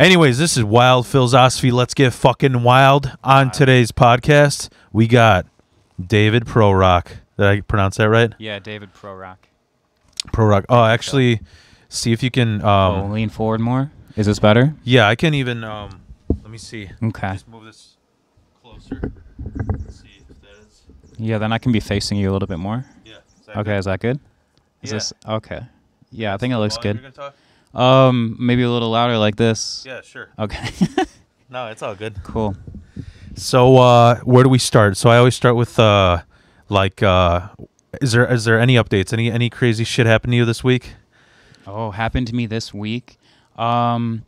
Anyways, this is Wild Philosophy. Let's get fucking wild. On today's podcast, we got David Prorok. Did I pronounce that right? Yeah, David Prorok. Prorok. Oh, actually, see if you can... lean forward more. Is this better? Yeah, I can even... let me see. Okay. Just move this closer. Let's see if that is... Yeah, then I can be facing you a little bit more. Yeah. Okay, is that good? Is Yeah. this... Okay. Yeah, I think it looks Volume good. you're gonna talk? Maybe a little louder like this. Yeah, sure. Okay. No, it's all good. Cool. So, where do we start? So I always start with, is there any updates? Any crazy shit happened to you this week? Oh, happened to me this week. Well,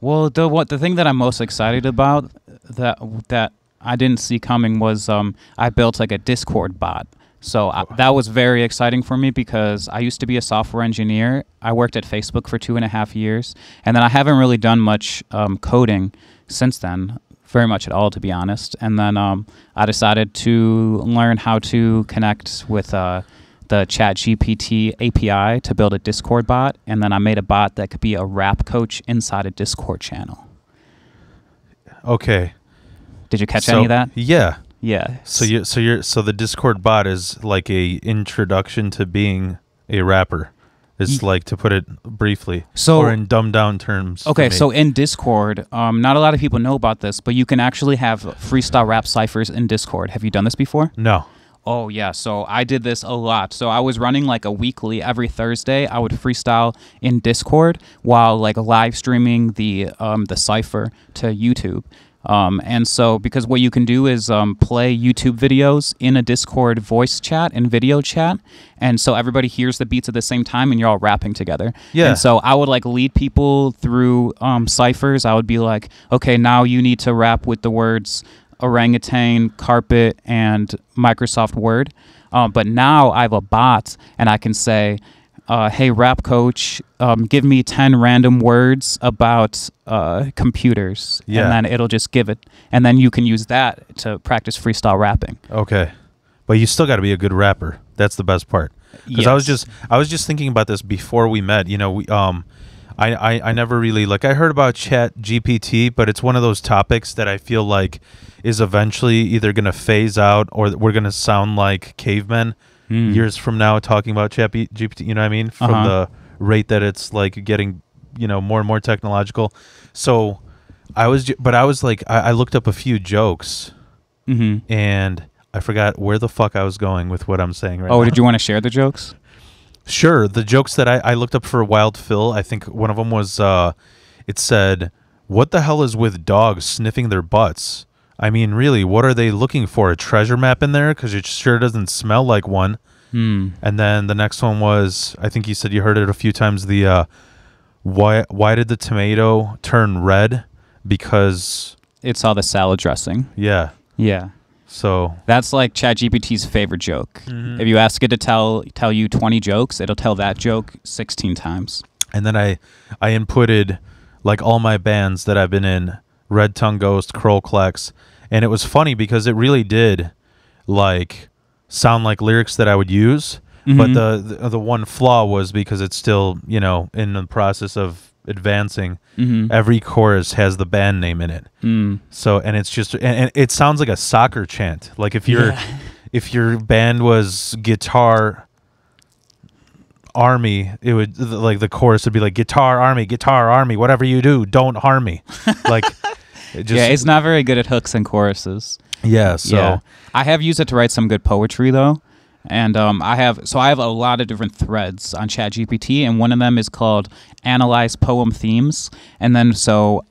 the thing that I'm most excited about that I didn't see coming was I built like a Discord bot. So that was very exciting for me because I used to be a software engineer. I worked at Facebook for 2.5 years, and then I haven't really done much coding since then, very much at all, to be honest. And then I decided to learn how to connect with the ChatGPT API to build a Discord bot, and then I made a bot that could be a rap coach inside a Discord channel. Okay. Did you catch any of that? Yeah. Yeah. So the Discord bot is like a introduction to being a rapper. It's like, to put it briefly, or in dumbed down terms. Okay, so in Discord, not a lot of people know about this, but you can actually have freestyle rap ciphers in Discord. Have you done this before? No. Oh yeah, so I did this a lot. So I was running like a weekly, every Thursday I would freestyle in Discord while like live streaming the cipher to YouTube. And so, because what you can do is play YouTube videos in a Discord voice chat and video chat, and so everybody hears the beats at the same time, and you're all rapping together. Yeah. And so I would like lead people through ciphers. I would be like, okay, now you need to rap with the words orangutan, carpet, and Microsoft Word. But now I have a bot, and I can say, hey, rap coach, give me 10 random words about computers. Yeah. And then it'll just give it. And then you can use that to practice freestyle rapping. Okay. But you still got to be a good rapper. That's the best part. Because Yes. I was just thinking about this before we met. You know, I never really, like, I heard about ChatGPT, but it's one of those topics that I feel like is eventually either going to phase out, or we're going to sound like cavemen years from now talking about ChatGPT, you know what I mean? From the rate that it's like getting, more and more technological. So I was like, I looked up a few jokes and I forgot where the fuck I was going with what I'm saying right now. Oh, did you want to share the jokes? Sure. The jokes that I looked up for Wild Phil, I think one of them was, it said, what the hell is with dogs sniffing their butts? I mean, really, what are they looking for? A treasure map in there? Because it sure doesn't smell like one. And then the next one was, I think you said you heard it a few times, the why did the tomato turn red? Because It's all the salad dressing. Yeah. Yeah. So That's like ChatGPT's favorite joke. If you ask it to tell you 20 jokes, it'll tell that joke 16 times. And then I inputted like all my bands that I've been in, Red Tongue Ghost, Krollklex, and it was funny because it really did like sound like lyrics that I would use. But the one flaw was because it's still, in the process of advancing, every chorus has the band name in it. So, and it's just, and it sounds like a soccer chant. Like if your band was Guitar Army, it would, like, the chorus would be like, Guitar Army, whatever you do, don't harm me. Like, It's not very good at hooks and choruses. Yeah, so I have used it to write some good poetry though. And I have a lot of different threads on ChatGPT, and one of them is called Analyze Poem Themes. And then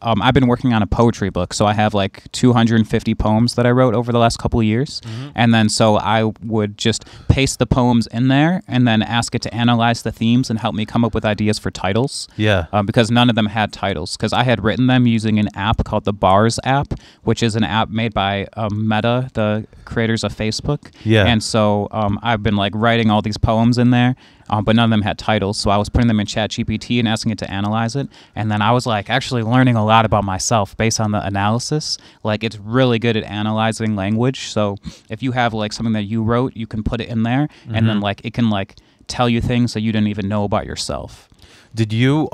I've been working on a poetry book, so I have like 250 poems that I wrote over the last couple of years. And then so I would just paste the poems in there and then ask it to analyze the themes and help me come up with ideas for titles. Yeah. Because none of them had titles, because I had written them using an app called the Bars app, which is an app made by Meta, the creators of Facebook. Yeah. And so I've been like writing all these poems in there, but none of them had titles. So I was putting them in ChatGPT and asking it to analyze it. And then I was like actually learning a lot about myself based on the analysis. Like, it's really good at analyzing language. So if you have like something that you wrote, you can put it in there and then like it can like tell you things that you didn't even know about yourself. Did you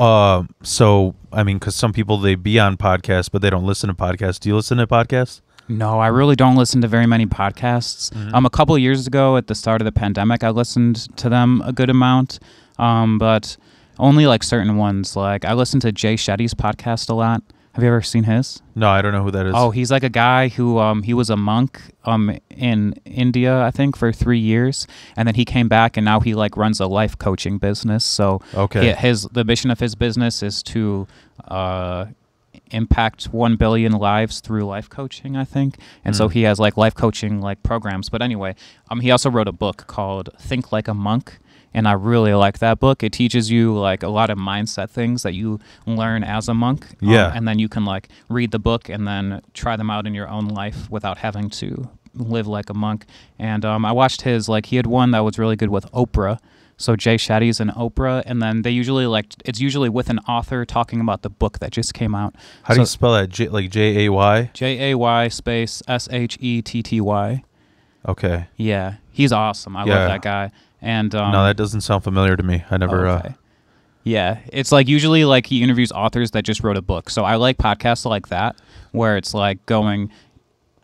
so I mean, because some people, they be on podcasts but they don't listen to podcasts. Do you listen to podcasts? No, I really don't listen to very many podcasts. A couple of years ago, at the start of the pandemic, I listened to them a good amount, but only like certain ones. Like I listen to Jay Shetty's podcast a lot. Have you ever seen his? No, I don't know who that is. Oh, he's like a guy who he was a monk in India, I think, for 3 years, and then he came back, and now he like runs a life coaching business. So okay, the mission of his business is to impact 1 billion lives through life coaching, I think. And so he has like life coaching like programs. But anyway, he also wrote a book called Think Like a Monk. And I really like that book. It teaches you like a lot of mindset things that you learn as a monk. Yeah. And then you can like read the book and then try them out in your own life without having to live like a monk. And I watched his, like he had one that was really good with Oprah. So Jay Shetty's and Oprah. And then they usually it's usually with an author talking about the book that just came out. How do you spell that? Like J-A-Y? J-A-Y space S-H-E-T-T-Y. Okay. Yeah. He's awesome. I love that guy. And no, that doesn't sound familiar to me. I never. Okay. Yeah, it's like usually like he interviews authors that just wrote a book. So I like podcasts like that where it's like going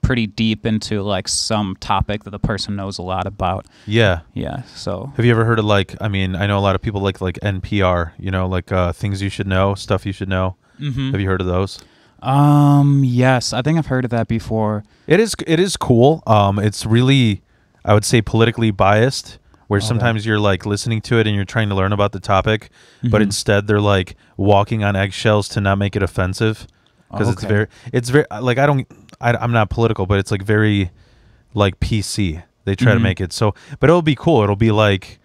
pretty deep into like some topic that the person knows a lot about. Yeah. Yeah. So have you ever heard of like? I mean, I know a lot of people like NPR. You know, like things you should know, stuff you should know. Have you heard of those? Yes, I think I've heard of that before. It is cool. It's really, I would say, politically biased. Where sometimes you're like listening to it and you're trying to learn about the topic, but instead they're like walking on eggshells to not make it offensive, because it's very like I'm not political, but it's like very like PC. They try to make it so, but it'll be cool. It'll be like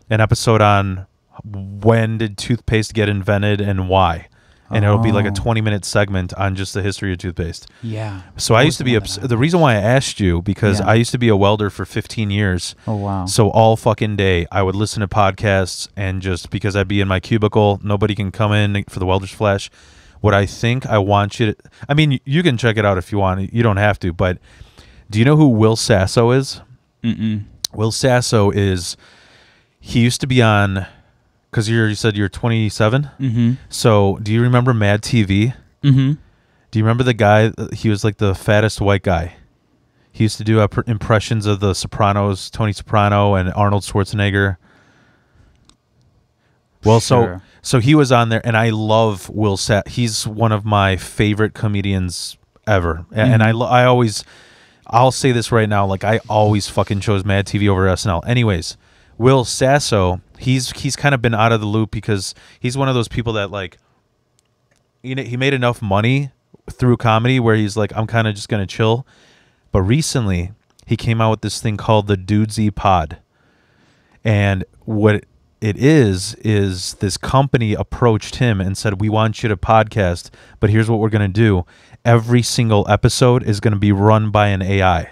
an episode on when did toothpaste get invented and why. And it'll be like a 20-minute segment on just the history of toothpaste. Yeah. So I used to be the reason why I asked you, because I used to be a welder for 15 years. Oh, wow. So all fucking day I would listen to podcasts, and just because I'd be in my cubicle, nobody can come in for the welder's flash. What I think I want you to, I mean, you can check it out if you want. You don't have to, but do you know who Will Sasso is? Will Sasso he used to be on, because you said you're 27? So do you remember Mad TV? Do you remember the guy? He was like the fattest white guy. He used to do impressions of the Sopranos, Tony Soprano and Arnold Schwarzenegger. Well, sure. so he was on there, and I love Will Sasso. He's one of my favorite comedians ever. And I'll say this right now, like I always fucking chose Mad TV over SNL. Anyways, Will Sasso, he's kind of been out of the loop because he's one of those people that like, you know, he made enough money through comedy where he's like, I'm kind of just going to chill. But recently he came out with this thing called the Dudesy Pod. And what it is this company approached him and said, we want you to podcast, but here's what we're going to do. Every single episode is going to be run by an AI.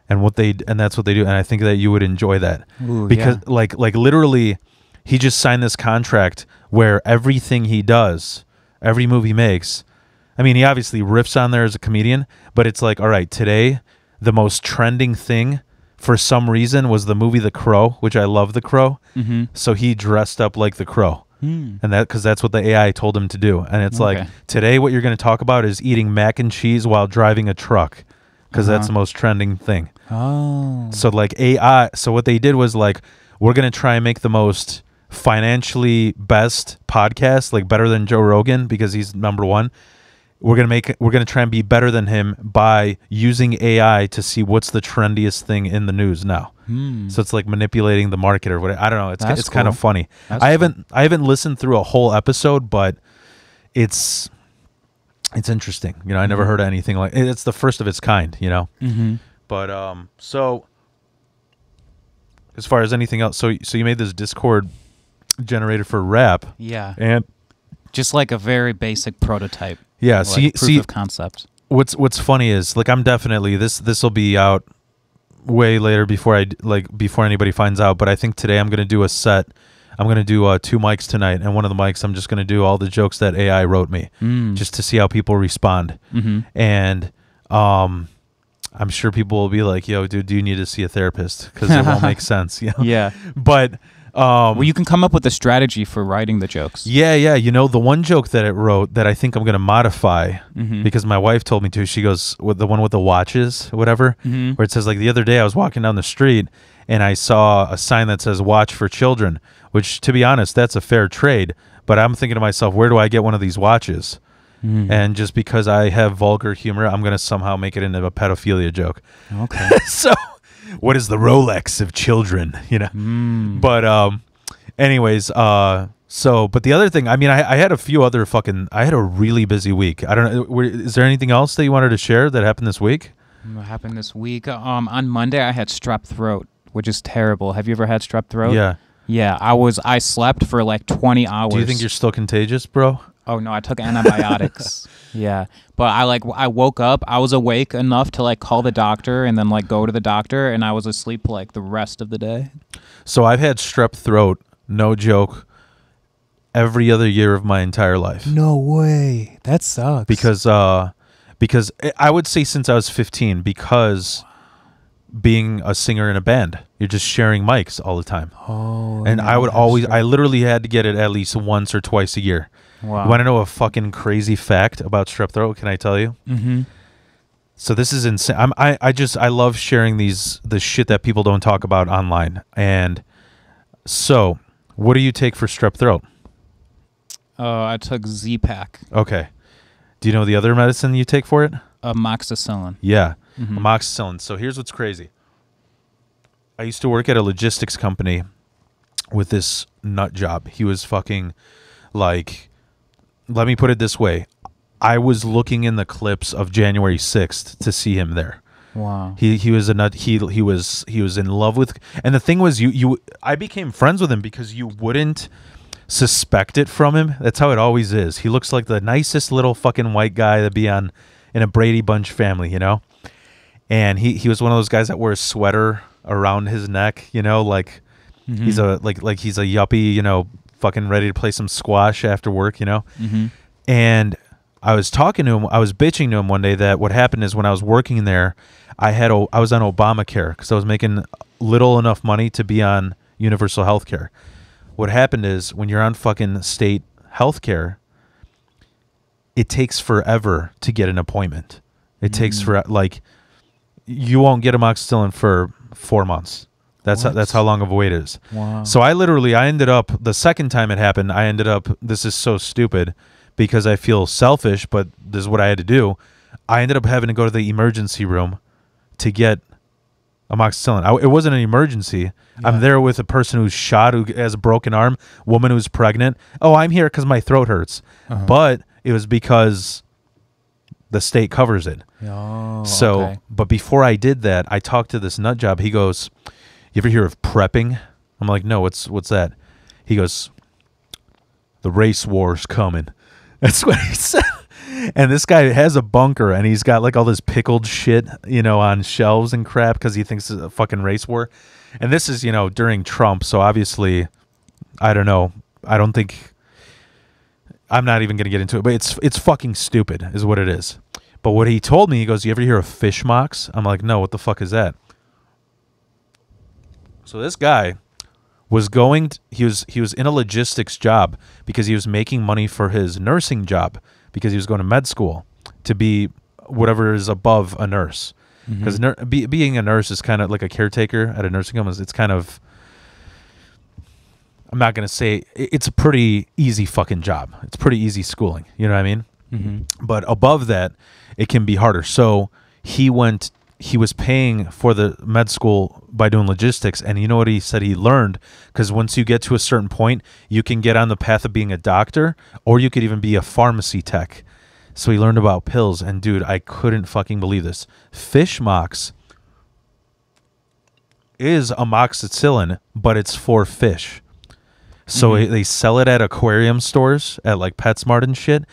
And that's what they do, and I think that you would enjoy that. Ooh, because like literally, he just signed this contract where everything he does, every move he makes, I mean, he obviously riffs on there as a comedian, but it's like, all right, today the most trending thing for some reason was the movie The Crow, which I love The Crow. So he dressed up like The Crow, and because that's what the AI told him to do. And it's like, today what you're going to talk about is eating mac and cheese while driving a truck. Because that's the most trending thing. So like AI, so what they did was like, we're going to try and make the most financially best podcast, like better than Joe Rogan because he's #1. We're going to try and be better than him by using AI to see what's the trendiest thing in the news now. So it's like manipulating the market or whatever. I don't know. It's kind of funny. I haven't listened through a whole episode, but it's interesting. You know, I never heard of anything like it. It's the first of its kind, you know. But so as far as anything else, so you made this Discord generator for rap. Yeah. And just like a very basic prototype. Yeah, like proof of concept. What's funny is like I'm definitely this will be out way later before anybody finds out, but I think today I'm going to do a set. I'm going to do 2 mics tonight, and one of the mics I'm just going to do all the jokes that AI wrote me just to see how people respond. And I'm sure people will be like, yo, dude, do you need to see a therapist? Because it won't make sense. You know? Yeah. But Well, you can come up with a strategy for writing the jokes. Yeah. You know, the one joke that it wrote that I think I'm going to modify because my wife told me to, she goes, with the one with the watches, whatever, where it says, like, the other day I was walking down the street and I saw a sign that says watch for children, which, to be honest, that's a fair trade. But I'm thinking to myself, where do I get one of these watches? And just because I have vulgar humor, I'm going to somehow make it into a pedophilia joke. Okay. So what is the Rolex of children, you know? But anyways, but the other thing, I mean, I had a few other I had a really busy week. I don't know, is there anything else that you wanted to share that happened this week? What happened this week? On Monday I had strep throat, which is terrible. Have you ever had strep throat? Yeah. Yeah, I slept for like 20 hours. Do you think you're still contagious, bro? Oh no, I took antibiotics. Yeah, but I woke up, I was awake enough to like call the doctor and then like go to the doctor, and I was asleep like the rest of the day. So I've had strep throat, no joke, every other year of my entire life. No way. That sucks. Because I would say since I was 15, because being a singer in a band, you're just sharing mics all the time. Oh. And I literally had to get it at least once or twice a year. Wow. You want to know a fucking crazy fact about strep throat? Can I tell you? So this is insane. I love sharing the shit that people don't talk about online. And so, what do you take for strep throat? I took Z-Pak. Okay. Do you know the other medicine you take for it? Amoxicillin. Yeah, amoxicillin. So here's what's crazy. I used to work at a logistics company with this nut job. He was fucking like, let me put it this way. I was looking in the clips of January 6th to see him there. Wow. He was a nut. He was in love with, and the thing was, I became friends with him because you wouldn't suspect it from him. That's how it always is. He looks like the nicest little fucking white guy to be in a Brady Bunch family, you know? And he was one of those guys that wears a sweater around his neck, you know, like he's a he's a yuppie, you know, fucking ready to play some squash after work, you know? And I was talking to him, I was bitching to him one day that what happened is when I was working there, I was on Obamacare because I was making little enough money to be on universal health care. What happened is when you're on fucking state health care, it takes forever to get an appointment. It takes like, you won't get amoxicillin for 4 months. That's how long of a wait it is. Wow. So I ended up, the second time it happened, this is so stupid because I feel selfish, but this is what I had to do. I ended up having to go to the emergency room to get amoxicillin. It wasn't an emergency. Yeah. I'm there with a person who's shot, who has a broken arm, woman who's pregnant. Oh, I'm here because my throat hurts. But it was because the state covers it. Oh, so, okay. But before I did that, I talked to this nut job. He goes, "You ever hear of prepping?" I'm like, "No, what's that?" He goes, "The race war's coming." That's what he said. And this guy has a bunker, and he's got like all this pickled shit, you know, on shelves and crap because he thinks it's a fucking race war. And this is, you know, during Trump, so obviously, I don't know. I'm not even going to get into it, but it's fucking stupid is what it is. But what he told me, he goes, "You ever hear of fish mocks?" I'm like, "No, what the fuck is that?" So this guy was he was in a logistics job because he was making money for his nursing job because he was going to med school to be whatever is above a nurse. Because being a nurse is kind of like a caretaker at a nursing home. It's kind of, I'm not going to say, it's a pretty easy fucking job. It's pretty easy schooling. You know what I mean? But above that, it can be harder. So he was paying for the med school by doing logistics. And you know what he said he learned? Because once you get to a certain point, you can get on the path of being a doctor, or you could even be a pharmacy tech. So he learned about pills. And dude, I couldn't fucking believe this. Fish mox is amoxicillin, but it's for fish. So they sell it at aquarium stores, at like PetSmart and shit.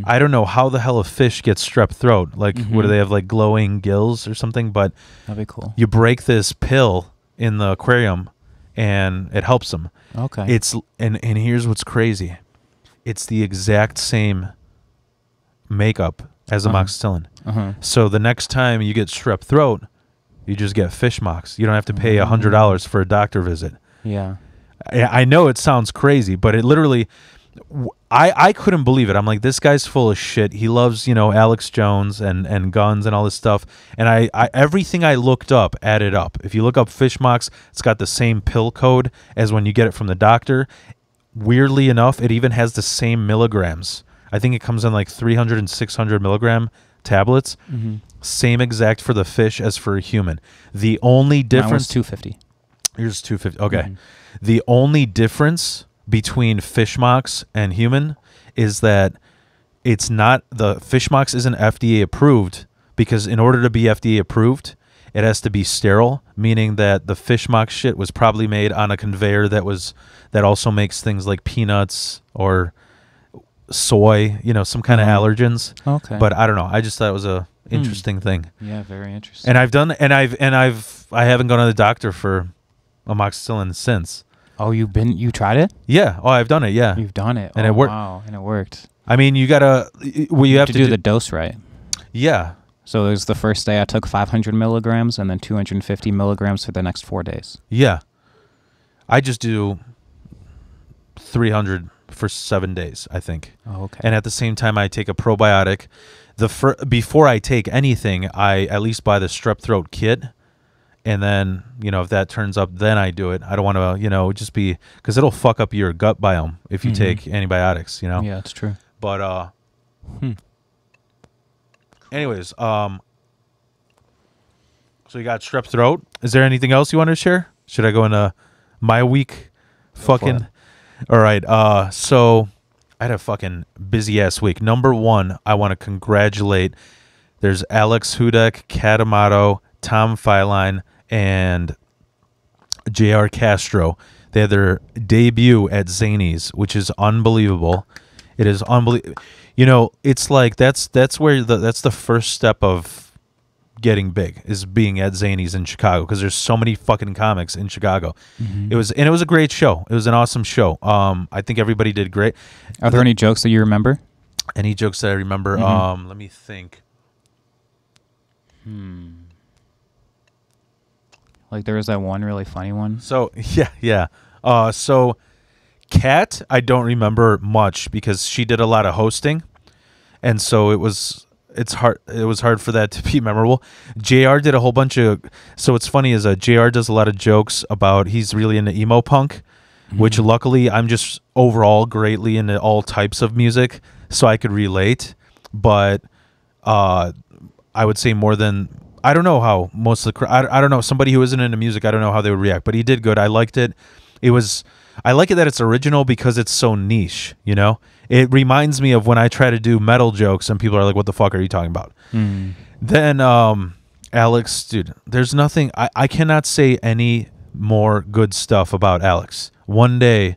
I don't know how the hell a fish gets strep throat. Like, what do they have, like glowing gills or something? But that'd be cool. You break this pill in the aquarium, and it helps them. Okay. And here's what's crazy: it's the exact same makeup as amoxicillin. So the next time you get strep throat, you just get fish mox. You don't have to pay $100 for a doctor visit. Yeah. I know it sounds crazy, but it literally, I couldn't believe it. I'm like, this guy's full of shit. He loves, Alex Jones and guns and all this stuff. And I everything I looked up added up. If you look up Fishmox, it's got the same pill code as when you get it from the doctor. Weirdly enough, it even has the same milligrams. I think it comes in like 300 and 600 milligram tablets. Mm-hmm. Same exact for the fish as for a human. The only difference... Mine was 250. Yours 250. Okay. Mm-hmm. The only difference between Fishmox and human is that it's not... The Fishmox isn't FDA approved because in order to be FDA approved, it has to be sterile, meaning that the Fishmox shit was probably made on a conveyor that also makes things like peanuts or soy, some kind of allergens. Okay. But I don't know. I just thought it was a interesting thing. Yeah, very interesting. And I haven't gone to the doctor for amoxicillin since. Oh, you tried it? Yeah. Oh, I've done it. Yeah. You've done it. And oh, it worked. Wow, and it worked. I mean, you gotta. Well, you have to do the dose right. Yeah. So it was the first day I took 500 milligrams and then 250 milligrams for the next 4 days. Yeah. I just do 300 for 7 days, I think. Oh, okay. And at the same time, I take a probiotic. Before I take anything, I at least buy the strep throat kit. And then, if that turns up, then I do it. I don't want to, just be... Because it'll fuck up your gut biome if you take antibiotics, Yeah, that's true. But, anyways, so you got strep throat. Is there anything else you want to share? Should I go into my week? Fucking... All right. So I had a fucking busy ass week. Number one, I want to congratulate. There's Alex Hudek, Kat Amato, Tom Filine, and J.R. Castro. They had their debut at Zanies, which is unbelievable. It is unbelievable. It's like that's where that's the first step of getting big, is being at Zanies in Chicago, because there's so many fucking comics in Chicago. It was a great show. It was an awesome show. I think everybody did great. Are there any jokes that you remember? Any jokes that I remember? Let me think. Like there was that one really funny one. So yeah. So Kat, I don't remember much because she did a lot of hosting, and so it was hard for that to be memorable. JR did a whole bunch of... So what's funny is JR does a lot of jokes about... He's really into emo punk, which luckily I'm just overall greatly into all types of music, so I could relate. But I would say more than... I don't know how most of the... I don't know. Somebody who isn't into music, I don't know how they would react. But he did good. I liked it. I like it that it's original because it's so niche, It reminds me of when I try to do metal jokes and people are like, what the fuck are you talking about? Then Alex, dude, there's nothing... I cannot say any more good stuff about Alex. One day,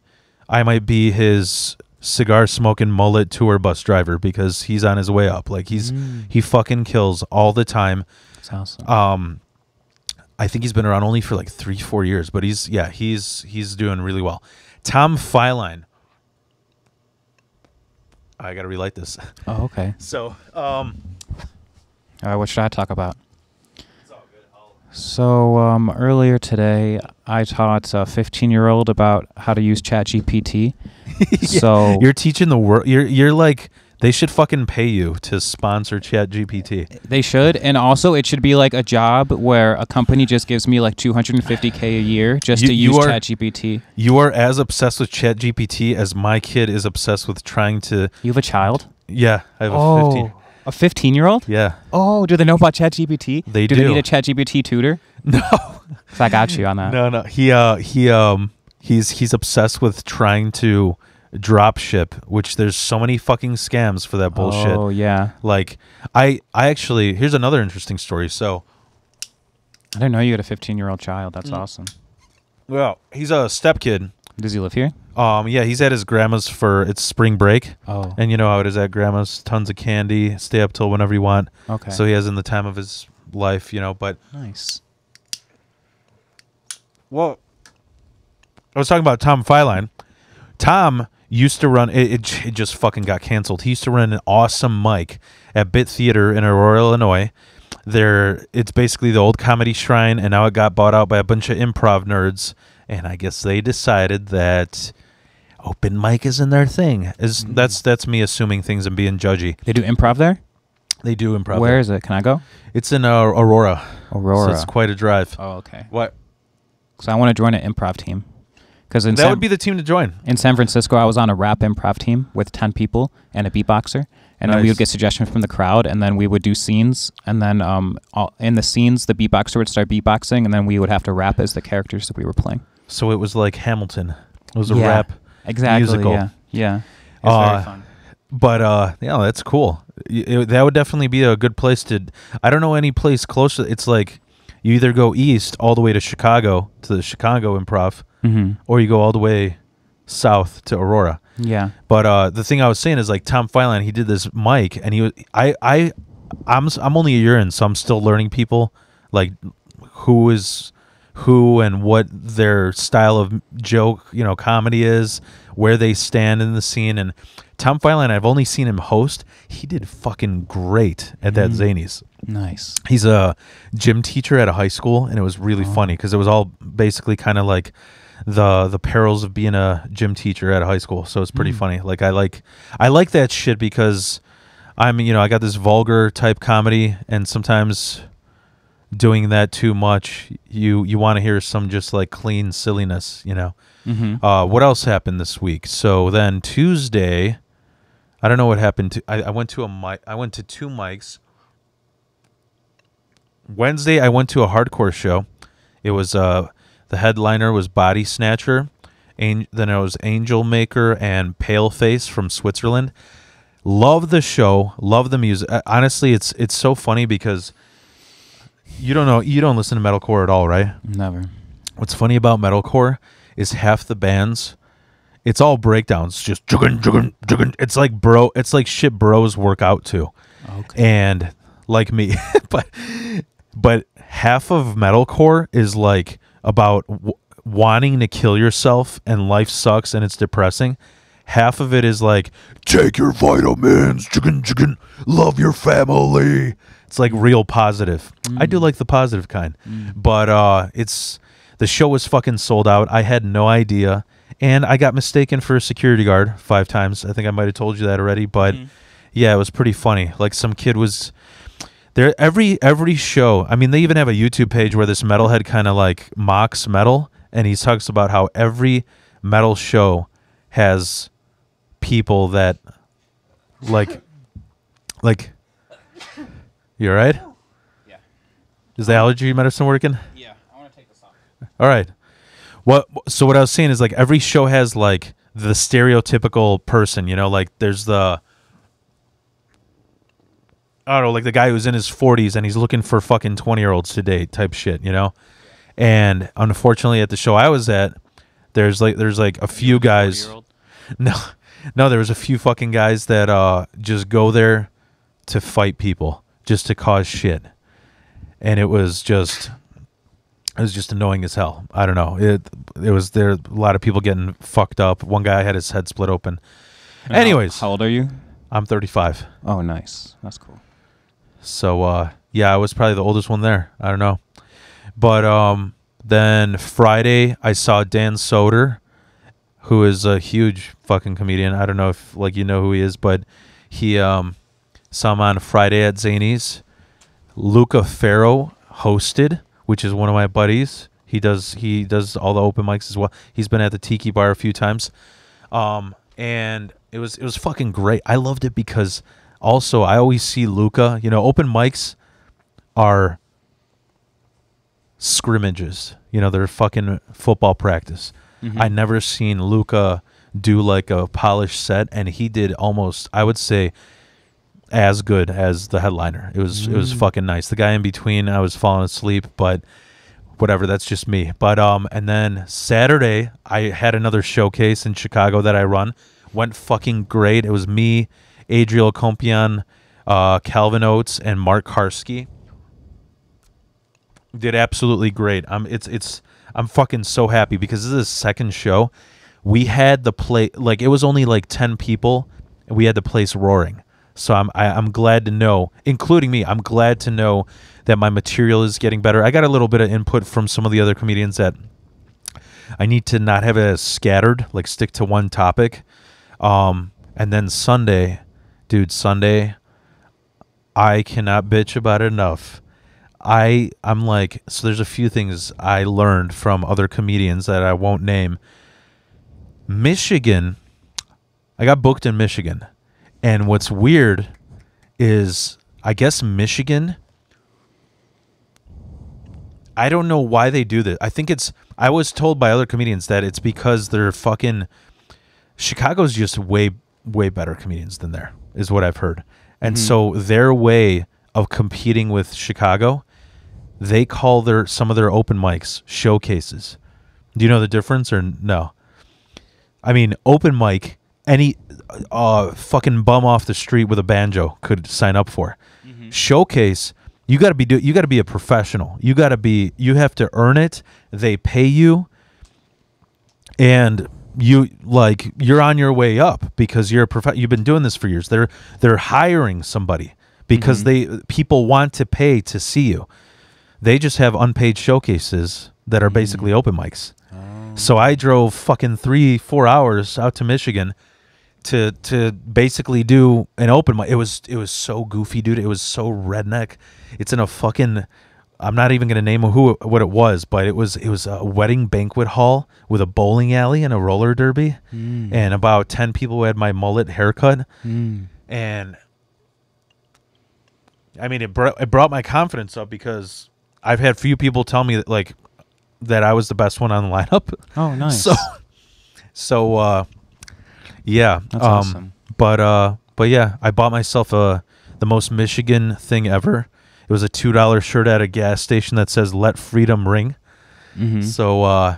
I might be his cigar-smoking mullet tour bus driver because he's on his way up. Like, he fucking kills all the time. That's awesome. I think he's been around only for like 3-4 years, but he's doing really well. Tom Filine. I gotta relight this. Oh, okay. So, all right, what should I talk about? it's all good. So earlier today, I taught a 15-year-old about how to use ChatGPT. Yeah, so you're teaching the world. You're like, they should fucking pay you to sponsor ChatGPT. They should, and also it should be like a job where a company just gives me like $250K a year just to use ChatGPT. You are as obsessed with ChatGPT as my kid is obsessed with trying to... You have a child? Yeah, I have a 15. A 15-year-old? Yeah. Oh, do they know about ChatGPT? They do. Do they need a ChatGPT tutor? No. So I got you on that. No. He's obsessed with trying to drop ship, which there's so many fucking scams for that bullshit. Oh, yeah. Like, I actually... Here's another interesting story. So... I didn't know you had a 15-year-old child. That's awesome. Well, he's a stepkid. Does he live here? Yeah, he's at his grandma's for its spring break. Oh. And you know how it is at grandma's, tons of candy, stay up till whenever you want. Okay. So he has in the time of his life, but... Nice. Well, I was talking about Tom Filine. Tom used to run... It just fucking got canceled. He used to run an awesome mic at Bit Theater in Aurora, Illinois. it's basically the old Comedy Shrine, and now it got bought out by a bunch of improv nerds, and I guess they decided that open mic isn't their thing. That's me assuming things and being judgy. They do improv there? They do improv. Where is it? Can I go? It's in Aurora. Aurora. So it's quite a drive. Oh, okay. What? So I want to join an improv team. Because That would be the team to join. in San Francisco, I was on a rap improv team with 10 people and a beatboxer. And then we would get suggestions from the crowd, and then we would do scenes. And then in the scenes, the beatboxer would start beatboxing, and then we would have to rap as the characters that we were playing. So it was like Hamilton. It was a rap musical. Yeah. It was very fun. But yeah, that's cool. That would definitely be a good place to. I don't know any place close. It's like you either go east all the way to Chicago to the Chicago Improv, or you go all the way south to Aurora. Yeah. But the thing I was saying is like Tom Filan, he did this mic, and he was I'm only a year in, so I'm still learning people, like who is who and what their style of joke, comedy is, where they stand in the scene. And Tom Filan, I've only seen him host. He did fucking great at that Zanies. Nice. He's a gym teacher at a high school, and it was really funny because it was all basically kind of like the perils of being a gym teacher at a high school. So it's pretty funny. Like I like that shit because I got this vulgar type comedy, and sometimes doing that too much, you want to hear some just like clean silliness, What else happened this week? So then Tuesday, I don't know what happened. I went to I went to 2 mics. Wednesday, I went to a hardcore show. It was the headliner was Body Snatcher, then it was Angel Maker and Paleface from Switzerland. Love the show, love the music. Honestly, it's so funny because you don't listen to metalcore at all, right? Never. What's funny about metalcore is half the bands, it's all breakdowns, just juggin, juggin, juggin. It's like shit bros work out to. Okay. And like me, but half of metalcore is like about wanting to kill yourself and life sucks and it's depressing. Half of it is like, take your vitamins, chicken, chicken, love your family. It's like real positive. I do like the positive kind. But the show was fucking sold out. I had no idea. And I got mistaken for a security guard 5 times. I think I might have told you that already. But yeah, it was pretty funny. Like some kid was there every show. I mean, they even have a YouTube page where this metalhead kind of like mocks metal. And he talks about how every metal show has people that like you all right? Yeah. Is the allergy medicine working? Yeah. I want to take this off. All right. So what I was saying is like every show has like the stereotypical person, like there's I don't know, like the guy who's in his 40s and he's looking for fucking 20-year-olds to date type shit, And unfortunately at the show I was at, there's like a few guys. No, there was a few fucking guys that just go there to fight people, just to cause shit. And it was just annoying as hell. I don't know. It was there a lot of people getting fucked up. One guy had his head split open. Anyways, how old are you? I'm 35. Oh, nice. That's cool. So yeah, I was probably the oldest one there. I don't know. But then Friday I saw Dan Soder, who is a huge fucking comedian. I don't know if who he is, but he saw him on Friday at Zanies. Luca Farrow hosted, which is one of my buddies. He does all the open mics as well. He's been at the Tiki Bar a few times. And it was fucking great. I loved it because also I always see Luca, open mics are scrimmages. They're fucking football practice. I never seen Luca do like a polished set, and he did almost, I would say, as good as the headliner. It was fucking nice. The guy in between, I was falling asleep, but whatever, that's just me. But and then Saturday I had another showcase in Chicago that I run. Went fucking great. It was me, Adriel Compion, Calvin Oates, and Mark Karski. Did absolutely great. I'm fucking so happy because this is his second show. We had the play, like it was only like 10 people, and we had the place roaring. So I'm glad to know, including me. I'm glad to know that my material is getting better. I got a little bit of input from some of the other comedians that I need to not have it as scattered, like stick to one topic. And then Sunday, dude, Sunday, I cannot bitch about it enough. I'm like, so there's a few things I learned from other comedians that I won't name. Michigan, I got booked in Michigan. And what's weird is, I guess Michigan, I don't know why they do this. I was told by other comedians that it's because they're fucking, Chicago's just way, way better comedians than there, is what I've heard. And so their way of competing with Chicago, they call some of their open mics showcases. Do you know the difference or no? I mean, open mic, any fucking bum off the street with a banjo could sign up for. Showcase, you got to be a professional. You have to earn it. They pay you, and you're on your way up because you've been doing this for years. They're hiring somebody because people want to pay to see you. They just have unpaid showcases that are basically open mics. So I drove fucking 3-4 hours out to Michigan to basically do an open mic. It was so goofy, dude. It was so redneck. It's in a fucking, I'm not even gonna name what it was, but it was a wedding banquet hall with a bowling alley and a roller derby, and about 10 people who had my mullet haircut, and I mean it brought my confidence up because I've had few people tell me that I was the best one on the lineup. Oh, nice. So yeah. That's awesome. But yeah, I bought myself the most Michigan thing ever. It was a $2 shirt at a gas station that says "Let Freedom Ring." So,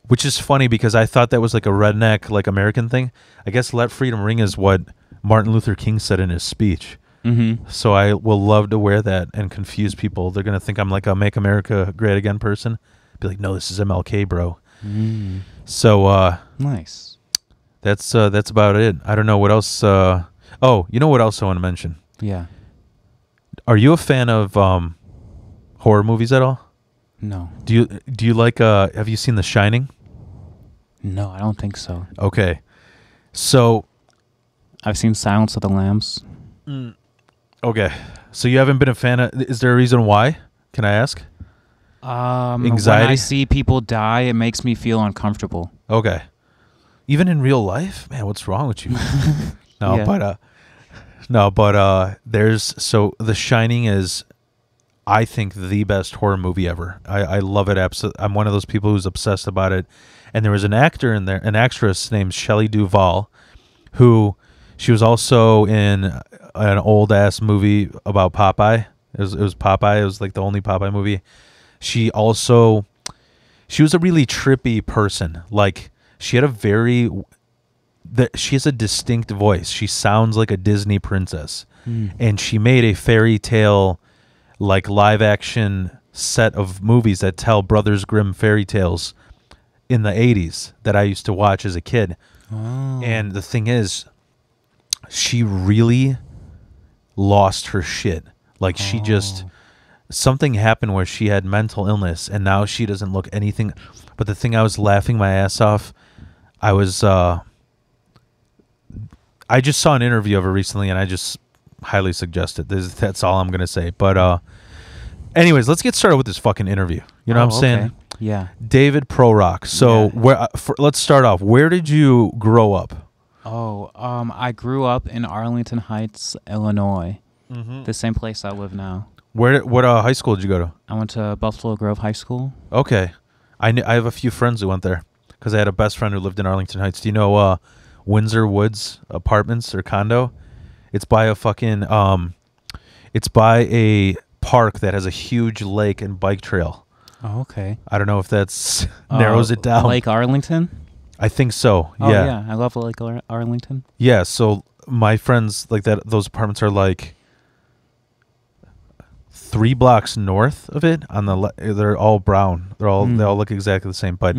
which is funny because I thought that was like a redneck, like American thing. I guess "Let Freedom Ring" is what Martin Luther King said in his speech. So I will love to wear that and confuse people. They're gonna think I'm like a "Make America Great Again" person. Be like, no, this is MLK, bro. So nice. That's about it. I don't know what else. Oh, you know what else I want to mention? Yeah. Are you a fan of horror movies at all? No. Do you like? Have you seen The Shining? No, I don't think so. Okay, so I've seen Silence of the Lambs. Okay, so you haven't been a fan of. Is there a reason why? Can I ask? Anxiety? When I see people die, it makes me feel uncomfortable. Okay. Even in real life? Man, what's wrong with you? No, yeah. but there's, so The Shining is, I think, the best horror movie ever. I love it. I'm one of those people who's obsessed about it. And there was an actor in there, an actress named Shelley Duvall, who, she was also in an old ass movie about Popeye. It was Popeye. It was like the only Popeye movie. She was a really trippy person. Like, she had she has a distinct voice. She sounds like a Disney princess. And she made a fairy tale, like, live action set of movies that tell Brothers Grimm fairy tales in the 80s that I used to watch as a kid. And the thing is, she really lost her shit. Like, she just, something happened where she had mental illness, and now she doesn't look anything. But the thing, I was laughing my ass off. I just saw an interview of her recently, and I just highly suggest it. That's all I'm gonna say. But anyways, let's get started with this fucking interview. You know what I'm saying? Yeah. David Prorok. So let's start off. Where did you grow up? I grew up in Arlington Heights, Illinois. The same place I live now. What high school did you go to? I went to Buffalo Grove High School. Okay. I have a few friends who went there because I had a best friend who lived in Arlington Heights. Do you know Windsor Woods Apartments or condo? It's by a fucking it's by a park that has a huge lake and bike trail. Oh, okay. I don't know if that's narrows it down. Lake Arlington? I think so. Oh, yeah. Yeah. I love Lake Arlington. Yeah, so my friends, like, that, those apartments are like 3 blocks north of it. They're all brown. They all look exactly the same. But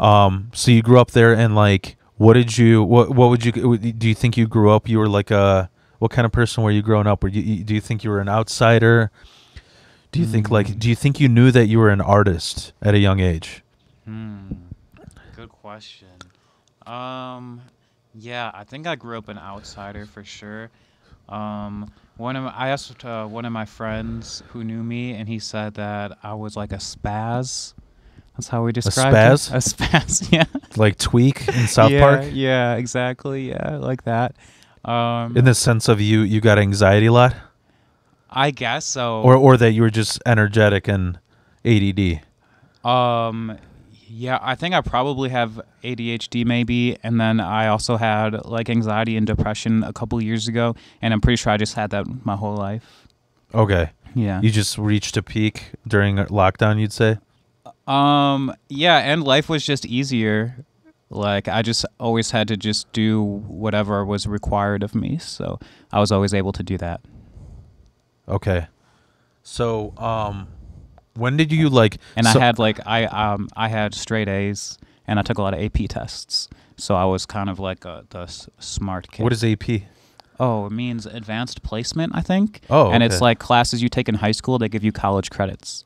so you grew up there, and like, what would you do you think you grew up? You were like What kind of person were you growing up? Do you think you were an outsider? Do you think do you think you knew that you were an artist at a young age? Good question. Yeah, I think I grew up an outsider for sure. I asked one of my friends who knew me, and he said that I was like a spaz. That's how we described spaz? it. A spaz, yeah. Like Tweak in South Park? Yeah, exactly. Yeah, like that. In the sense of you got anxiety a lot? I guess so. Or that you were just energetic and ADD? Yeah, I think I probably have ADHD maybe, and then I also had like anxiety and depression a couple years ago, and I'm pretty sure I just had that my whole life. Okay. Yeah. You just reached a peak during lockdown, you'd say? Yeah, and life was just easier. Like I just always had to just do whatever was required of me, so I was always able to do that. Okay. So, when did you like? And so, I had like I had straight A's, and I took a lot of AP tests, so I was kind of like the smart kid. What is AP? Oh, it means advanced placement, I think. Oh, and okay. it's like classes you take in high school. They give you college credits.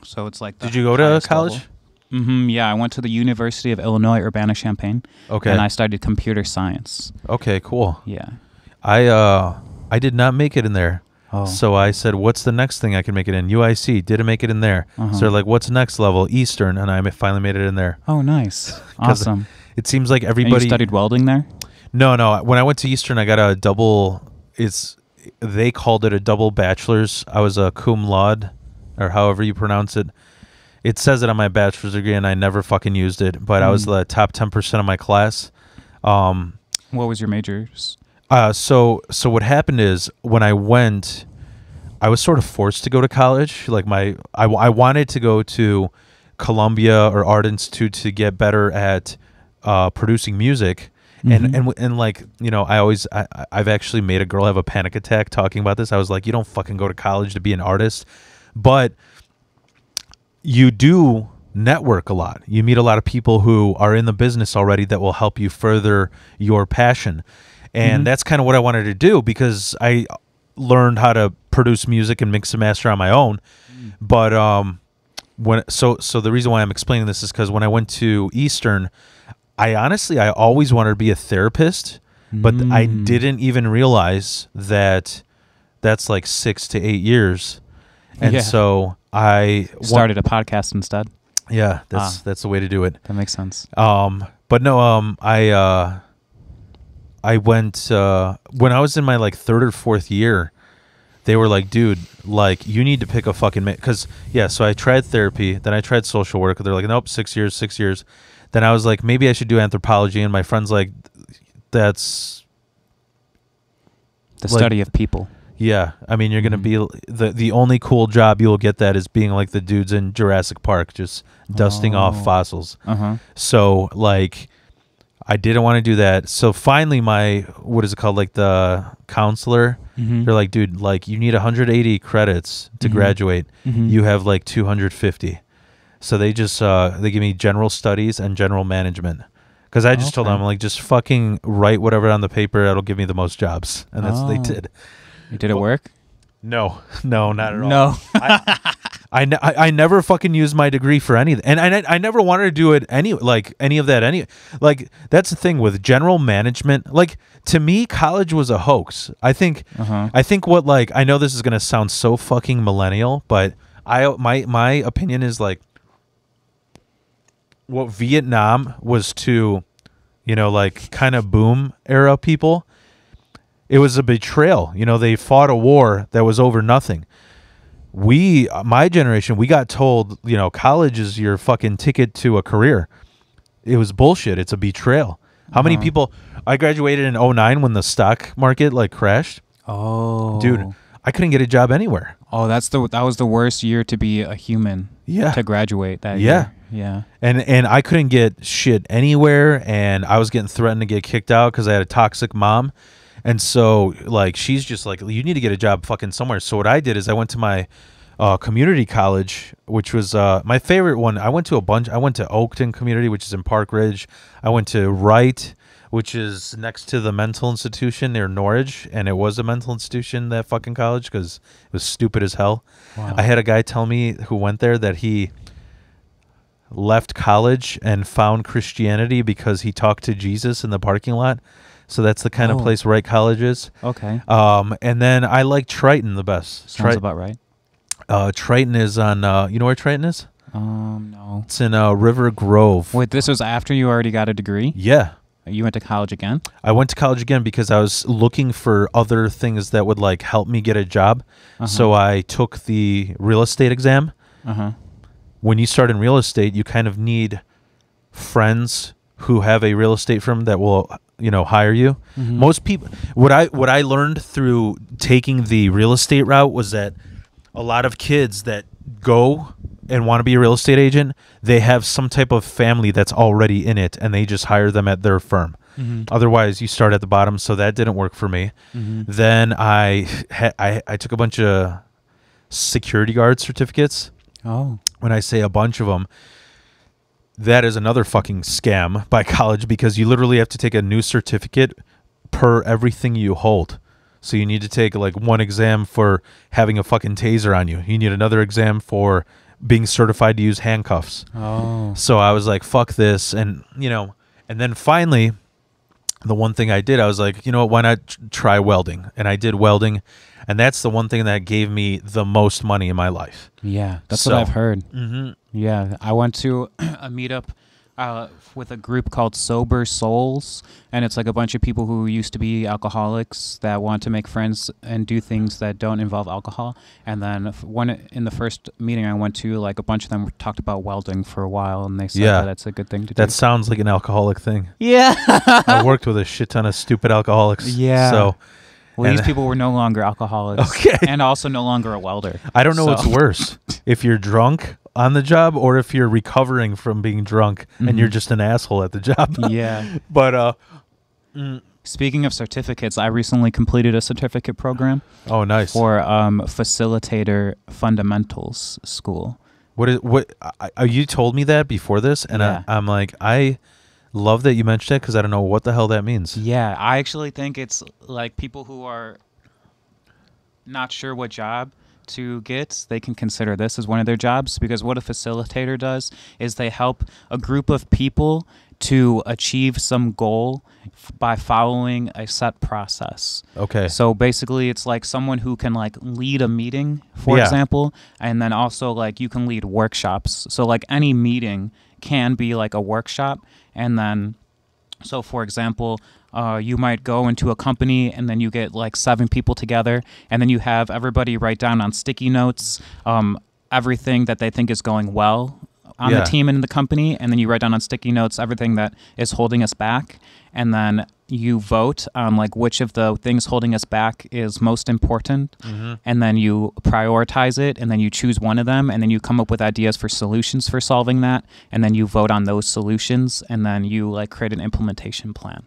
So it's like. Did you go to college? Yeah, I went to the University of Illinois Urbana-Champaign. Okay. And I studied computer science. Okay, cool. Yeah. I did not make it in there. Oh. So I said, what's the next thing I can make it in? UIC, didn't make it in there. So they're like, what's next level? Eastern, and I finally made it in there. Oh, nice. Awesome. It seems like And everybody... you studied welding there? No. When I went to Eastern, I got a double... They called it a double bachelor's. I was a cum laude, or however you pronounce it. It says it on my bachelor's degree, and I never fucking used it. But I was the top 10% of my class. What was your majors? So what happened is when I went, I was sort of forced to go to college. Like I wanted to go to Columbia or Art Institute to get better at producing music. And like, you know, I've actually made a girl have a panic attack talking about this. I was like, you don't fucking go to college to be an artist, but you do network a lot. You meet a lot of people who are in the business already that will help you further your passion. And that's kind of what I wanted to do, because I learned how to produce music and mix and master on my own. But so the reason why I'm explaining this is because when I went to Eastern, I always wanted to be a therapist, but I didn't even realize that that's like 6 to 8 years. And so I started a podcast instead. Yeah, that's the way to do it. That makes sense. But no, I went when I was in my like 3rd or 4th year. They were like, dude, like you need to pick a fucking because so I tried therapy, then I tried social work. They're like, nope, 6 years. Then I was like, maybe I should do anthropology, and my friend's like, that's the study of people. Yeah, I mean, you're gonna be the only cool job you will get that is being like the dudes in Jurassic Park, just dusting off fossils. So like, I didn't want to do that. So finally, my what is it called? Like the counselor, they're like, dude, like you need 180 credits to graduate. You have like 250. So they just they give me general studies and general management. Because I just told them, like, just fucking write whatever on the paper. That'll give me the most jobs, and that's what they did. Did it work? No, not at all. No. I never fucking used my degree for anything, and I never wanted to do it any of that. That's the thing with general management. Like, to me, college was a hoax. I think what, like, I know this is gonna sound so fucking millennial, but my opinion is like what Vietnam was to, you know, like kind of boom era people. It was a betrayal. You know, they fought a war that was over nothing. My generation, we got told, you know, college is your fucking ticket to a career. It was bullshit. It's a betrayal. How many people? I graduated in 2009 when the stock market like crashed. Oh, dude, I couldn't get a job anywhere. Oh, that was the worst year to be a human. Yeah. To graduate that year. Yeah. And I couldn't get shit anywhere, and I was getting threatened to get kicked out because I had a toxic mom. And so, like, she's just like, you need to get a job fucking somewhere. So what I did is I went to my community college, which was my favorite one. I went to a bunch. I went to Oakton Community, which is in Park Ridge. I went to Wright, which is next to the mental institution near Norwich, and it was a mental institution, that fucking college, because it was stupid as hell. Wow. I had a guy tell me who went there that he left college and found Christianity because he talked to Jesus in the parking lot. So that's the kind of place Wright College is. Okay. And then I like Triton the best. Sounds about right. Triton is on, you know where Triton is? No. It's in River Grove. Wait, this was after you already got a degree? Yeah. You went to college again? I went to college again because I was looking for other things that would like help me get a job. So I took the real estate exam. When you start in real estate, you kind of need friends who have a real estate firm that will, hire you. Most people, what I learned through taking the real estate route was that a lot of kids that go and want to be a real estate agent, they have some type of family that's already in it, and they just hire them at their firm. Otherwise, you start at the bottom, so that didn't work for me. Then I took a bunch of security guard certificates. Oh. When I say a bunch of them, that is another fucking scam by college, because you literally have to take a new certificate per everything you hold. So you need to take like one exam for having a fucking taser on you. You need another exam for being certified to use handcuffs. Oh. So I was like, fuck this. And, and then finally, the one thing I did, I was like, why not try welding? And I did welding. And that's the one thing that gave me the most money in my life. Yeah, that's what I've heard. Yeah, I went to a meetup with a group called Sober Souls, and it's like a bunch of people who used to be alcoholics that want to make friends and do things that don't involve alcohol. And then in the first meeting I went to, like a bunch of them talked about welding for a while, and they said that it's a good thing to do. That sounds like an alcoholic thing. Yeah. I worked with a shit ton of stupid alcoholics. Yeah. So. Well, these people were no longer alcoholics. Okay. And also no longer a welder. I don't know what's worse, if you're drunk on the job or if you're recovering from being drunk and you're just an asshole at the job. Yeah. But speaking of certificates, I recently completed a certificate program. Oh, nice. For Facilitator Fundamentals School. You told me that before this, and I'm like, I love that you mentioned it, because I don't know what the hell that means. Yeah, I actually think it's like people who are not sure what job to get, they can consider this as one of their jobs, because what a facilitator does is they help a group of people to achieve some goal by following a set process. Okay. So basically it's like someone who can like lead a meeting, for example, and then also like you can lead workshops. So like any meeting can be like a workshop. And then, so for example, you might go into a company and then you get like 7 people together, and then you have everybody write down on sticky notes everything that they think is going well on the team and in the company, and then you write down on sticky notes everything that is holding us back, and then you vote on like which of the things holding us back is most important, and then you prioritize it, and then you choose one of them, and then you come up with ideas for solutions for solving that, and then you vote on those solutions, and then you like create an implementation plan.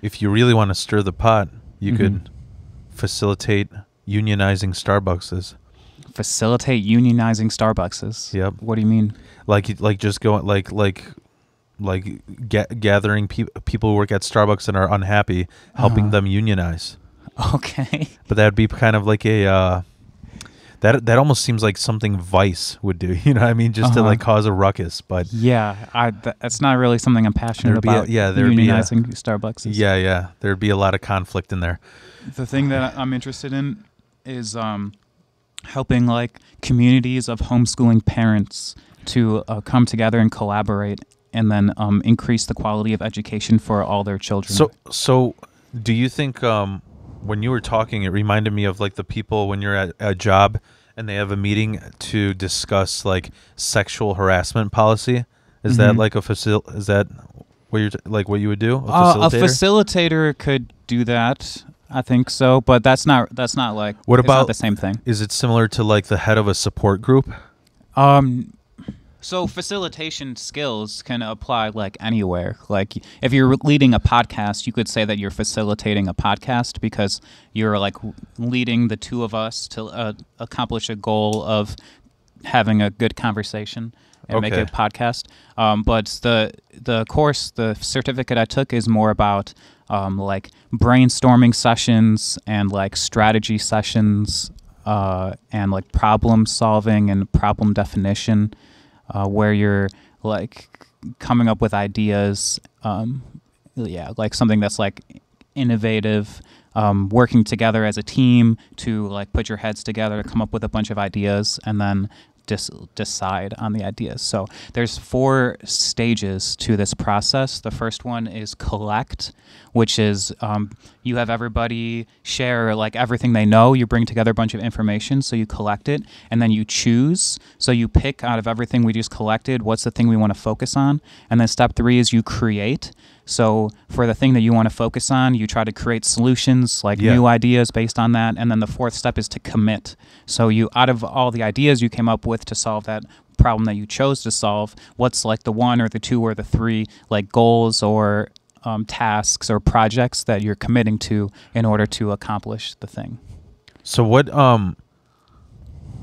If you really want to stir the pot, you could facilitate unionizing Starbuckses. Facilitate unionizing Starbuckses. Yep. What do you mean? Like just going gathering people who work at Starbucks and are unhappy, helping them unionize. Okay. But that would be kind of like a that almost seems like something Vice would do. You know what I mean? Just to like cause a ruckus. But yeah, that's not really something I'm passionate about. Unionizing Starbucks. Yeah. There'd be a lot of conflict in there. The thing that I'm interested in is helping like communities of homeschooling parents to come together and collaborate, and then increase the quality of education for all their children. So do you think when you were talking, it reminded me of like the people when you're at a job and they have a meeting to discuss like sexual harassment policy? Is that like is that what you're what you would do? A facilitator could do that. I think so, but that's not like what about the same thing. Is it similar to like the head of a support group? So facilitation skills can apply like anywhere. Like if you're leading a podcast, you could say that you're facilitating a podcast because you're like leading the two of us to accomplish a goal of having a good conversation and make Okay. a podcast. But the course, the certificate I took is more about like brainstorming sessions and like strategy sessions and like problem solving and problem definition. Where you're like coming up with ideas, like something that's like innovative, working together as a team to like put your heads together to come up with a bunch of ideas and then decide on the ideas. So there's 4 stages to this process. The first one is collect, which is you have everybody share like everything they know. You bring together a bunch of information, so you collect it, and then you choose. So you pick out of everything we just collected, what's the thing we want to focus on. And then step 3 is you create. So for the thing that you want to focus on, you try to create solutions, like new ideas based on that. And then the 4th step is to commit. So you, out of all the ideas you came up with to solve that problem that you chose to solve, what's like the 1 or the 2 or the 3 like goals or tasks or projects that you're committing to in order to accomplish the thing. So what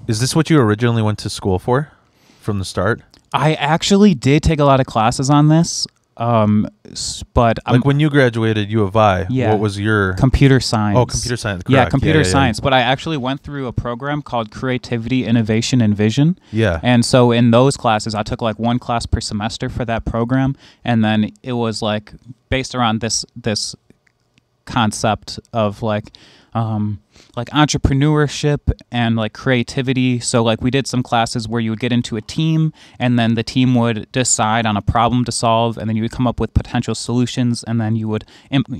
is this what you originally went to school for from the start? I actually did take a lot of classes on this. But like when you graduated U of I, what was your computer science? Oh, computer science. Correct. Yeah, computer science. But I actually went through a program called Creativity, Innovation, and Vision. Yeah. And so in those classes, I took like 1 class per semester for that program, and then it was like based around this concept of like entrepreneurship and like creativity. So like we did some classes where you would get into a team and then the team would decide on a problem to solve, and then you would come up with potential solutions, and then you would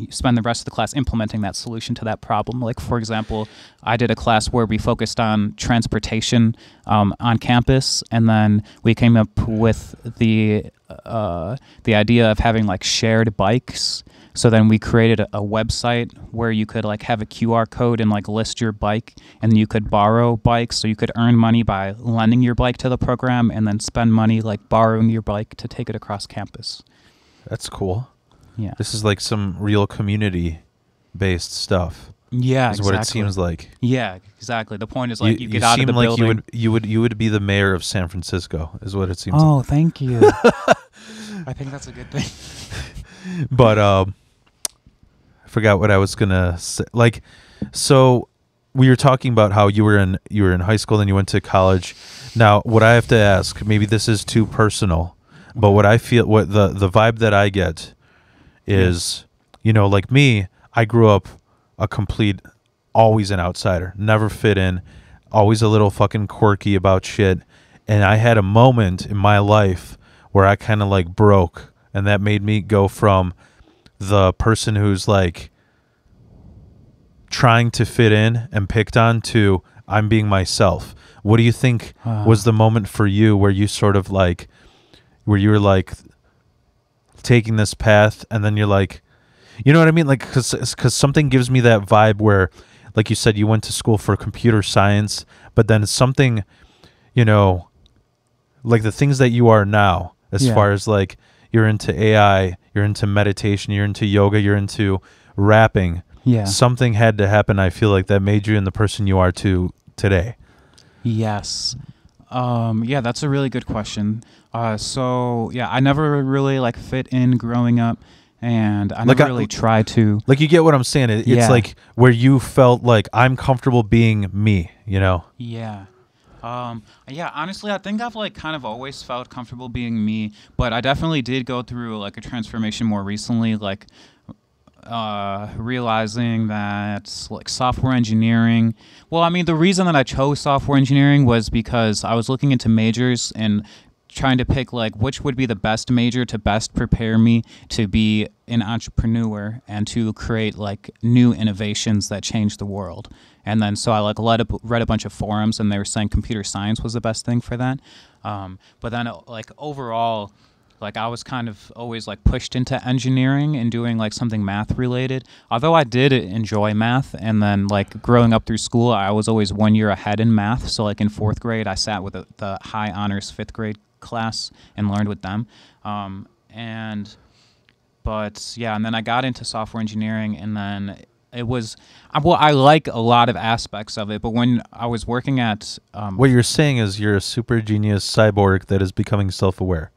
spend the rest of the class implementing that solution to that problem. Like for example, I did a class where we focused on transportation on campus, and then we came up with the idea of having like shared bikes. So then we created a website where you could like have a QR code and like list your bike, and you could borrow bikes. So you could earn money by lending your bike to the program and then spend money like borrowing your bike to take it across campus. That's cool. Yeah. This is like some real community-based stuff. Yeah, is exactly. what it seems like. Yeah, exactly. The point is like you get out of the like building. you would be the mayor of San Francisco, is what it seems Oh, like. thank you. I think that's a good thing. But I forgot what I was gonna say. Like, so we were talking about how you were in high school, then you went to college. Now, what I have to ask, maybe this is too personal, but what I feel, what the vibe that I get is, you know, like me, I grew up a complete, always an outsider, never fit in, always a little fucking quirky about shit. And I had a moment in my life where I kind of like broke, and that made me go from the person who's like trying to fit in and picked on to I'm being myself. What do you think was the moment for you where you sort of like, where you were like taking this path and then you're like, you know what I mean? Like, cause something gives me that vibe where, like you said, you went to school for computer science, but then it's something, you know, like the things that you are now, as far as like, you're into AI, you're into meditation, you're into yoga, you're into rapping. Yeah. Something had to happen, I feel like, that made you in the person you are today. Yes. Yeah, that's a really good question. So yeah, I never really like fit in growing up, and I never really tried to. Like, you get what I'm saying? It's like where you felt like I'm comfortable being me, you know? Yeah. Yeah, honestly, I think I've like kind of always felt comfortable being me, but I definitely did go through like a transformation more recently, like realizing that like software engineering. Well, I mean, the reason that I chose software engineering was because I was looking into majors and trying to pick like which would be the best major to best prepare me to be an entrepreneur and to create like new innovations that change the world. And then so I like read a bunch of forums, and they were saying computer science was the best thing for that. But then like overall, like I was kind of always like pushed into engineering and doing like something math related. Although I did enjoy math, and then like growing up through school, I was always 1 year ahead in math. So like in 4th grade, I sat with the high honors 5th grade class and learned with them. But yeah, and then I got into software engineering, and then it was well, I like a lot of aspects of it, but when I was working at What you're saying is you're a super genius cyborg that is becoming self-aware.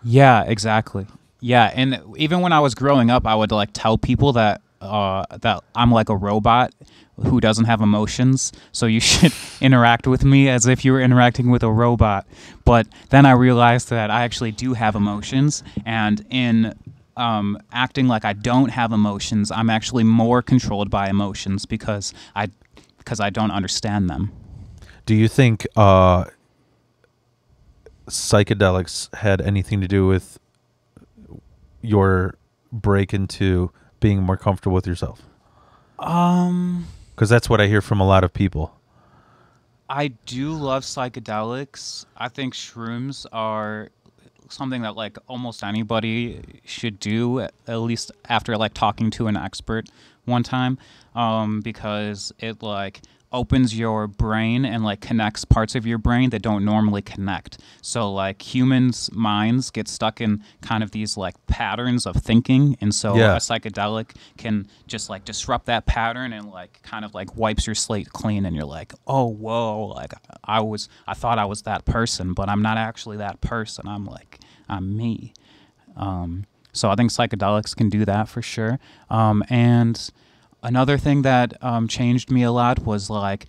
yeah, exactly. Yeah, and even when I was growing up, I would like tell people that that I'm like a robot who doesn't have emotions, so you should interact with me as if you were interacting with a robot. But then I realized that I actually do have emotions, and in acting like I don't have emotions, I'm actually more controlled by emotions because I don't understand them. Do you think psychedelics had anything to do with your break into being more comfortable with yourself? Because that's what I hear from a lot of people. I do love psychedelics. I think shrooms are something that like almost anybody should do, at least after like talking to an expert one time, because it like opens your brain and like connects parts of your brain that don't normally connect. So like humans' minds get stuck in kind of these like patterns of thinking, and so Yeah. a psychedelic can just like disrupt that pattern and like kind of like wipes your slate clean, and you're like, oh whoa, like I thought I was that person, but I'm not actually that person. I'm me. So I think psychedelics can do that for sure. And another thing that changed me a lot was like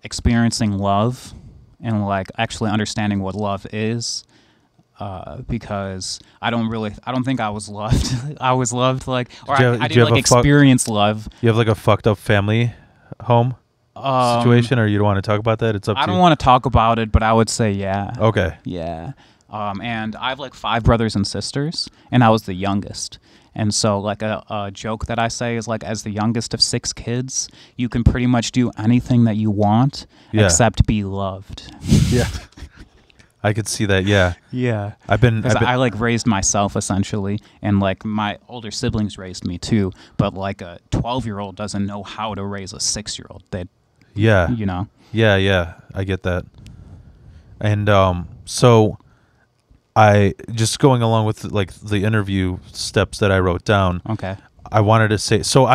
experiencing love and like actually understanding what love is. Because I don't think I was loved. I was loved like, or I didn't like experience love. You have like a fucked up family home situation, or you don't want to talk about that? It's up to you. I don't want to talk about it, but I would say yeah. Okay. Yeah. And I have like 5 brothers and sisters, and I was the youngest. And so like a joke that I say is like, as the youngest of 6 kids, you can pretty much do anything that you want except be loved. Yeah. I could see that. Yeah. Yeah. I like raised myself essentially, and like my older siblings raised me too. But like a 12-year-old doesn't know how to raise a 6-year-old. Yeah. You know. Yeah. Yeah. I get that. And so I just going along with like the interview steps that I wrote down. Okay. I wanted to say, so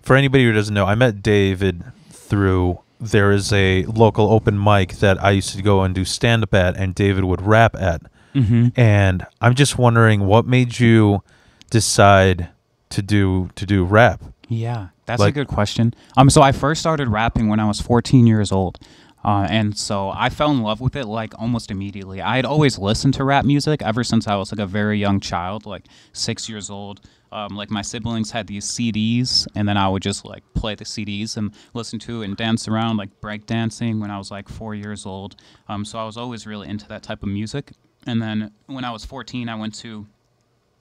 for anybody who doesn't know, I met David through, there is a local open mic that I used to go and do stand-up at, and David would rap at. Mm-hmm. And I'm just wondering, what made you decide to do rap? Yeah, that's a good question. So I first started rapping when I was 14 years old. And so I fell in love with it like almost immediately. I had always listened to rap music ever since I was like a very young child, like 6 years old. Like my siblings had these CDs, and then I would just like play the CDs and listen to it and dance around, like break dancing when I was like 4 years old. So I was always really into that type of music. And then when I was 14, I went to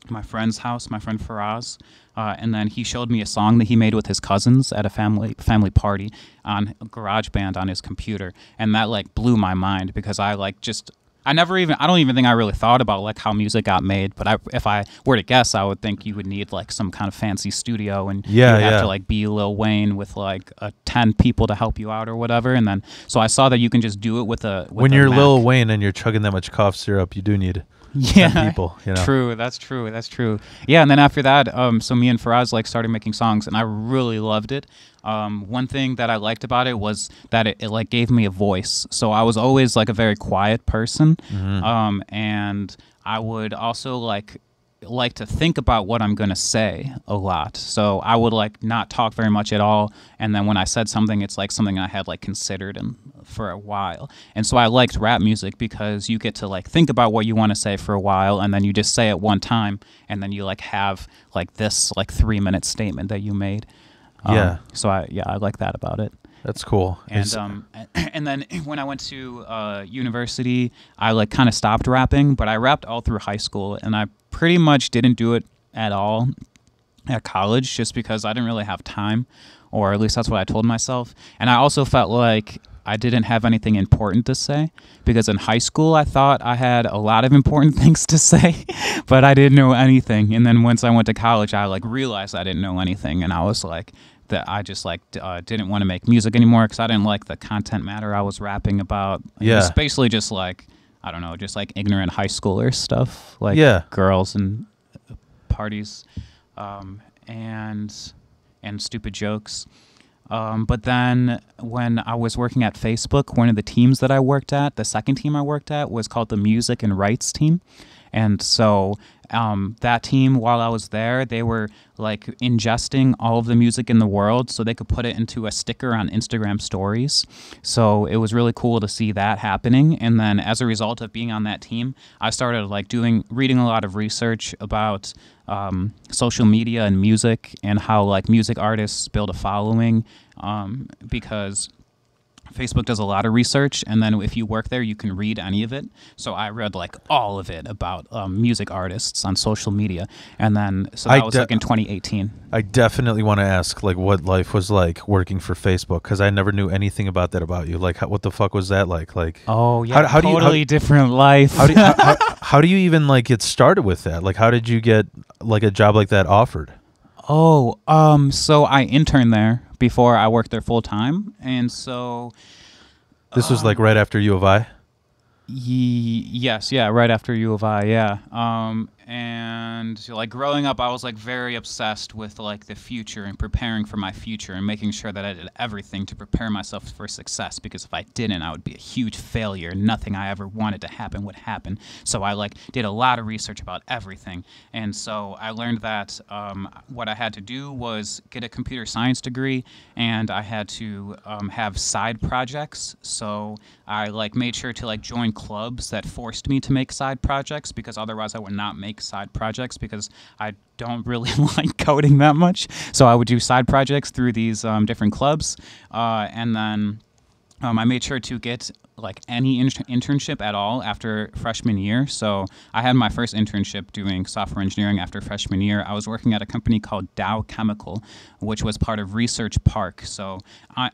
my friend's house, my friend Faraz, and then he showed me a song that he made with his cousins at a family party on GarageBand on his computer, and that like blew my mind because I don't even think I really thought about like how music got made, but if I were to guess, I would think you would need like some kind of fancy studio, and you'd have to like be Lil Wayne with like 10 people to help you out or whatever. And then so I saw that you can just do it with when you're Mac. Lil Wayne and you're chugging that much cough syrup, you do need 10 people. You know? True. That's true. Yeah, and then after that, so me and Faraz like started making songs, and I really loved it. One thing that I liked about it was that it like gave me a voice. So I was always like a very quiet person, and I would also like to think about what I'm gonna say a lot. So I would like not talk very much at all, and then when I said something, it's like something I had like considered and for a while. And so I liked rap music because you get to like think about what you want to say for a while, and then you just say it one time, and then you like have like this like 3-minute statement that you made. So I like that about it. That's cool. And and then when I went to university, I like kind of stopped rapping, but I rapped all through high school, and I pretty much didn't do it at all at college just because I didn't really have time, or at least that's what I told myself. And I also felt like I didn't have anything important to say, because in high school I thought I had a lot of important things to say, but I didn't know anything. And then once I went to college, I like realized I didn't know anything, and I was like, that I just like didn't want to make music anymore because I didn't like the content matter I was rapping about. It was basically just like I don't know, just like ignorant high schooler stuff, like Yeah. girls and parties, and stupid jokes. But then when I was working at Facebook, one of the teams that I worked at, the second team I worked at, was called the Music and Rights team. And so that team, while I was there, they were like ingesting all of the music in the world so they could put it into a sticker on Instagram stories. So it was really cool to see that happening. And then as a result of being on that team, I started like reading a lot of research about social media and music and how like music artists build a following, because Facebook does a lot of research, and then if you work there, you can read any of it. So I read like all of it about music artists on social media, and then so that was like in 2018. I definitely want to ask like what life was like working for Facebook, because I never knew anything about that about you. Like, what the fuck was that like? Like, oh yeah, totally different life. How do you even like get started with that? Like, how did you get like a job like that offered? Oh, so I interned there before I worked there full time, and so this was like right after U of I. Yes, yeah, right after U of I, yeah. And like growing up, I was like very obsessed with like the future and preparing for my future and making sure that I did everything to prepare myself for success, because if I didn't, I would be a huge failure. Nothing I ever wanted to happen would happen. So I like did a lot of research about everything. And so I learned that what I had to do was get a computer science degree, and I had to have side projects. So I like made sure to like join clubs that forced me to make side projects, because otherwise I would not make side projects, because I don't really like coding that much. So I would do side projects through these different clubs, and then I made sure to get like any internship at all after freshman year. So I had my first internship doing software engineering after freshman year. I was working at a company called Dow Chemical, which was part of Research Park. So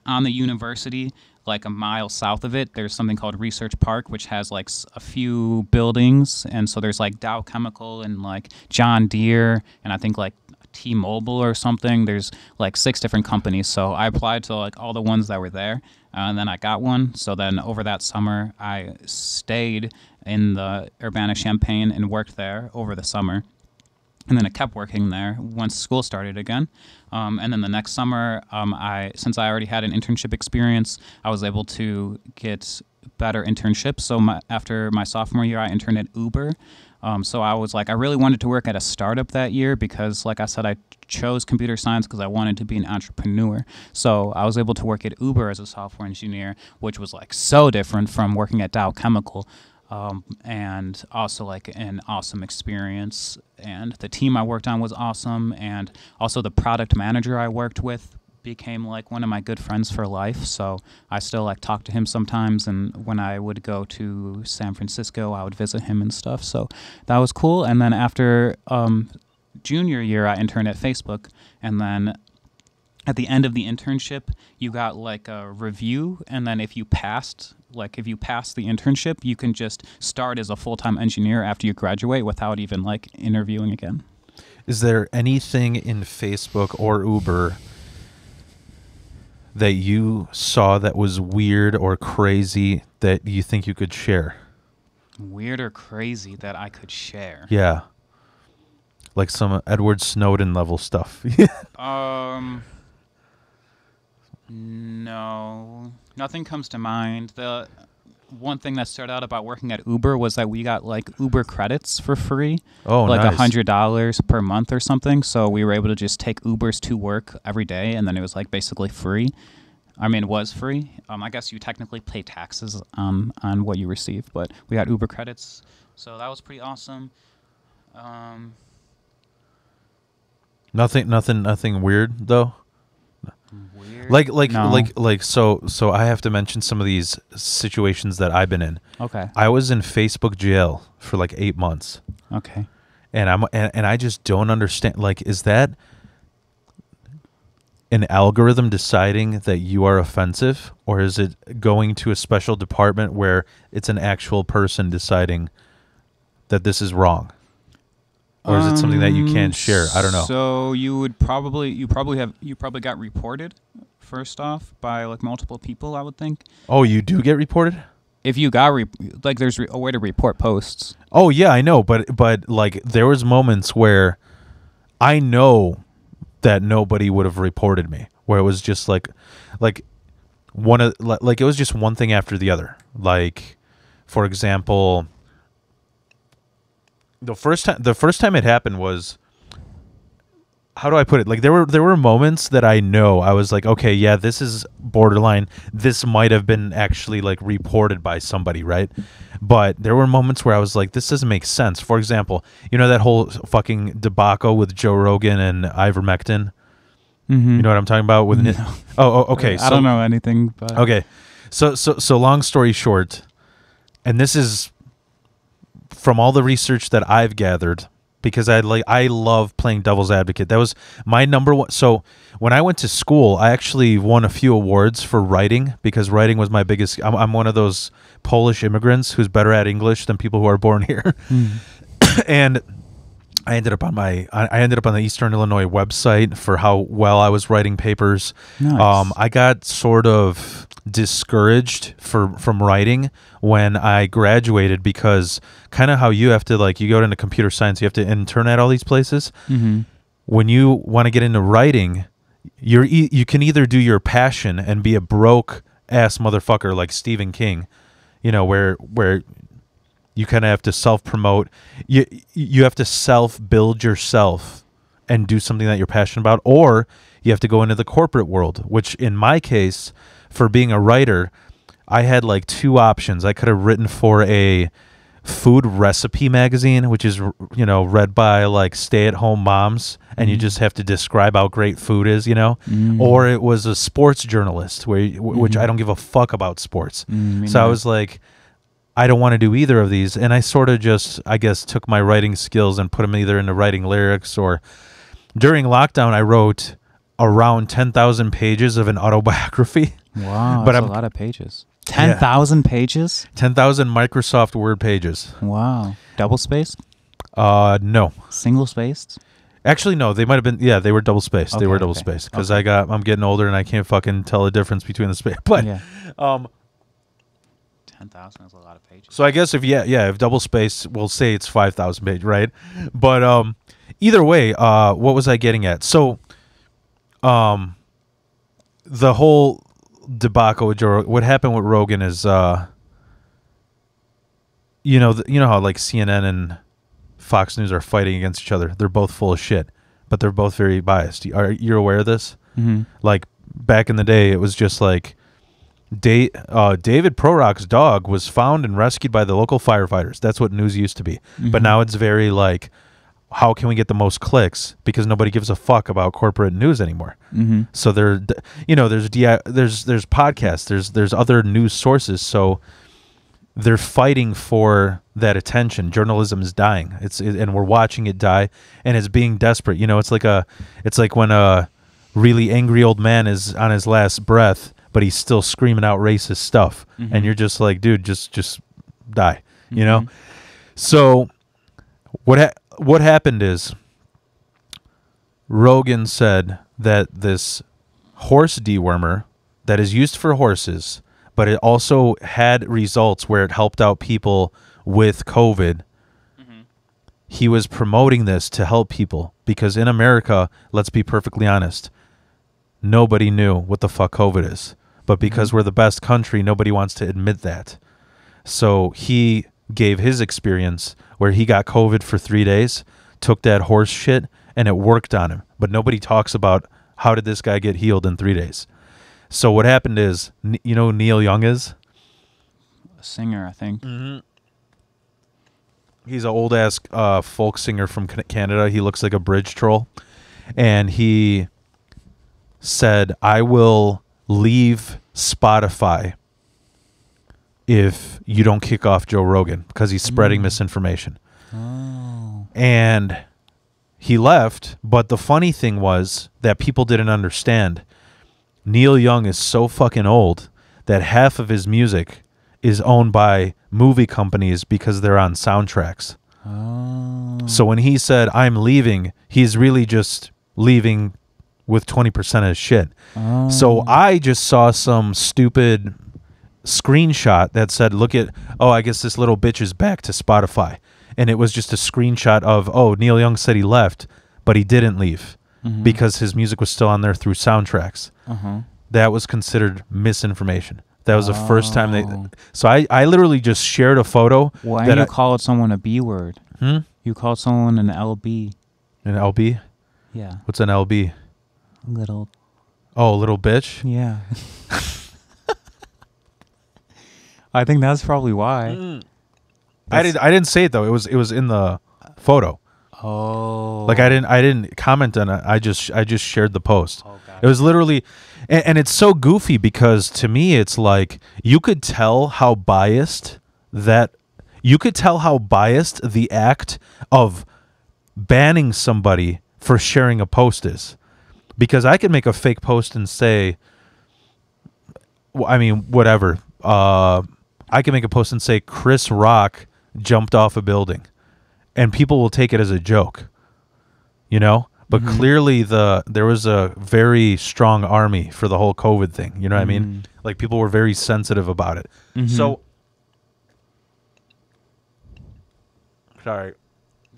on the university, like a mile south of it, there's something called Research Park, which has like a few buildings. And so there's like Dow Chemical and like John Deere, and I think like T-Mobile or something. There's like 6 different companies. So I applied to like all the ones that were there, and then I got one. So then over that summer, I stayed in the Urbana-Champaign and worked there over the summer. And then I kept working there once school started again. And then the next summer, since I already had an internship experience, I was able to get better internships. So after my sophomore year, I interned at Uber. So I was like, I really wanted to work at a startup that year because, like I said, I chose computer science because I wanted to be an entrepreneur. So I was able to work at Uber as a software engineer, which was like so different from working at Dow Chemical. And also like an awesome experience, and the team I worked on was awesome, and also the product manager I worked with became like one of my good friends for life. So I still like talk to him sometimes, and when I would go to San Francisco, I would visit him and stuff. So that was cool. And then after junior year, I interned at Facebook, and then at the end of the internship, you got like a review, and then if you passed the internship, you can just start as a full-time engineer after you graduate without even like interviewing again. Is there anything in Facebook or Uber that you saw that was weird or crazy that you think you could share? Weird or crazy that I could share? Yeah. Like some Edward Snowden level stuff. No, nothing comes to mind. The one thing that stood out about working at Uber was that we got like Uber credits for free. Oh, like nice. $100 per month or something. So we were able to just take Ubers to work every day, and then it was like basically free. I mean, it was free. I guess you technically pay taxes on what you receive, but we got Uber credits, so that was pretty awesome. Nothing weird though. Weird? Like so I have to mention some of these situations that I've been in. Okay. I was in Facebook jail for like 8 months. Okay. And I just don't understand, like, is that an algorithm deciding that you are offensive, or is it going to a special department where it's an actual person deciding that this is wrong? Or is it something that you can't share? I don't know. So you probably got reported first off by like multiple people, I would think. Oh, you do get reported? if you got like there's a way to report posts. Oh yeah, I know, but like there was moments where I know that nobody would have reported me, where it was just like one of like it was just one thing after the other. Like for example, the first time it happened was, how do I put it? Like there were moments that I know I was like, okay, yeah, this is borderline. This might have been actually like reported by somebody, right? But there were moments where I was like, this doesn't make sense. For example, you know that whole fucking debacle with Joe Rogan and ivermectin? Mm-hmm. You know what I'm talking about? With No. Okay. I don't know anything. But Okay, so long story short, and this is from all the research that I've gathered, because I love playing devil's advocate. That was my number one. So when I went to school, I actually won a few awards for writing, because writing was my biggest. I'm one of those Polish immigrants who's better at English than people who are born here, and I ended up on the Eastern Illinois website for how well I was writing papers. Nice. I got sort of discouraged from writing when I graduated, because kind of how you have to, like, you go into computer science, you have to intern at all these places. Mm-hmm. When you want to get into writing, you can either do your passion and be a broke ass motherfucker like Stephen King, you know, where you kind of have to self-promote. You have to self-build yourself and do something that you're passionate about, or you have to go into the corporate world, which in my case, for being a writer, I had like two options. I could have written for a food recipe magazine, which is, you know, read by like stay-at-home moms, and you just have to describe how great food is, you know, or it was a sports journalist, which I don't give a fuck about sports. So I was like, I don't want to do either of these. And I sort of just, I guess, took my writing skills and put them either into writing lyrics, or during lockdown, I wrote around 10,000 pages of an autobiography. Wow, but that's a lot of pages. 10,000 pages? 10,000 Microsoft Word pages. Wow. Double spaced? No. Single spaced? Actually, no. They might have been. Yeah, they were double spaced. They were double spaced, because I'm getting older and I can't fucking tell the difference between the space. But 10,000 is a lot of pages. So I guess if double space, we'll say it's 5,000 pages, right? But either way, what was I getting at? So, the whole debacle with Joe, what happened with Rogan is, you know how like CNN and Fox News are fighting against each other. They're both full of shit, but they're both very biased. Are you aware of this? Mm-hmm. Like back in the day, it was just like David Prorok's dog was found and rescued by the local firefighters. That's what news used to be. But now it's very like, how can we get the most clicks? Because nobody gives a fuck about corporate news anymore. So there's podcasts, there's other news sources. So they're fighting for that attention. Journalism is dying. And we're watching it die, and it's being desperate. You know, it's like when a really angry old man is on his last breath, but he's still screaming out racist stuff, and you're just like, dude, just die. You know. So what happened is, Rogan said that this horse dewormer that is used for horses, but it also had results where it helped out people with COVID. He was promoting this to help people, because in America, let's be perfectly honest, nobody knew what the fuck COVID is. But because we're the best country, nobody wants to admit that. So he gave his experience where he got COVID for 3 days, took that horse shit, and it worked on him. But nobody talks about how did this guy get healed in 3 days. So what happened is, you know who Neil Young is? A singer, I think. He's an old-ass folk singer from Canada. He looks like a bridge troll. And he said, I will leave Spotify if you don't kick off Joe Rogan, because he's spreading misinformation. And he left, but the funny thing was that people didn't understand. Neil Young is so fucking old that half of his music is owned by movie companies because they're on soundtracks. So when he said, I'm leaving, he's really just leaving with 20% of his shit. So I just saw some stupid screenshot that said, "Look at I guess this little bitch is back to Spotify," and it was just a screenshot of Neil Young said he left, but he didn't leave because his music was still on there through soundtracks. That was considered misinformation. That was the first time they. So I literally just shared a photo. Why do you call someone a B word? You called someone an LB. An LB? Yeah. What's an LB? Little. Oh, little bitch? Yeah. I think that's probably why. I didn't say it though. It was in the photo. Oh. Like I didn't comment on it. I just shared the post. Oh, gotcha. It was literally and it's so goofy because to me it's like you could tell how biased the act of banning somebody for sharing a post is. Because I could make a fake post and say, whatever. I can make a post and say Chris Rock jumped off a building, and people will take it as a joke, you know. But clearly, there was a very strong army for the whole COVID thing. You know what I mean? Like people were very sensitive about it. So, sorry,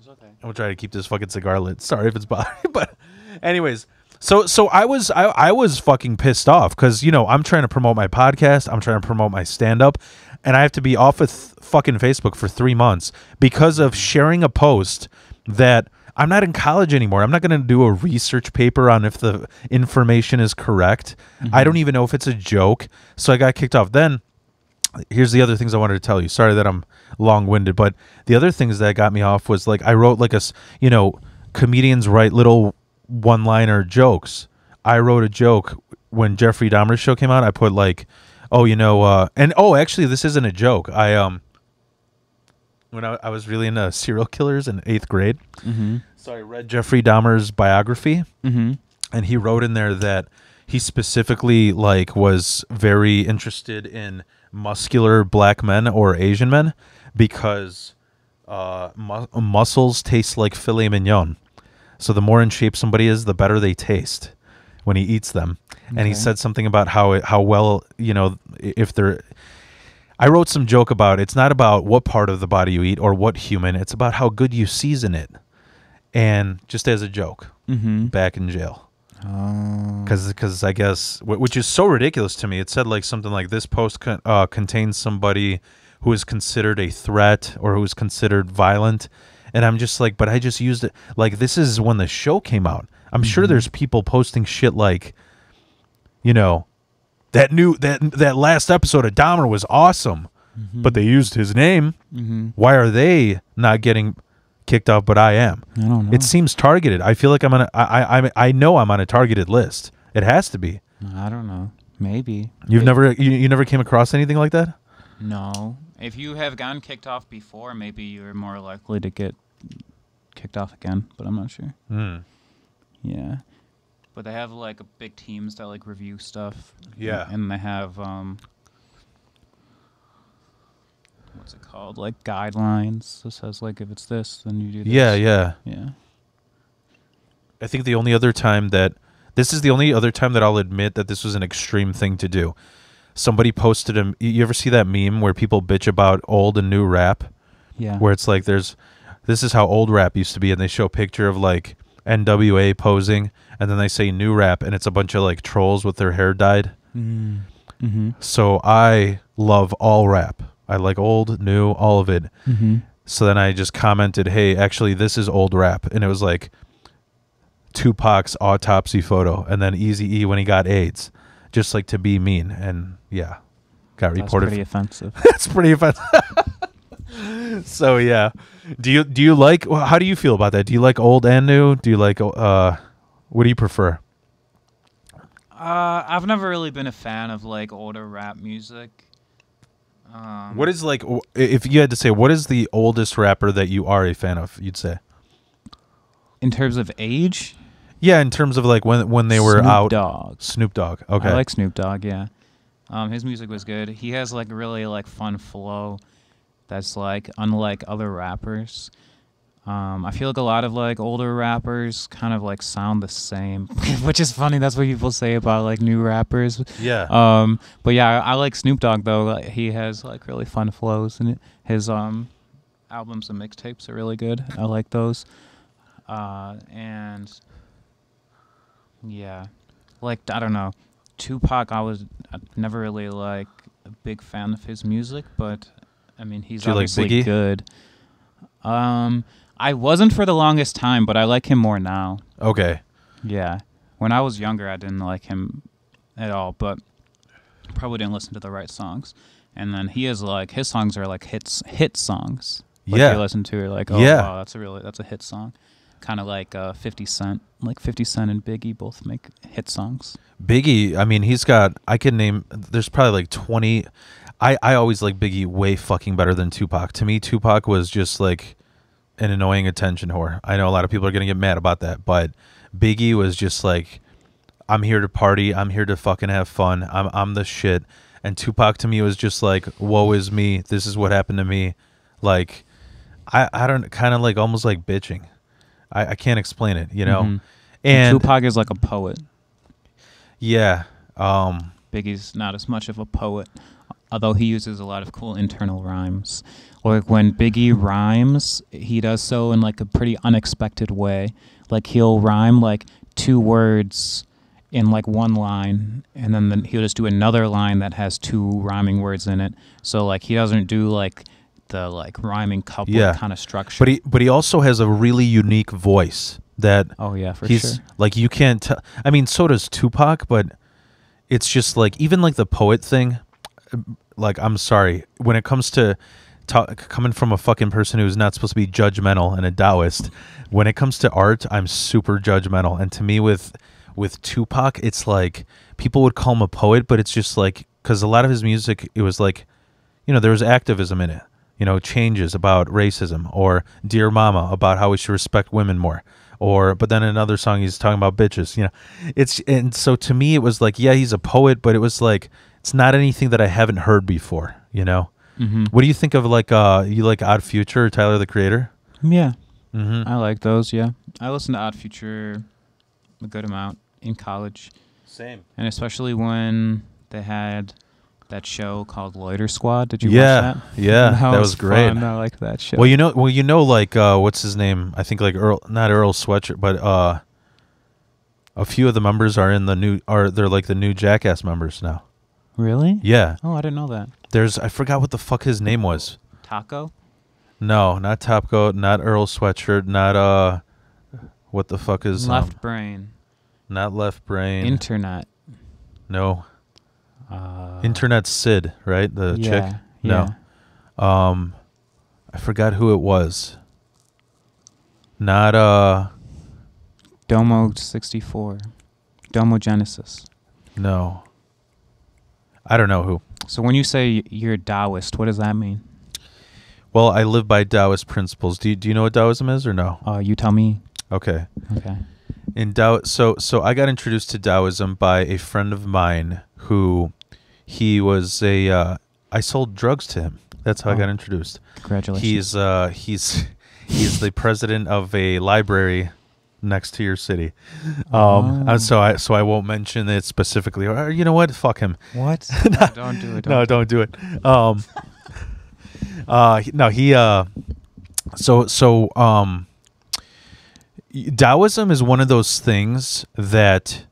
It's okay. I'm gonna try to keep this fucking cigar lit. Sorry if it's bothering, but anyways. So I was fucking pissed off because, you know, I'm trying to promote my podcast. I'm trying to promote my stand-up. And I have to be off of fucking Facebook for 3 months because of sharing a post that I'm not in college anymore. I'm not going to do a research paper on if the information is correct. I don't even know if it's a joke. So I got kicked off. Then here's the other things I wanted to tell you. Sorry that I'm long-winded. But the other things that got me off was like I wrote like comedians write little one-liner jokes. I wrote a joke when Jeffrey Dahmer's show came out. I put like, actually this isn't a joke. When I was really into serial killers in 8th grade, so I read Jeffrey Dahmer's biography, and he wrote in there that he specifically like was very interested in muscular black men or Asian men because muscles taste like filet mignon. So the more in shape somebody is, the better they taste when he eats them. Okay. And he said something about how well, you know, if they're... I wrote some joke about it's not about what part of the body you eat or what human. It's about how good you season it. And just as a joke, back in jail. Because I guess, which is so ridiculous to me. It said like something like this post contains somebody who is considered a threat or who is considered violent. And I'm just like, but I just used it. Like, this is when the show came out. I'm sure there's people posting shit like, you know, that last episode of Dahmer was awesome, but they used his name. Why are they not getting kicked off, but I am? I don't know. It seems targeted. I feel like I know I'm on a targeted list. It has to be. I don't know. Maybe. You never came across anything like that? No. If you have gotten kicked off before, maybe you're more likely to get kicked off again, but I'm not sure. Yeah. But they have like big teams that like review stuff. Yeah. And they have what's it called? Like guidelines. It says like if it's this, then you do this. Yeah. I think this is the only other time that I'll admit that this was an extreme thing to do. Somebody posted you ever see that meme where people bitch about old and new rap? Yeah. Where it's like this is how old rap used to be, and they show a picture of like NWA posing, and then they say new rap, and it's a bunch of like trolls with their hair dyed. So I love all rap. I like old, new, all of it. So then I just commented, hey, actually this is old rap, and it was like Tupac's autopsy photo, and then Eazy-E when he got AIDS. Just like to be mean, and yeah, got reported. That's pretty offensive. That's pretty offensive. So yeah, do you like? How do you feel about that? Do you like old and new? Do you like? What do you prefer? I've never really been a fan of like older rap music. What is like? If you had to say, what is the oldest rapper that you are a fan of? You'd say. In terms of age. Yeah, in terms of like when they were out. Snoop Dogg. Okay. I like Snoop Dogg, yeah. His music was good. He has like really like fun flow that's like unlike other rappers. I feel like a lot of like older rappers kind of like sound the same, which is funny. That's what people say about like new rappers. Yeah. But yeah, I like Snoop Dogg though. Like, he has like really fun flows, and his albums and mixtapes are really good. I like those. And yeah, like I don't know, Tupac. I never really like a big fan of his music, but I mean he's Do you like obviously Biggie? good. I wasn't for the longest time, but I like him more now. Okay. Yeah. When I was younger, I didn't like him at all, but probably didn't listen to the right songs. And then he is like his songs are like hit songs. Like Yeah. you listen to it like, oh Yeah. wow, that's a hit song. Kind of like 50 Cent. Like 50 Cent and Biggie both make hit songs. Biggie, I mean, I could name, there's probably like 20. I always like Biggie way fucking better than Tupac. To me, Tupac was just like an annoying attention whore. I know a lot of people are going to get mad about that, but Biggie was just like, I'm here to party. I'm here to fucking have fun. I'm the shit. And Tupac to me was just like, woe is me. This is what happened to me. Like, I don't, kind of like almost like bitching. I can't explain it, you know? Mhm. And Tupac is like a poet. yeah. Biggie's not as much of a poet, although he uses a lot of cool internal rhymes. Like when Biggie rhymes, he does so in like a pretty unexpected way. Like he'll rhyme like 2 words in like one line, and then he'll just do another line that has 2 rhyming words in it. So like he doesn't do like the like rhyming couplet kind of structure. But he also has a really unique voice that oh yeah, for he's sure. like, you can't tell. I mean, so does Tupac, but it's just like, even like the poet thing, like, I'm sorry, when it comes to coming from a fucking person who's not supposed to be judgmental and a Taoist, when it comes to art, I'm super judgmental. And to me, with Tupac, it's like people would call him a poet, but it's just like, because a lot of his music, it was like, you know, there was activism in it, you know, changes about racism, or Dear Mama about how we should respect women more, or but then another song he's talking about bitches, you know. And so to me it was like, yeah, he's a poet, but it was like, it's not anything that I haven't heard before, you know. Mm-hmm. What do you think of like you like Odd Future or Tyler the Creator? Yeah, Mm-hmm. I like those. Yeah, I listened to Odd Future a good amount in college, Same. and especially when they had that show called Loiter Squad. Did you Yeah, watch that? yeah, that was great. Fun. I like that show. Well, you know, like what's his name? I think like not Earl Sweatshirt, but a few of the members are in the new, they're like the new Jackass members now. Really? Yeah. Oh, I didn't know that. I forgot what the fuck his name was. Taco? No, not Top Goat, not Earl Sweatshirt, not what the fuck is Left Brain. not Left Brain. Internet. No. Internet Sid, right? The chick? Yeah. No. I forgot who it was. Not Domo 64. Domo Genesis. no. I don't know who. So when you say you're a Taoist, what does that mean? Well, I live by Taoist principles. Do you know what Taoism is or no? You tell me. Okay. Okay. In so I got introduced to Taoism by a friend of mine who he was I sold drugs to him. That's how I got introduced. Congratulations. He's the president of a library next to your city. So I won't mention it specifically. Or, you know what? Fuck him. What? No, don't do it. No, don't do it. No, he Taoism is one of those things that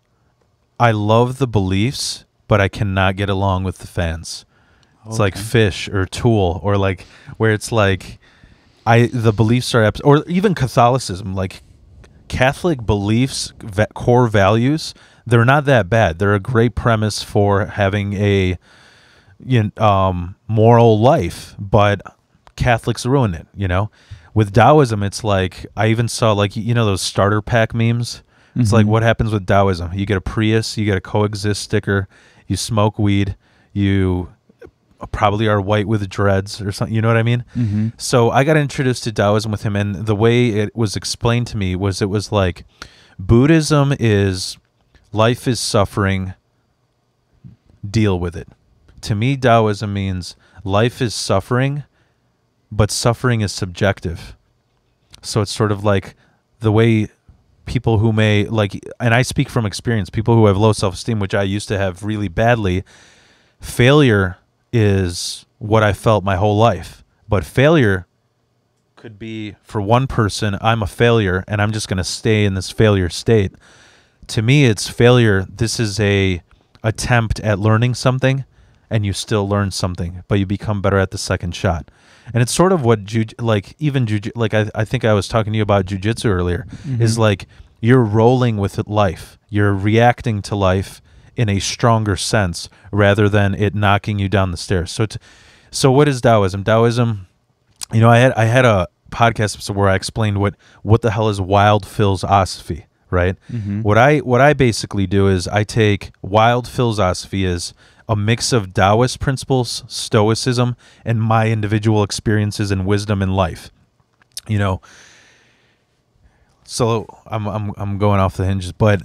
I love the beliefs, but I cannot get along with the fans. It's like Fish or Tool, or like where it's like the beliefs are or even Catholicism, like Catholic beliefs, core values, they're not that bad. They're a great premise for having a moral life, but Catholics ruin it, you know? With Taoism, it's like, I even saw like, you know, those starter pack memes? It's like, what happens with Taoism? You get a Prius, you get a coexist sticker, you smoke weed, you probably are white with dreads or something, you know what I mean? Mm-hmm. So I got introduced to Taoism with him, and the way it was explained to me was, it was like, Buddhism is life is suffering, deal with it. To me, Taoism means life is suffering, but suffering is subjective. So it's sort of like the way people who may like, and I speak from experience, people who have low self-esteem, which I used to have really badly, failure is what I felt my whole life. But failure could be, for one person, I'm a failure and I'm just going to stay in this failure state. To me, it's failure. This is a attempt at learning something, and you still learn something, but you become better at the second shot. And it's sort of what I think I was talking to you about jujitsu earlier, is like you're rolling with life. You're reacting to life in a stronger sense rather than it knocking you down the stairs. So what is Taoism? Taoism, you know, I had a podcast episode where I explained what the hell is wild philosophy, right? What I basically do is I take wild philosophy as a mix of Taoist principles, stoicism, and my individual experiences and wisdom in life. You know, so I'm going off the hinges, but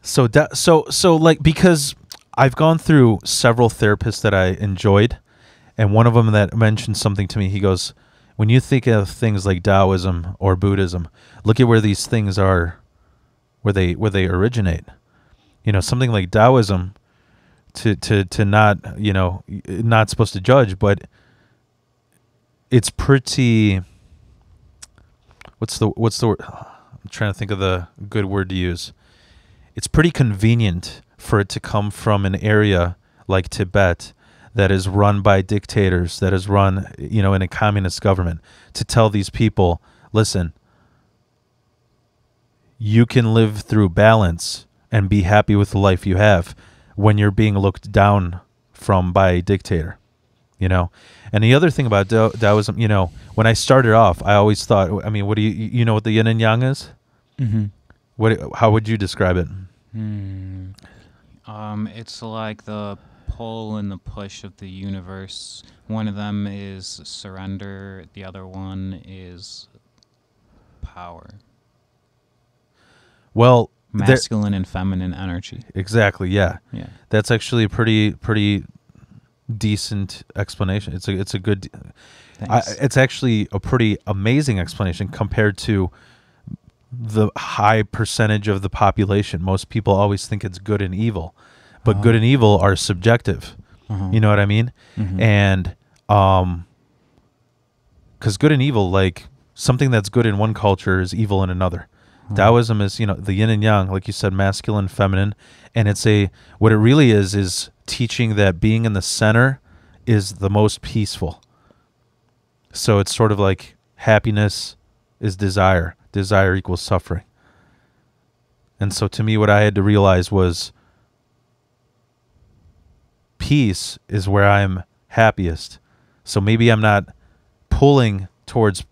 so like, because I've gone through several therapists that I enjoyed, and one of them that mentioned something to me. He goes, when you think of things like Taoism or Buddhism, look at where these things are, where they originate. You know, something like Taoism, to not, you know, not supposed to judge, but it's pretty, what's the word? I'm trying to think of the good word to use. It's pretty convenient for it to come from an area like Tibet that is run by dictators, that is run, you know, in a communist government, to tell these people, listen, you can live through balance and be happy with the life you have when you're being looked down from by a dictator, you know. And the other thing about Taoism, you know, when I started off, I always thought, I mean, what do you know what the yin and yang is? How would you describe it? It's like the pull and the push of the universe. One of them is surrender. The other one is power. Well, masculine and feminine energy. Exactly. Yeah. Yeah. That's actually a pretty decent explanation. It's a good. It's actually a pretty amazing explanation compared to the high percentage of the population. Most people always think it's good and evil, but good and evil are subjective. You know what I mean? And because good and evil, like something that's good in one culture is evil in another. Taoism is, you know, the yin and yang, like you said, masculine, feminine, and it's what it really is teaching that being in the center is the most peaceful. So it's sort of like happiness is desire. Desire equals suffering. And so to me, what I had to realize was peace is where I'm happiest. So maybe I'm not pulling towards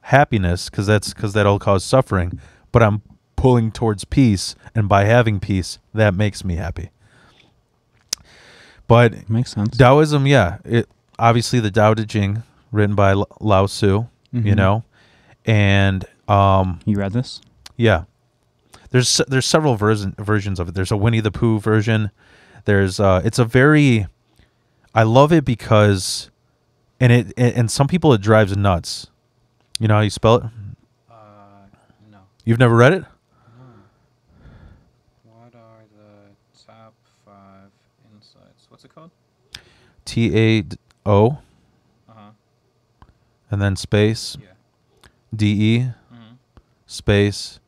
happiness because that'll cause suffering, but I'm pulling towards peace, and by having peace, that makes me happy. But makes sense. Taoism, yeah, it obviously the Tao Te Ching, written by Lao Tzu, you know, and you read this? Yeah, there's several versions of it. There's a Winnie the Pooh version. There's it's a very, I love it because, and some people it drives nuts. You know how you spell it? No. You've never read it? No. What are the top 5 insights? What's it called? TAO. And then space. Yeah. DE. Space.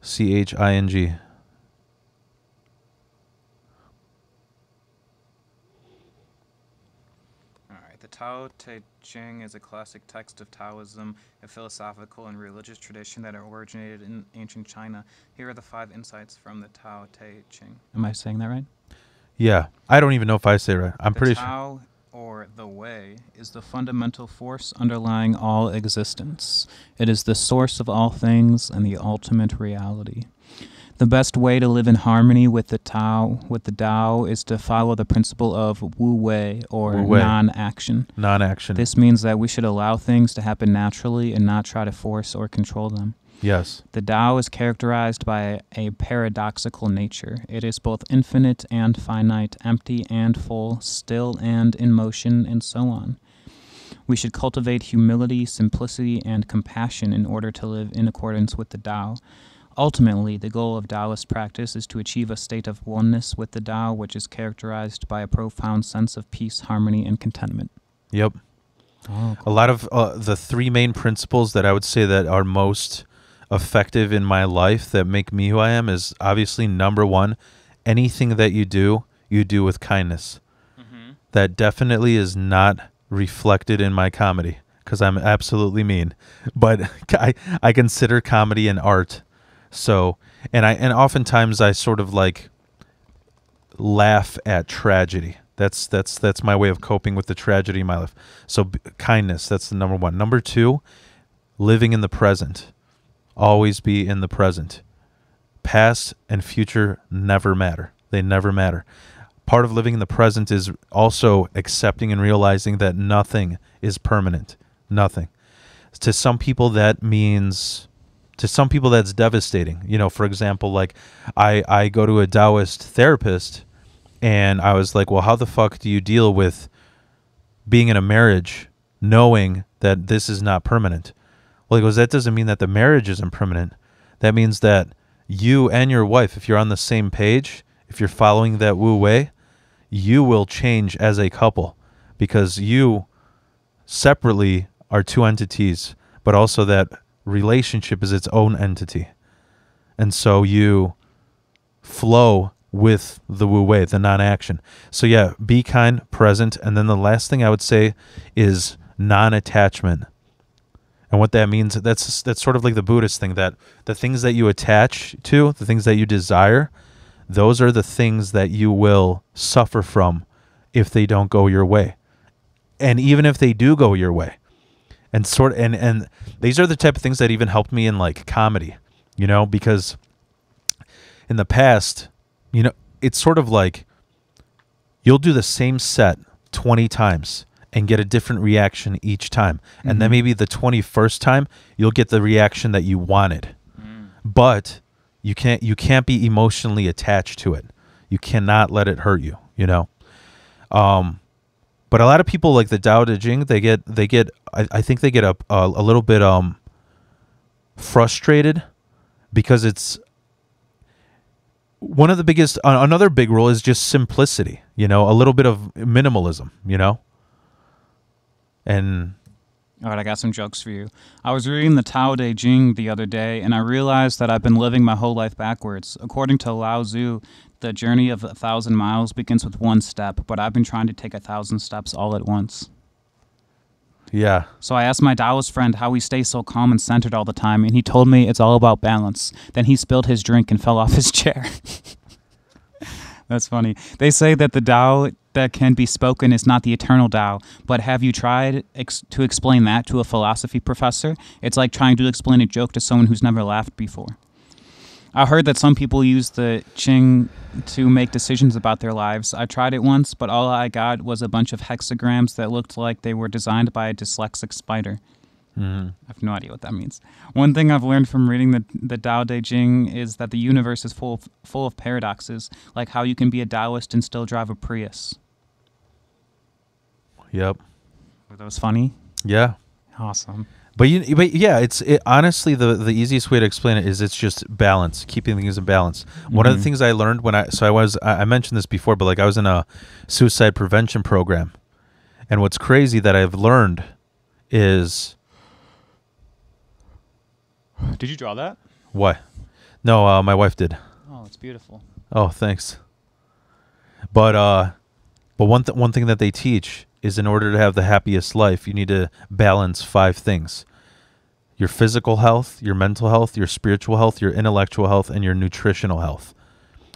CHING. The Tao Te Ching is a classic text of Taoism, a philosophical and religious tradition that originated in ancient China. Here are the 5 insights from the Tao Te Ching. Am I saying that right? Yeah. I don't even know if I say it right. I'm pretty sure. The Tao, or the Way, is the fundamental force underlying all existence. It is the source of all things and the ultimate reality. The best way to live in harmony with the Tao, is to follow the principle of Wu Wei, or non-action. Non-action. This means that we should allow things to happen naturally and not try to force or control them. Yes. The Tao is characterized by a paradoxical nature. It is both infinite and finite, empty and full, still and in motion, and so on. We should cultivate humility, simplicity, and compassion in order to live in accordance with the Tao. Ultimately, the goal of Taoist practice is to achieve a state of oneness with the Tao, which is characterized by a profound sense of peace, harmony, and contentment. Yep. Oh, A lot of the three main principles that I would say that are most effective in my life that make me who I am is obviously number one, anything that you do with kindness. Mm-hmm. That definitely is not reflected in my comedy because I'm absolutely mean. But I consider comedy an art. So, and oftentimes I sort of like laugh at tragedy. That's my way of coping with the tragedy in my life. So kindness, that's the number one. Number two, living in the present. Always be in the present. Past and future never matter. They never matter. Part of living in the present is also accepting and realizing that nothing is permanent. Nothing. To some people that means, to some people that's devastating. You know, for example, like I go to a Taoist therapist and I was like, well, how the fuck do you deal with being in a marriage knowing that this is not permanent? Well, he goes, that doesn't mean that the marriage isn't permanent. That means that you and your wife, if you're on the same page, if you're following that Wu way, you will change as a couple because you separately are two entities, but also that relationship is its own entity. And so you flow with the Wu way, the non-action. So yeah, be kind, present, and then the last thing I would say is non-attachment. And what that means, that's sort of like the Buddhist thing, that the things that you attach to, the things that you desire, those are the things that you will suffer from if they don't go your way. And even if they do go your way. And and these are the type of things that even helped me in like comedy, you know, because in the past, you know, it's sort of like you'll do the same set 20 times and get a different reaction each time. Mm-hmm. And then maybe the 21st time you'll get the reaction that you wanted. But you can't be emotionally attached to it. You cannot let it hurt you, you know. But a lot of people like the Tao Te Ching, they get I think they get a little bit frustrated because it's one of the biggest another big rule is just simplicity, you know, a little bit of minimalism, you know. And all right, I got some jokes for you. I was reading the Tao Te Ching the other day, and I realized that I've been living my whole life backwards. According to Lao Tzu, the journey of 1,000 miles begins with one step, but I've been trying to take 1,000 steps all at once. yeah. So I asked my Taoist friend how he stays so calm and centered all the time, and he told me it's all about balance. Then he spilled his drink and fell off his chair. That's funny. They say that the Tao that can be spoken is not the eternal Tao, but have you tried to explain that to a philosophy professor? It's like trying to explain a joke to someone who's never laughed before. I heard that some people use the Qing to make decisions about their lives. I tried it once, but all I got was a bunch of hexagrams that looked like they were designed by a dyslexic spider. Mm-hmm. I have no idea what that means. One thing I've learned from reading the Tao Te Ching is that the universe is full of paradoxes, like how you can be a Taoist and still drive a Prius. Yep. Were those funny? Yeah. Awesome. But yeah, it's honestly the easiest way to explain it is it's just balance, keeping things in balance. Mm-hmm. One of the things I learned when I mentioned this before, but like I was in a suicide prevention program, and what's crazy that I've learned is. Did you draw that? What? No, my wife did. Oh, it's beautiful. Oh, thanks. But one thing that they teach is in order to have the happiest life, you need to balance 5 things: your physical health, your mental health, your spiritual health, your intellectual health, and your nutritional health.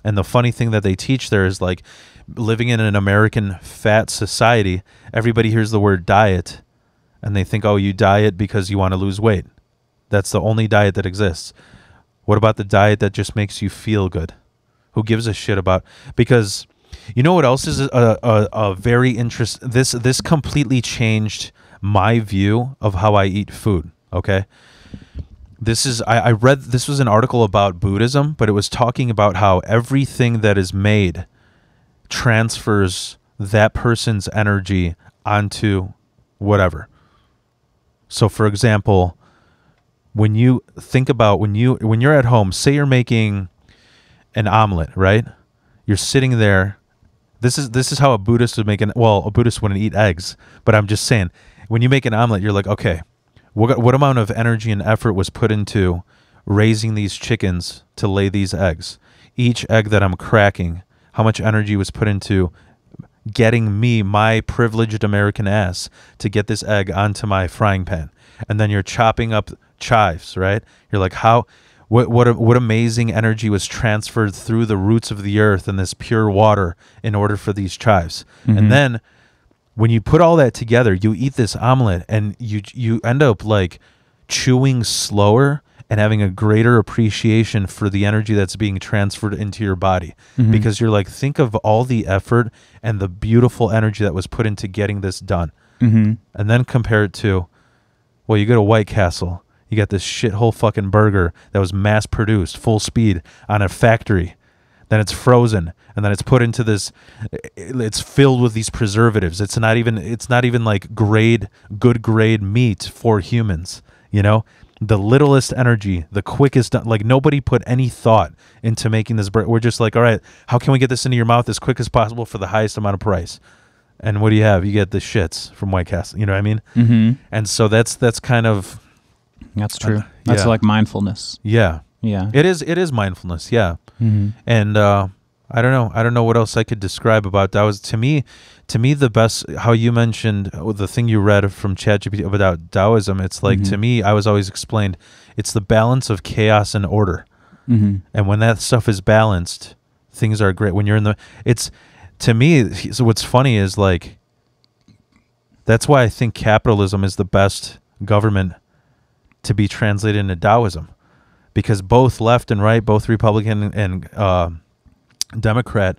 And the funny thing that they teach there is like living in an American fat society, everybody hears the word diet and they think, oh, you diet because you want to lose weight. That's the only diet that exists. What about the diet that just makes you feel good? Who gives a shit about? Because you know what else is a very interesting. This completely changed my view of how I eat food. Okay, I read this was an article about Buddhism, but it was talking about how everything that is made transfers that person's energy onto whatever. So for example, when you think about when you're at home, say you're making an omelet, right? You're sitting there. This is how a Buddhist would make a Buddhist wouldn't eat eggs, but I'm just saying, when you make an omelet, you're like, okay, what amount of energy and effort was put into raising these chickens to lay these eggs? Each egg that I'm cracking, how much energy was put into getting me, my privileged American ass, to get this egg onto my frying pan? And then you're chopping up chives, right? You're like, what amazing energy was transferred through the roots of the earth and this pure water in order for these chives. Mm-hmm. And then when you put all that together, you eat this omelet, and you end up like chewing slower and having a greater appreciation for the energy that's being transferred into your body. Mm-hmm. Because you're like, think of all the effort and the beautiful energy that was put into getting this done. Mm-hmm. And then compare it to, well, you go to White Castle, you got this shithole fucking burger that was mass produced, full speed on a factory. Then it's frozen, and then it's put into this. It's filled with these preservatives. It's not even like good grade meat for humans. You know, the littlest energy, the quickest. Like, nobody put any thought into making this burger. We're just like, all right, how can we get this into your mouth as quick as possible for the highest amount of price? And what do you have? You get the shits from White Castle. You know what I mean? Mm-hmm. And so that's kind of. That's true. That's like mindfulness. Yeah. Yeah. It is mindfulness. Yeah. Mm-hmm. And I don't know what else I could describe about Taoism. To me, the best, how you mentioned the thing you read from ChatGPT about Taoism, it's like, Mm-hmm. to me, I was always explained, it's the balance of chaos and order. Mm-hmm. And when that stuff is balanced, things are great. When you're to me, so what's funny is, like, that's why I think capitalism is the best government to be translated into Taoism. Because both left and right, both Republican and Democrat,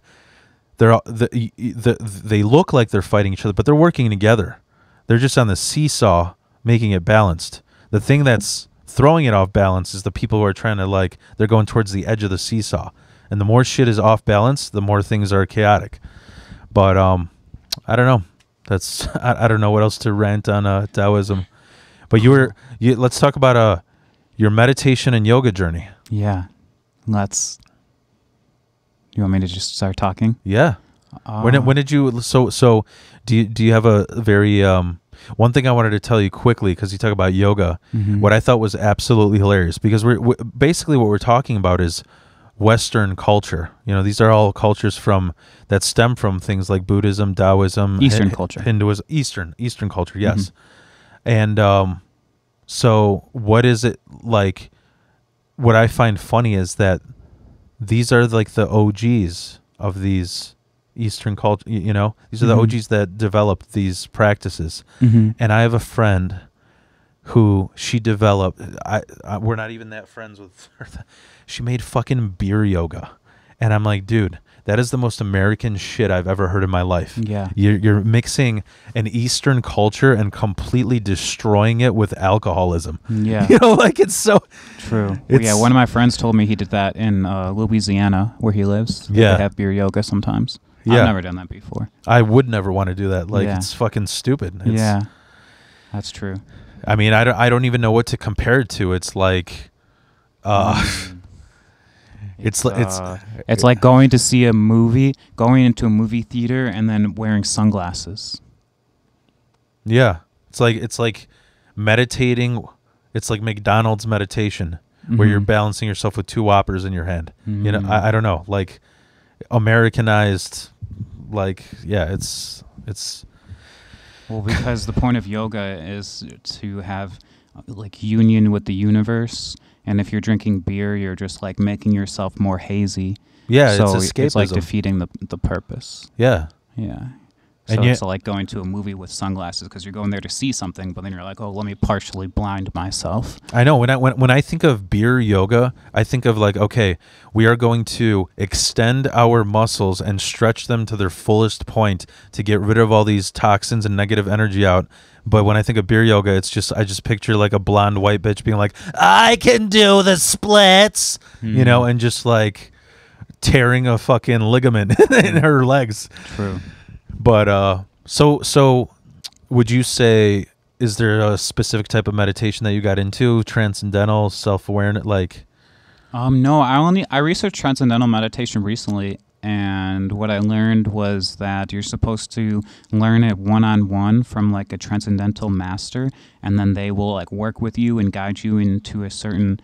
they look like they're fighting each other, but they're working together. They're just on the seesaw, making it balanced. The thing that's throwing it off balance is the people who are trying to, like, they're going towards the edge of the seesaw. And the more shit is off balance, the more things are chaotic. But I don't know. That's I don't know what else to rant on Taoism. But let's talk about your meditation and yoga journey. Yeah. You want me to just start talking? Yeah. When did you so do you have a very one thing I wanted to tell you quickly, because you talk about yoga, Mm-hmm. what I thought was absolutely hilarious, because we're basically what we're talking about is Western culture. You know, these are all cultures that stem from things like Buddhism, Taoism, Eastern culture. Hinduism, Eastern culture, yes. Mm-hmm. And so what is it like? What I find funny is that these are like the OGs of these Eastern culture. You know, these are the Mm-hmm. OGs that developed these practices. Mm-hmm. And I have a friend who she developed. We're not even that friends with her. She made fucking beer yoga, and I'm like, dude, that is the most American shit I've ever heard in my life. Yeah. You're mixing an Eastern culture and completely destroying it with alcoholism. Yeah. You know, like, it's so True. Well, yeah, one of my friends told me he did that in Louisiana, where he lives. Yeah. They have beer yoga sometimes. Yeah. I've never done that before. I would never want to do that. Like, Yeah. it's fucking stupid. Yeah. That's true. I mean, I don't even know what to compare it to. It's like, it's like going to see a movie, going into a movie theater, and then wearing sunglasses. yeah. It's like meditating. It's like McDonald's meditation, where you're Mhm. balancing yourself with two Whoppers in your hand. You know, Mhm. I don't know, like Americanized. Like, yeah, it's Well, because the point of yoga is to have like union with the universe, and if you're drinking beer, you're just like making yourself more hazy. yeah, So it's escapism. it's like defeating the purpose. Yeah. Yeah. And So yet- it's like going to a movie with sunglasses, because you're going there to see something, but then you're like, oh, let me partially blind myself. I know, when I think of beer yoga, I think of like, okay, we are going to extend our muscles and stretch them to their fullest point to get rid of all these toxins and negative energy out. But when I think of beer yoga, I just picture like a blonde white bitch being like, I can do the splits, you know, and just like tearing a fucking ligament in her legs. True. But so would you say is there a specific type of meditation that you got into? Transcendental, self-awareness, like? No, I researched transcendental meditation recently, and what I learned was that you're supposed to learn it one-on-one from like a transcendental master, and then they will like work with you and guide you into a certain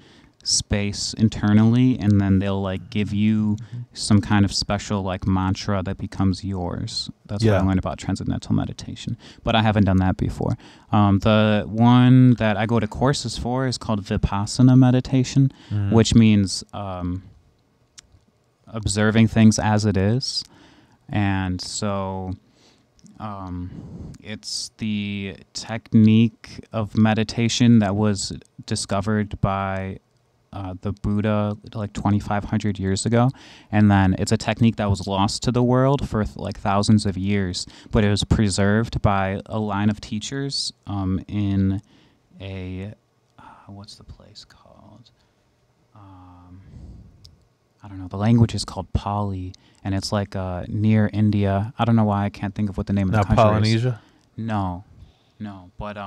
space internally, and then they'll like give you some kind of special like mantra that becomes yours. That's what I learned about transcendental meditation, but I haven't done that before. The one that I go to courses for is called Vipassana meditation, which means observing things as it is. And so it's the technique of meditation that was discovered by the Buddha like 2,500 years ago, and then it's a technique that was lost to the world for like thousands of years, but it was preserved by a line of teachers in a what's the place called? I don't know. The language is called Pali, and it's like near India. I don't know why I can't think of what the name of the country Polynesia? is. No, but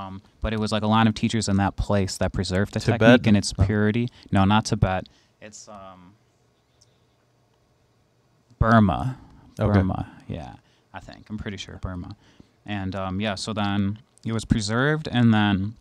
it was like a line of teachers in that place that preserved the Tibet? technique and its purity. No, not Tibet. It's Burma. Okay. Burma, yeah, I think. I'm pretty sure Burma. And so then it was preserved, and then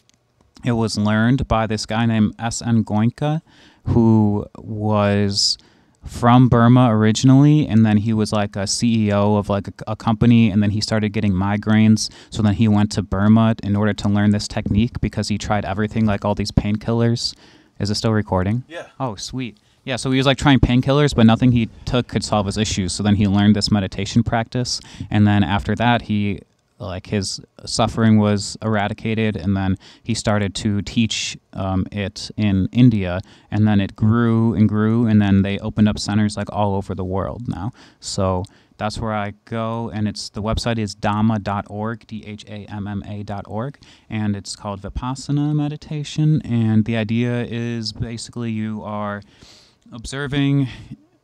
it was learned by this guy named S.N. Goenka, who was from Burma originally, and then he was like a CEO of like a company, and then he started getting migraines, so then he went to Burma in order to learn this technique because he tried everything, like all these painkillers. Is it still recording? Yeah. Oh, sweet. Yeah, so he was like trying painkillers, but nothing he took could solve his issues. So then he learned this meditation practice, and then after that he like his suffering was eradicated, and then he started to teach it in India, and then it grew and grew, and then they opened up centers like all over the world now. So that's where I go, and the website is dhamma.org, DHAMMA.org, and it's called Vipassana meditation, and the idea is basically you are observing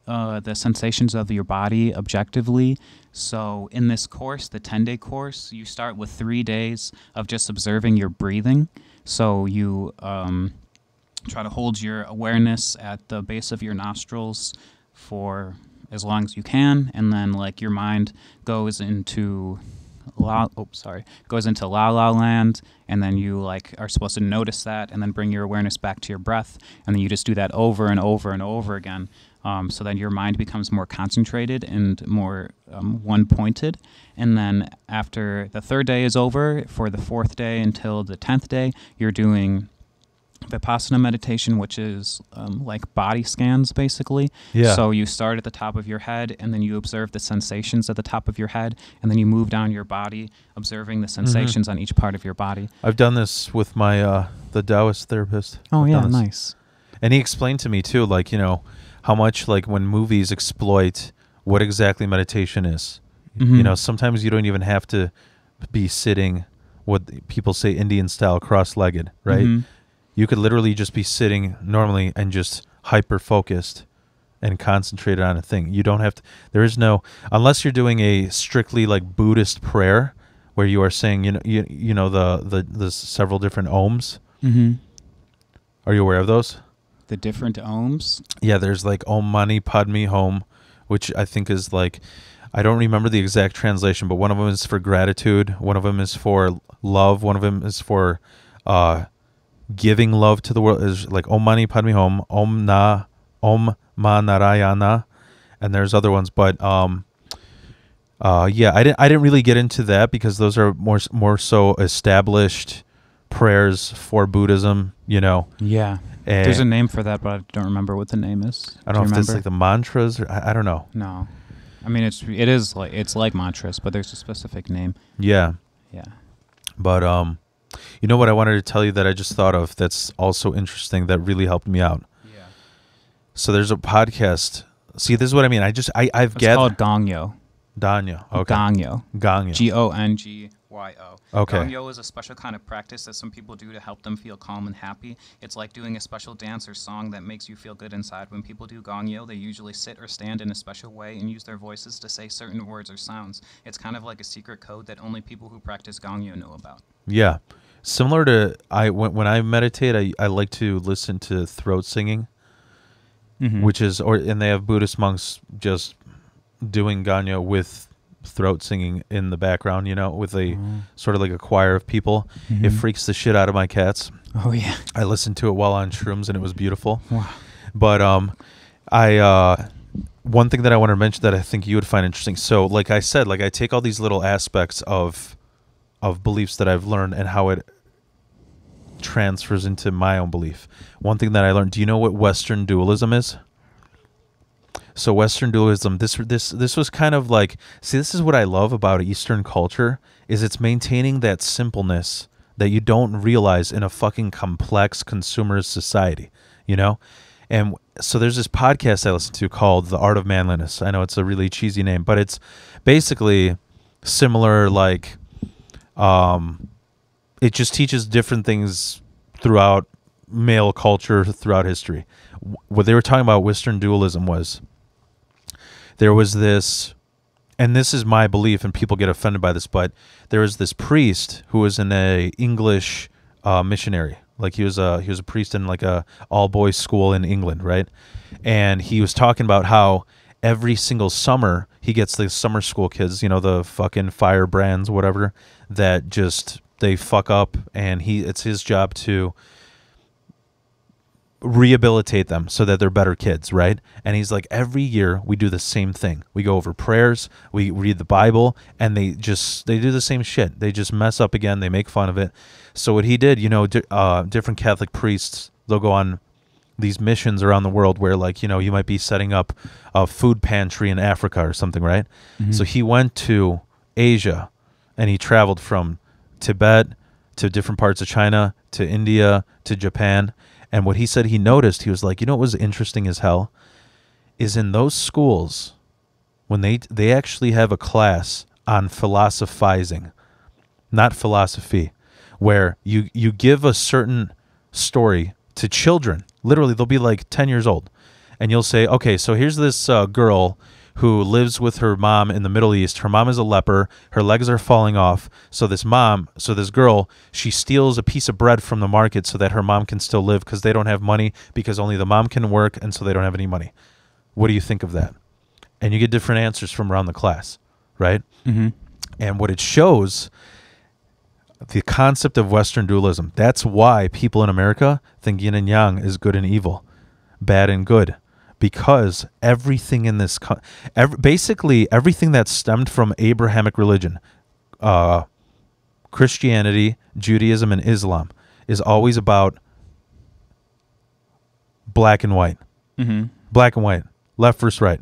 the sensations of your body objectively. So in this course, the 10-day course, you start with 3 days of just observing your breathing. So you try to hold your awareness at the base of your nostrils for as long as you can, and then like your mind goes into la la land, and then you like are supposed to notice that, and then bring your awareness back to your breath, and then you just do that over and over and over again. So then your mind becomes more concentrated and more one-pointed. And then after the 3rd day is over, for the 4th day until the 10th day, you're doing Vipassana meditation, which is like body scans, basically. Yeah. So you start at the top of your head, and then you observe the sensations at the top of your head, and then you move down your body, observing the sensations on each part of your body. I've done this with my the Taoist therapist. Oh, I've yeah, done this. nice. And he explained to me too, like, you know, how much like when movies exploit what exactly meditation is. Mm-hmm. You know, sometimes you don't even have to be sitting what people say Indian style cross-legged, right? Mm-hmm. You could literally just be sitting normally and just hyper focused and concentrated on a thing. You don't have to, there is no, unless you're doing a strictly like Buddhist prayer where you are saying, you know the several different ohms. Mm-hmm. Are you aware of those? The different ohms? Yeah, there's like Om Mani Padme Hum, which I think is like, I don't remember the exact translation, but one of them is for gratitude, one of them is for love, one of them is for giving love to the world, is like Om Mani Padme Hum, Om Ma Narayana, and there's other ones, but yeah, I didn't really get into that because those are more so established prayers for Buddhism, you know. Yeah. And there's a name for that, but I don't remember what the name is. I don't know if remember? it's like the mantras or I don't know. No. I mean, it's like mantras, but there's a specific name. Yeah. Yeah. But you know what I wanted to tell you that I just thought of that's also interesting that really helped me out. Yeah. So there's a podcast. See, this is what I mean. I've It's gathered called Gongyo. Danya. Okay. Gongyo. Gongyo. Gongyo. Okay. Gongyo is a special kind of practice that some people do to help them feel calm and happy. It's like doing a special dance or song that makes you feel good inside. When people do Gongyo, they usually sit or stand in a special way and use their voices to say certain words or sounds. It's kind of like a secret code that only people who practice Gongyo know about. Yeah. similar to when I meditate, I like to listen to throat singing, which is and they have Buddhist monks just doing Ganyo with throat singing in the background, with a sort of like a choir of people. It freaks the shit out of my cats. Oh yeah. I listened to it while on shrooms and it was beautiful. Wow. But I one thing that I want to mention that I think you would find interesting. So like I said, like I take all these little aspects of beliefs that I've learned and how it transfers into my own belief. One thing that I learned, do you know what Western dualism is? So Western dualism, this was kind of like, see, this is what I love about Eastern culture, is it's maintaining that simpleness that you don't realize in a fucking complex consumerist society, And so there's this podcast I listen to called The Art of Manliness. I know it's a really cheesy name, but it's basically similar, like, it just teaches different things throughout male culture, throughout history. What they were talking about Western dualism was, there was this, and this is my belief, and people get offended by this, but there was this priest who was in a English missionary. Like he was a priest in like a all boys school in England, right? And he was talking about how every single summer he gets the summer school kids, the fucking firebrands, whatever, that just they fuck up, and it's his job to rehabilitate them so that they're better kids, right? And he's like, every year we do the same thing. We go over prayers, we read the Bible, and they do the same shit. They just mess up again. They make fun of it. So what he did, different Catholic priests, they'll go on these missions around the world where, like, you might be setting up a food pantry in Africa or something, right? So he went to Asia, and he traveled from Tibet to different parts of China to India to Japan. And what he said he noticed, he was like, what was interesting as hell is in those schools, when they actually have a class on philosophizing, not philosophy, where you give a certain story to children. Literally, they'll be like 10 years old. And you'll say, okay, so here's this girl who lives with her mom in the Middle East. Her mom is a leper. Her legs are falling off. So this girl, she steals a piece of bread from the market so that her mom can still live, because they don't have money, because only the mom can work, and so they don't have any money. What do you think of that? And you get different answers from around the class, right? And what it shows, the concept of Western dualism, that's why people in America think yin and yang is good and evil, bad and good. Because everything in this, basically everything that stemmed from Abrahamic religion, Christianity, Judaism, and Islam, is always about black and white. Black and white, left versus right,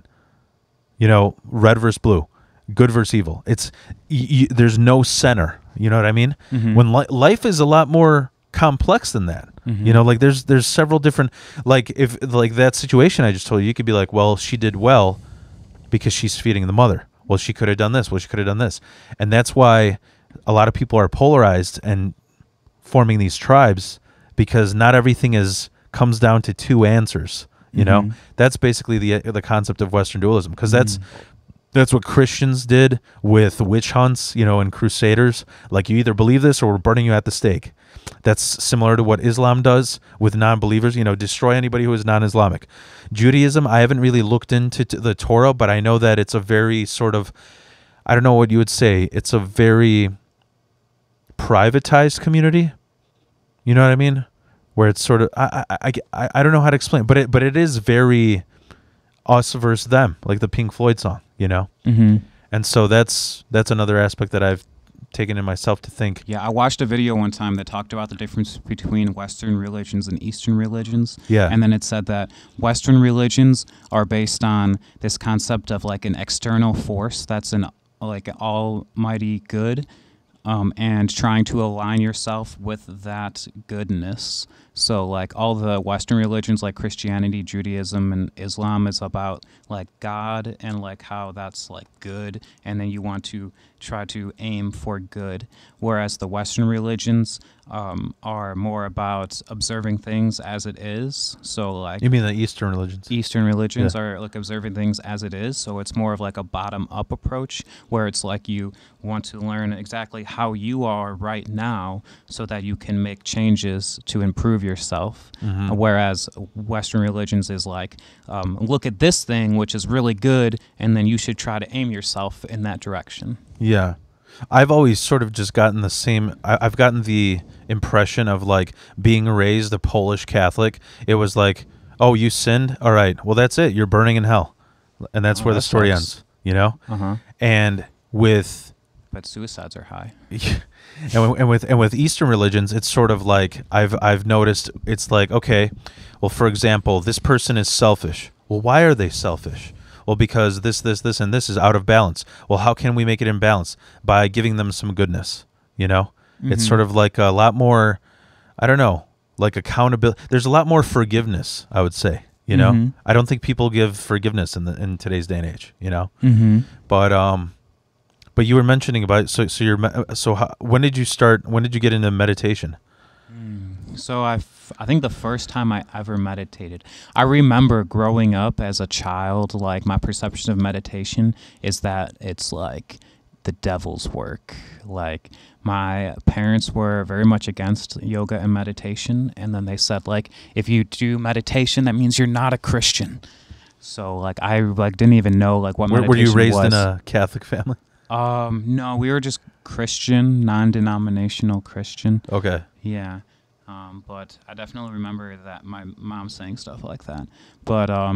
red versus blue, good versus evil. It's there's no center. You know what I mean? When life is a lot more complex than that. Like there's several different, like if like that situation I just told you, you could be like, well, she did well because she's feeding the mother. Well, she could have done this. Well, she could have done this. And that's why a lot of people are polarized and forming these tribes, because not everything comes down to two answers. That's basically the concept of Western dualism, because that's what Christians did with witch hunts, and crusaders. Like, you either believe this or we're burning you at the stake. That's similar to what Islam does with non-believers, destroy anybody who is non-Islamic. Judaism, I haven't really looked into the Torah, but I know that it's a very sort of, I don't know what you would say, it's a very privatized community. You know what I mean? Where it's sort of, I don't know how to explain, but it is very us versus them, like the Pink Floyd song, And so that's another aspect that I've taken in myself to think. Yeah, I watched a video one time that talked about the difference between Western religions and Eastern religions. Yeah. And then it said that Western religions are based on this concept of like an external force that's an almighty good, and trying to align yourself with that goodness So like all the Western religions like Christianity, Judaism, and Islam is about like God and like how that's like good, and then you want to try to aim for good. Whereas the Western religions are more about observing things as it is. So like You mean the Eastern religions? Eastern religions Yeah. are like observing things as it is. So it's more of like a bottom up approach where it's like you want to learn exactly how you are right now so that you can make changes to improve yourself. Mhm. Whereas Western religions is like, look at this thing, which is really good, and then you should try to aim yourself in that direction. Yeah. I've always sort of just gotten the same. I've gotten the impression of like being raised a Polish Catholic. It was like, oh, you sinned? All right. Well, that's it. You're burning in hell. And that's Oh, where the that story sucks. ends, you know? Uh-huh. And with But suicides are high. and with Eastern religions, it's sort of like I've noticed it's like, okay, well, for example, this person is selfish. Well, why are they selfish? Well, because this, and this is out of balance. Well, how can we make it in balance? By giving them some goodness, you know? It's Mhm. sort of like a lot more, I don't know, like accountability. There's a lot more forgiveness, I would say, you know? Mhm. I don't think people give forgiveness in today's day and age, you know? Mm-hmm. But you were mentioning about when did you start? When did you get into meditation? So I think the first time I ever meditated, I remember growing up as a child, like my perception of meditation is that it's like the devil's work. Like my parents were very much against yoga and meditation, and then they said like if you do meditation, that means you're not a Christian. So like I like didn't even know like what Were meditation you raised was. in a Catholic family? No, we were just Christian, non-denominational Christian. Okay. Yeah. But I definitely remember that my mom saying stuff like that. But I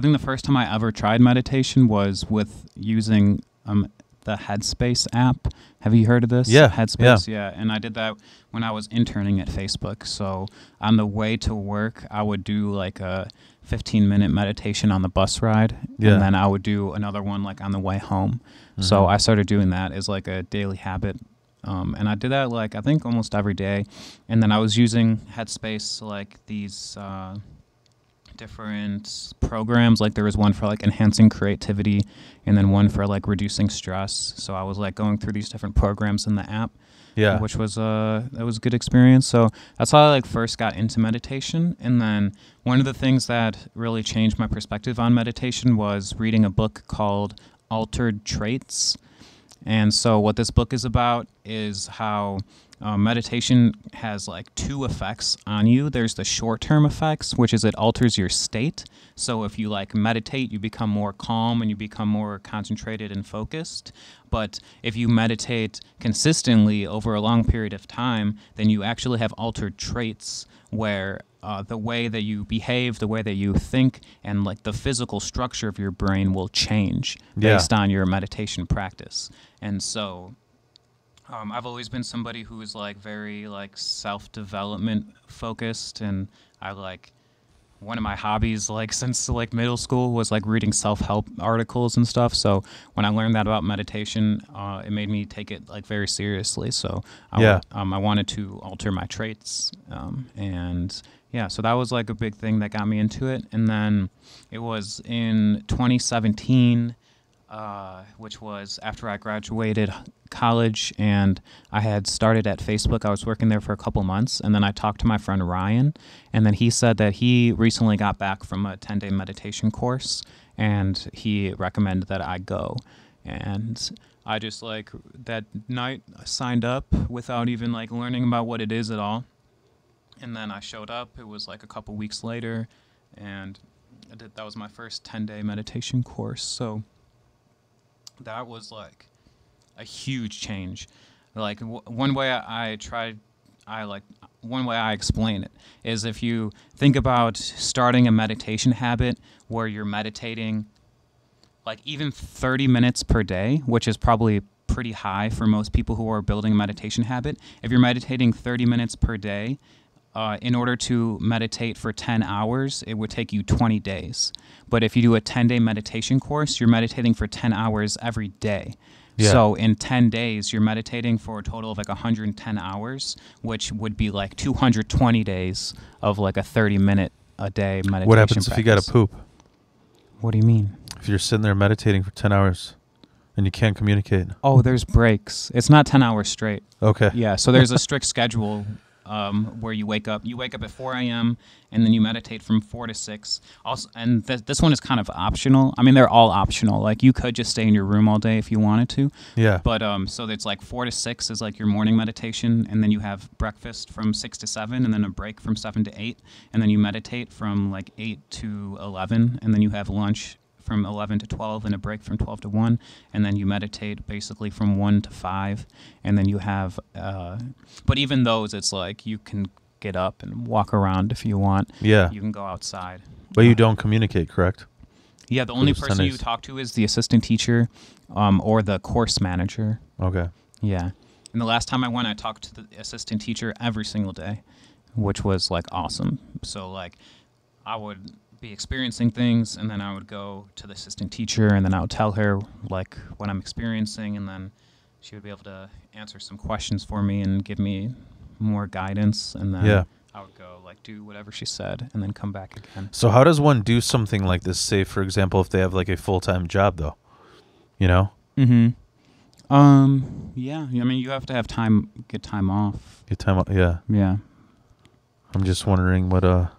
think the first time I ever tried meditation was with using the Headspace app. Have you heard of this? Yeah, Headspace. Yeah. And I did that when I was interning at Facebook. So on the way to work, I would do like a 15-minute meditation on the bus ride, Yeah. and then I would do another one like on the way home. So I started doing that as like a daily habit. And I did that like I think almost every day, and then I was using Headspace like these different programs. Like there was one for like enhancing creativity, and then one for like reducing stress. So I was like going through these different programs in the app, Yeah. which was that was a good experience. So that's how I like first got into meditation, and then one of the things that really changed my perspective on meditation was reading a book called Altered Traits. And so what this book is about is how meditation has like two effects on you. There's the short-term effects, which is it alters your state. So if you like meditate, you become more calm and you become more concentrated and focused. But if you meditate consistently over a long period of time, then you actually have altered traits where the way that you behave, the way that you think, and like the physical structure of your brain will change based on your meditation practice. And so I've always been somebody who is like very like self-development focused, and I like one of my hobbies like since like middle school was like reading self-help articles and stuff. So when I learned that about meditation, it made me take it like very seriously. So I wanted to alter my traits, and yeah, so that was like a big thing that got me into it. And then it was in 2017, which was after I graduated college, and I had started at Facebook. I was working there for a couple months, and then I talked to my friend Ryan, and then he said that he recently got back from a 10-day meditation course, and he recommended that I go. And I just like that night I signed up without even like learning about what it is at all. And then I showed up. It was like a couple weeks later, and that was my first 10-day meditation course. So that was like a huge change. Like one way one way I explain it is if you think about starting a meditation habit where you're meditating like even 30 minutes per day, which is probably pretty high for most people who are building a meditation habit. If you're meditating 30 minutes per day, in order to meditate for 10 hours, it would take you 20 days. But if you do a 10-day meditation course, you're meditating for 10 hours every day, Yeah. So in 10 days, you're meditating for a total of like 110 hours, which would be like 220 days of like a 30-minute a day meditation. What happens practice. if you got to poop? What do you mean? If you're sitting there meditating for 10 hours and you can't communicate? Oh, there's breaks. It's not 10 hours straight. Okay. Yeah, so there's a strict schedule where you wake up. You wake up at 4 a.m. and then you meditate from 4 to 6. Also, and this one is kind of optional. I mean, they're all optional. Like you could just stay in your room all day if you wanted to. Yeah. But so it's like 4 to 6 is like your morning meditation, and then you have breakfast from 6 to 7, and then a break from 7 to 8, and then you meditate from like 8 to 11, and then you have lunch from 11 to 12 and a break from 12 to 1, and then you meditate basically from 1 to 5, and then you have but even those, it's like you can get up and walk around if you want. Yeah. You can go outside. But you don't communicate, correct? Yeah, the only those person 10 you days. talk to is the assistant teacher or the course manager. Okay. Yeah. And the last time I went, I talked to the assistant teacher every single day, which was like awesome. So like I would be experiencing things, and then I would go to the assistant teacher, and then I would tell her like what I'm experiencing, and then she would be able to answer some questions for me and give me more guidance, and then Yeah. I would go like do whatever she said and then come back again. So how does one do something like this, say, for example, if they have like a full-time job, though? You know? Mm-hmm. Yeah. I mean, you have to have time, get time off. Get time. Yeah. Yeah. I'm just wondering what how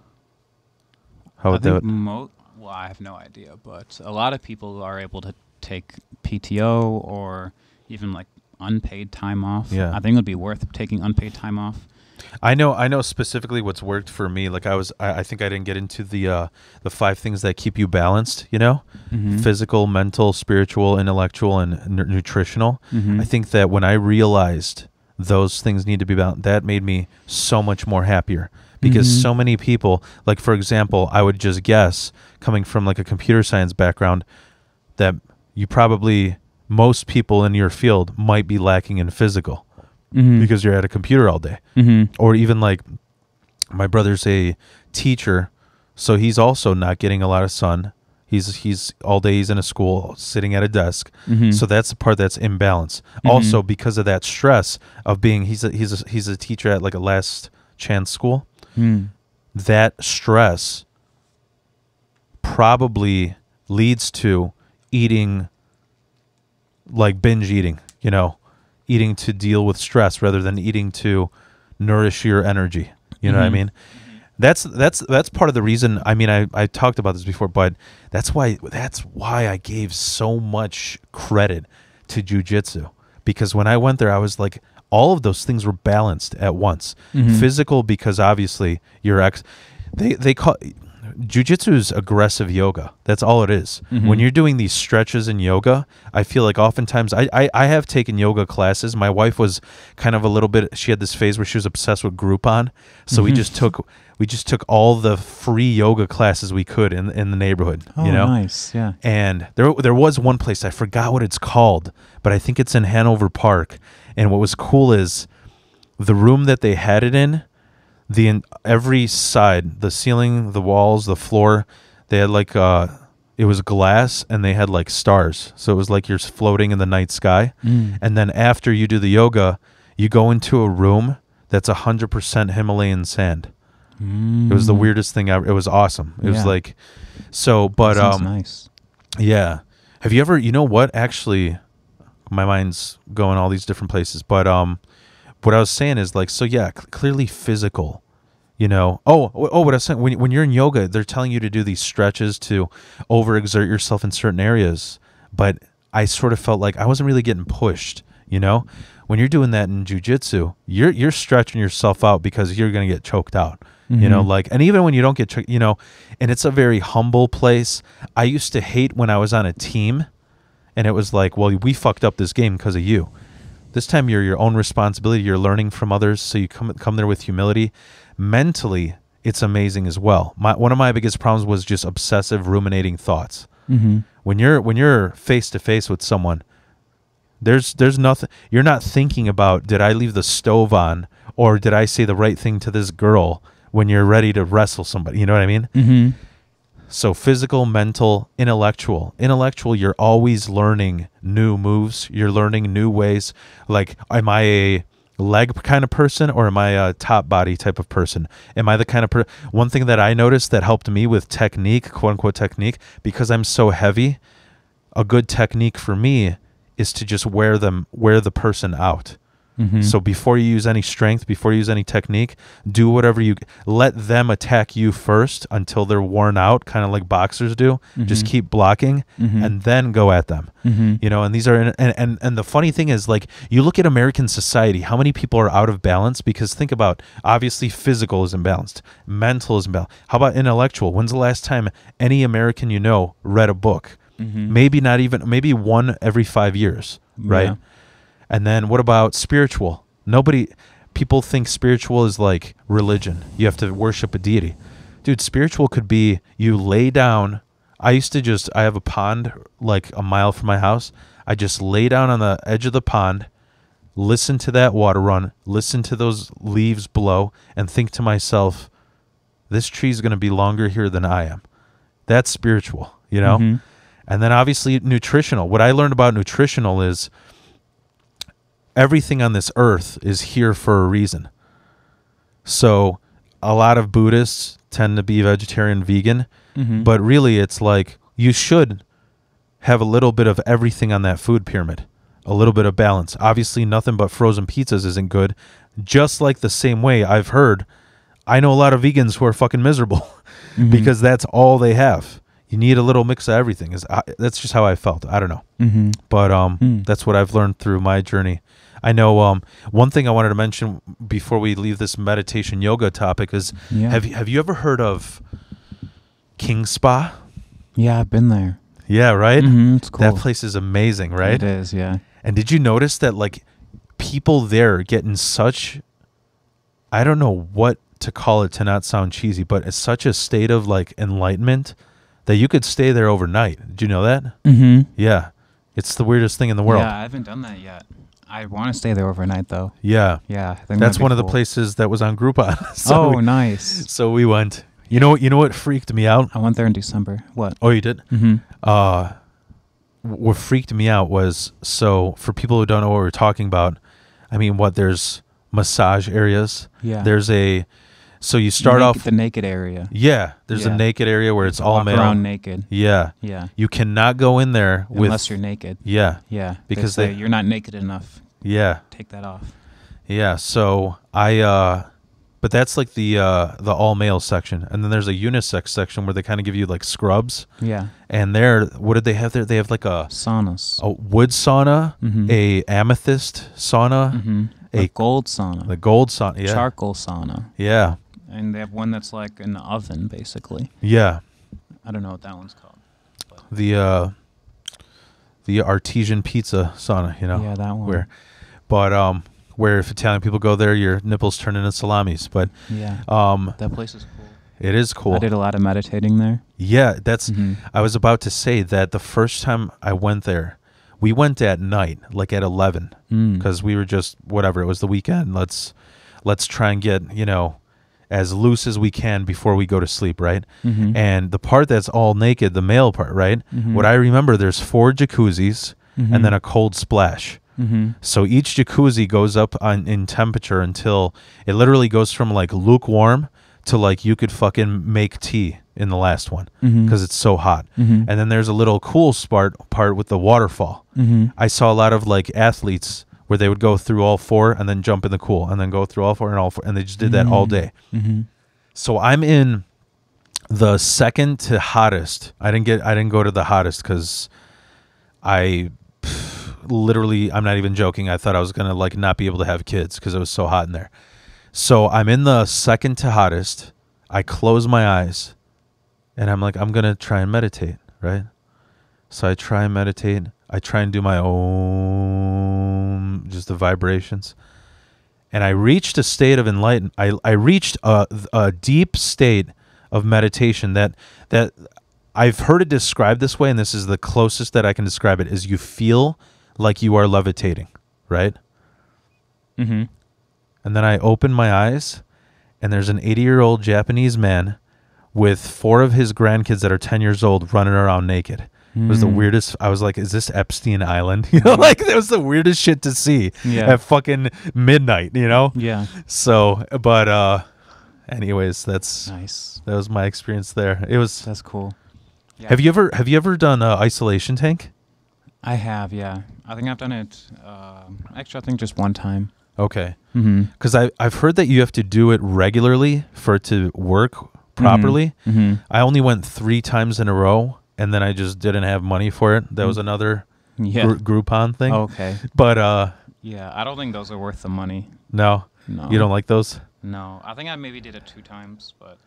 I would that? think well, I have no idea, but a lot of people are able to take PTO or even like unpaid time off. Yeah. I think it would be worth taking unpaid time off. I know specifically what's worked for me. Like I think I didn't get into the 5 things that keep you balanced, you know? Mm-hmm. Physical, mental, spiritual, intellectual, and nutritional. Mm-hmm. I think that when I realized those things need to be balanced, that made me so much more happier. Because Mhm. so many people, like for example, I would just guess, coming from like a computer science background, that you probably, most people in your field might be lacking in physical Mm-hmm. because you're at a computer all day. Mm-hmm. Or even like my brother's a teacher, so he's also not getting a lot of sun. He's all day he's in a school sitting at a desk. Mm-hmm. So that's the part that's imbalance. Mhm. Also because of that stress of being he's a teacher at like a last chance school. Mm. That stress probably leads to eating, like binge eating, you know, eating to deal with stress rather than eating to nourish your energy. You know what I Mhm. mean? That's part of the reason. I mean, I talked about this before, but that's why I gave so much credit to jiu-jitsu, because when I went there, I was like, all of those things were balanced at once. Mhm. Physical, because obviously they call jiu-jitsu is aggressive yoga. That's all it is. Mhm. When you're doing these stretches in yoga, I feel like oftentimes I have taken yoga classes. My wife was kind of a little bit, she had this phase where she was obsessed with Groupon. So we Mhm. just took all the free yoga classes we could in the neighborhood, Oh, you know? nice. Yeah. And there was one place, I forgot what it's called, but I think it's in Hanover Park. And what was cool is the room that they had it in, every side, the ceiling, the walls, the floor, they had like it was glass, and they had like stars. So it was like you're floating in the night sky. Mm. And then after you do the yoga, you go into a room that's 100% Himalayan sand. It was the weirdest thing ever. It was awesome. It was Yeah. like, so, but That sounds nice. yeah. Have you ever, you know what, actually, my mind's going all these different places, but what I was saying is like, so yeah, clearly physical, you know. Oh, what I was saying, when you're in yoga, they're telling you to do these stretches to overexert yourself in certain areas, but I sort of felt like I wasn't really getting pushed, you know. When you're doing that in jiu-jitsu, you're stretching yourself out because you're going to get choked out. You know, Mhm. like, and even when you don't get choked, you know, and it's a very humble place. I used to hate when I was on a team and it was like, well, we fucked up this game because of you. This time you're your own responsibility. You're learning from others, so you come there with humility. Mentally, it's amazing as well. One of my biggest problems was just obsessive ruminating thoughts. Mm-hmm. When you're face to face with someone, there's nothing. You're not thinking about, did I leave the stove on, or did I say the right thing to this girl when you're ready to wrestle somebody? You know what I mean? Mm-hmm. So physical, mental, intellectual. Intellectual, you're always learning new moves. You're learning new ways. Like, am I a leg kind of person or am I a top body type of person? Am I the kind of one thing that I noticed that helped me with technique, quote unquote technique, because I'm so heavy, a good technique for me is to just wear the person out. So before you use any strength, before you use any technique, do whatever let them attack you first until they're worn out, kind of like boxers do. Just keep blocking and then go at them. You know, and these are and the funny thing is, like, you look at American society, how many people are out of balance? Because think about, obviously physical is imbalanced, mental is imbalanced. How about intellectual? When's the last time any American you know read a book? Maybe not even, maybe one every 5 years, right? Yeah. And then what about spiritual? People think spiritual is like religion. You have to worship a deity. Dude, spiritual could be you lay down. I have a pond like a mile from my house. I just lay down on the edge of the pond, listen to that water run, listen to those leaves blow, and think to myself, this tree's going to be longer here than I am. That's spiritual, you know? And then obviously nutritional. What I learned about nutritional is everything on this earth is here for a reason. So a lot of Buddhists tend to be vegetarian, vegan, but really it's like you should have a little bit of everything on that food pyramid, a little bit of balance. Obviously nothing but frozen pizzas isn't good. Just like the same way I know a lot of vegans who are fucking miserable because that's all they have. You need a little mix of everything. That's just how I felt. I don't know. But that's what I've learned through my journey. I know one thing I wanted to mention before we leave this meditation yoga topic is, have you ever heard of King Spa? Yeah, I've been there. Yeah, right? It's cool. That place is amazing, right? It is, yeah. And did you notice that, like, people there get in such, I don't know what to call it to not sound cheesy, but it's such a state of, like, enlightenment that you could stay there overnight. Did you know that? Yeah. It's the weirdest thing in the world. Yeah, I haven't done that yet. I want to stay there overnight, though. Yeah. Yeah. I think that's one cool. of the places that was on Groupon. Nice. So we went. You know what freaked me out? I went there in December. What? Oh, you did? What freaked me out was, so for people who don't know what we're talking about, I mean, there's massage areas. Yeah. So you start off the naked area. Yeah, there's a naked area where it's all male. Walk around naked. Yeah. Yeah. You cannot go in there unless you're naked. Yeah. Yeah. Because you're not naked enough. Yeah. Take that off. Yeah. So but that's like the all male section, and then there's a unisex section where they kind of give you like scrubs. Yeah. And what did they have there? They have like saunas, a wood sauna, a amethyst sauna, a gold sauna, the gold sauna, yeah, charcoal sauna, yeah. And they have one that's like an oven, basically. Yeah. I don't know what that one's called. The artesian pizza sauna, you know. Yeah, that one. Where if Italian people go there, your nipples turn into salamis. But yeah, that place is cool. It is cool. I did a lot of meditating there. Yeah, I was about to say that the first time I went there, we went at night, like at 11, because we were just whatever. It was the weekend. Let's try and get, you know, as loose as we can before we go to sleep, right? And the part that's all naked, the male part, right? What I remember, there's 4 jacuzzis and then a cold splash. So each jacuzzi goes up in temperature until it literally goes from like lukewarm to like you could fucking make tea in the last one because it's so hot. And then there's a little cool part with the waterfall. I saw a lot of like athletes where they would go through all 4 and then jump in the cool and then go through all 4 and all 4, and they just did that all day. So I'm in the second to hottest. I didn't go to the hottest because literally, I'm not even joking, I thought I was gonna like not be able to have kids because it was so hot in there. So I'm in the second to hottest. I close my eyes and I'm like, I'm gonna try and meditate, right? So I try and meditate. I try and do my own, just the vibrations. And I reached a state of enlightenment. I reached a deep state of meditation that I've heard it described this way, and this is the closest that I can describe it, is you feel like you are levitating, right? And then I open my eyes, and there's an 80-year-old Japanese man with 4 of his grandkids that are 10 years old running around naked. It was the weirdest. I was like, is this Epstein Island? You know, like that was the weirdest shit to see at fucking midnight, you know? Yeah. So, but anyways, that's nice. That was my experience there. That's cool. Yeah. Have you ever done isolation tank? I have, yeah. I think I've done it actually I think just one time. Okay. Cuz I've heard that you have to do it regularly for it to work properly. I only went 3 times in a row. And then I just didn't have money for it. That was another Groupon thing. Okay. But yeah, I don't think those are worth the money. No. You don't like those? No. I think I maybe did it 2 times, but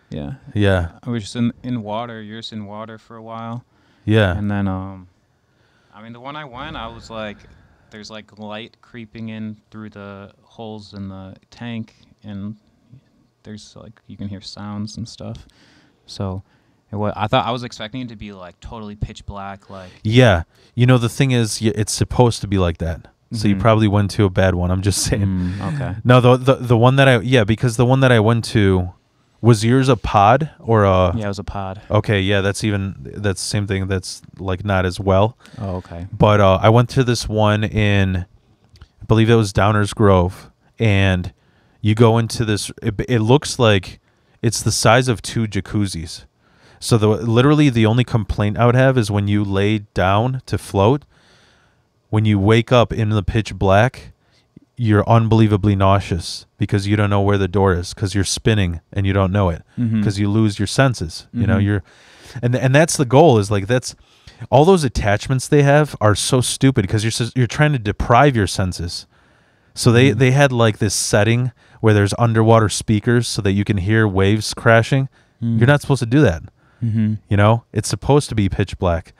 yeah. Yeah. I was just in water. You're just in water for a while. Yeah. And then I mean the one I went, I was like there's like light creeping in through the holes in the tank and there's like you can hear sounds and stuff. So I thought I was expecting it to be like totally pitch black, like. Yeah, you know the thing is, it's supposed to be like that. So you probably went to a bad one. I'm just saying. Okay. No, the one that because the one that I went to, was yours a pod or a? Yeah, it was a pod. Okay, yeah, that's the same thing. That's like not as well. Oh, okay. But I went to this one in, I believe it was Downers Grove, and you go into this. It looks like it's the size of 2 jacuzzis. So literally the only complaint I would have is when you lay down to float, when you wake up in the pitch black, you're unbelievably nauseous because you don't know where the door is because you're spinning and you don't know it because you lose your senses. You know, and that's the goal is like that's all those attachments they have are so stupid because you're trying to deprive your senses. So they had like this setting where there's underwater speakers so that you can hear waves crashing. You're not supposed to do that. You know, it's supposed to be pitch black.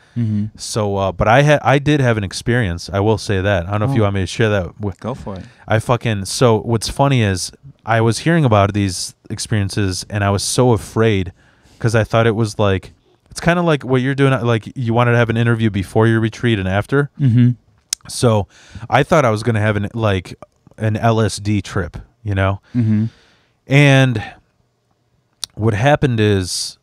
So, but I did have an experience. I will say that. I don't know if you want me to share that. Go for it. So what's funny is I was hearing about these experiences and I was so afraid because I thought it was like, it's kind of like what you're doing. Like you wanted to have an interview before your retreat and after. So I thought I was going to have an LSD trip, you know? And what happened is,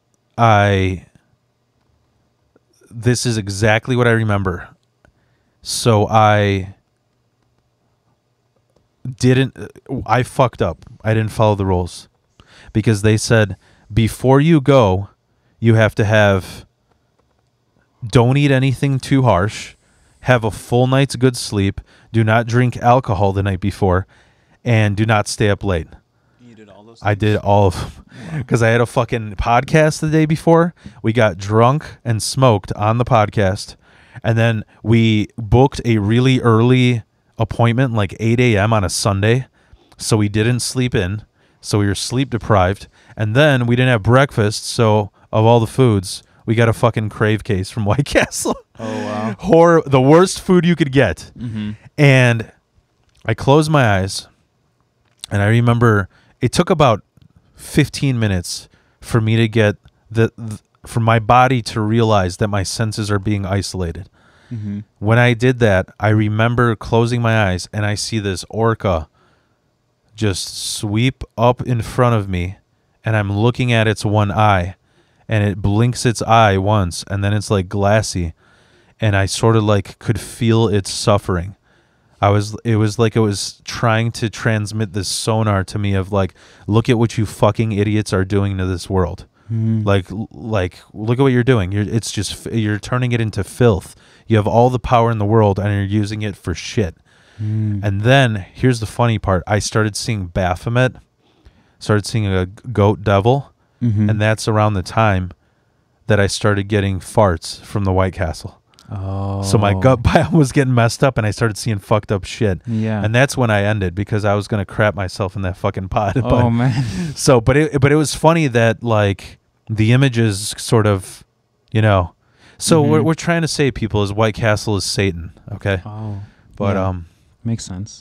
this is exactly what I remember. So I fucked up. I didn't follow the rules because they said before you go, you have to don't eat anything too harsh, have a full night's good sleep, do not drink alcohol the night before, and do not stay up late. I did all of them because I had a fucking podcast the day before. We got drunk and smoked on the podcast. And then we booked a really early appointment, like 8 a.m. on a Sunday. So we didn't sleep in. So we were sleep deprived. And then we didn't have breakfast. So of all the foods, we got a fucking crave case from White Castle. Oh, wow. The worst food you could get. And I closed my eyes. And I remember it took about 15 minutes for me to get for my body to realize that my senses are being isolated. When I did that, I remember closing my eyes and I see this orca just sweep up in front of me and I'm looking at its one eye and it blinks its eye once and then it's like glassy and I sort of like could feel its suffering. It was like it was trying to transmit this sonar to me of like, look at what you fucking idiots are doing to this world. Like look at what you're doing. You're turning it into filth. You have all the power in the world and you're using it for shit. And then here's the funny part. I started seeing Baphomet, started seeing a goat devil, and that's around the time that I started getting farts from the White Castle. Oh. So my gut biome was getting messed up and I started seeing fucked up shit. Yeah. And that's when I ended because I was going to crap myself in that fucking pot. Oh, man. So, but it was funny that like the images sort of, you know, so we're trying to say people is White Castle is Satan. Okay. Oh, but, makes sense.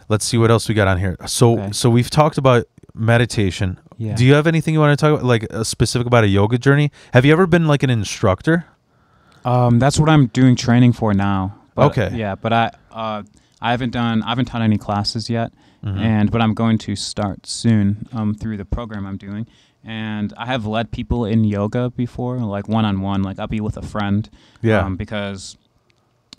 Let's see what else we got on here. So we've talked about meditation. Yeah. Do you have anything you want to talk about, like specific about a yoga journey? Have you ever been like an instructor? That's what I'm doing training for now. But, okay. Yeah, but I haven't taught any classes yet, but I'm going to start soon through the program I'm doing. And I have led people in yoga before, like one-on-one, like I'll be with a friend. Yeah. Because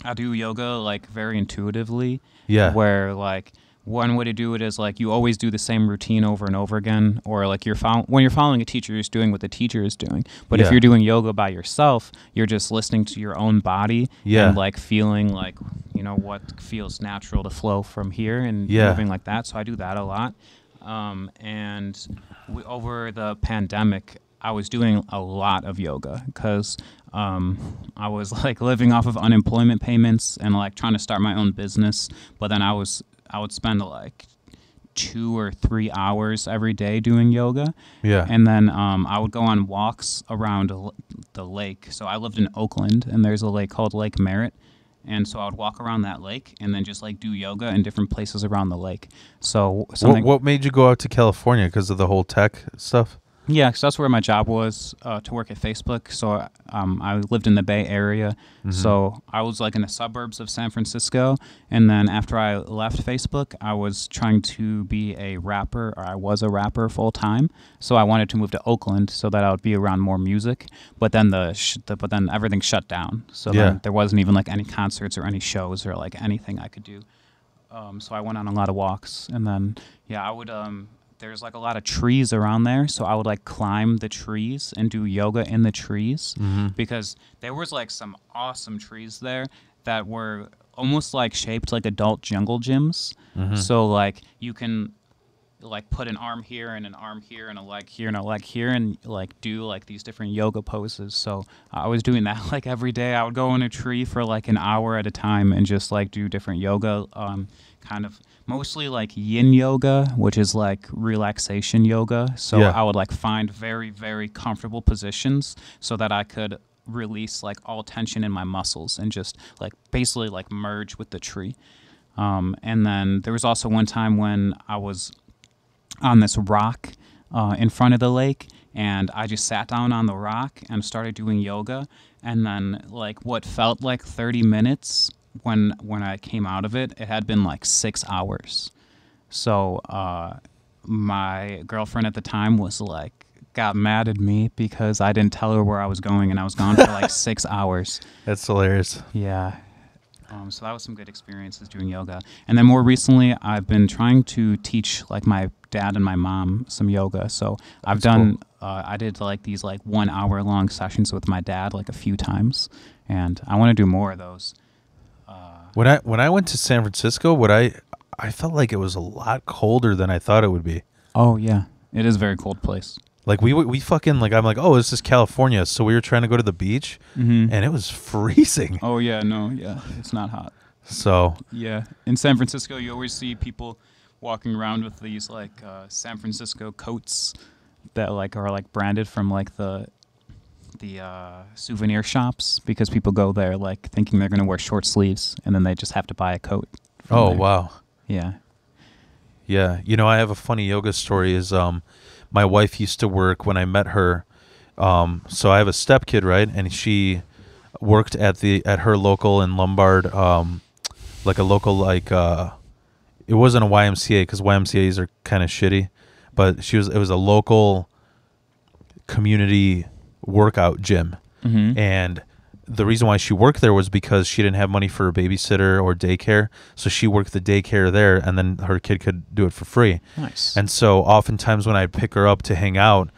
I do yoga like very intuitively. Yeah. Where like one way to do it is like you always do the same routine over and over again, or like when you're following a teacher, you're just doing what the teacher is doing. But if Yeah. you're doing yoga by yourself, you're just listening to your own body Yeah. and like feeling like, you know, what feels natural to flow from here and Yeah. moving like that. So I do that a lot. Over the pandemic, I was doing a lot of yoga because I was like living off of unemployment payments and like trying to start my own business. But then I would spend like 2 or 3 hours every day doing yoga. Yeah. And then I would go on walks around the lake. So I lived in Oakland, and there's a lake called Lake Merritt. And so I would walk around that lake and then just like do yoga in different places around the lake. So What made you go out to California? Because of the whole tech stuff? Yeah, because that's where my job was, to work at Facebook. So I lived in the Bay Area. Mhm. So I was like in the suburbs of San Francisco. And then after I left Facebook, I was trying to be a rapper, or I was a rapper full time. So I wanted to move to Oakland so that I would be around more music. But then but then everything shut down. So Yeah. then there wasn't even like any concerts or any shows or like anything I could do. So I went on a lot of walks, and then I would. There's like a lot of trees around there, so I would like climb the trees and do yoga in the trees, because there was like some awesome trees there that were almost like shaped like adult jungle gyms. So like you can like put an arm here and an arm here and a leg here and a leg here and like do like these different yoga poses. So I was doing that like every day. I would go in a tree for like an hour at a time and just like do different yoga, kind of mostly like yin yoga, which is like relaxation yoga. So Yeah. I would like find very, very comfortable positions so that I could release like all tension in my muscles and just like basically like merge with the tree. And then there was also one time when I was on this rock in front of the lake, and I just sat down on the rock and started doing yoga. And then like what felt like 30 minutes, when I came out of it, it had been like 6 hours. So my girlfriend at the time got mad at me because I didn't tell her where I was going, and I was gone for like 6 hours. That's hilarious. Yeah. So that was some good experiences doing yoga. And then more recently, I've been trying to teach like my dad and my mom some yoga. So I've done, I did like these like 1 hour long sessions with my dad like a few times, and I want to do more of those. When I went to San Francisco, I felt like it was a lot colder than I thought it would be. Oh yeah, it is a very cold place. Like we fucking like I'm like, oh, this is California, so we were trying to go to the beach, and it was freezing. Oh yeah, no, yeah, it's not hot. So Yeah, in San Francisco, you always see people walking around with these like San Francisco coats that like are like branded from like the souvenir shops, because people go there like thinking they're going to wear short sleeves, and then they just have to buy a coat. oh there. wow. Yeah. Yeah, I have a funny yoga story. Is my wife used to work when I met her. So I have a stepkid, right? And she worked at her local in Lombard, like a local it wasn't a YMCA, because YMCA's are kind of shitty, but it was a local community workout gym, and the reason why she worked there was because she didn't have money for a babysitter or daycare, so she worked the daycare there, and then her kid could do it for free. Nice. And so oftentimes when I'd pick her up to hang out,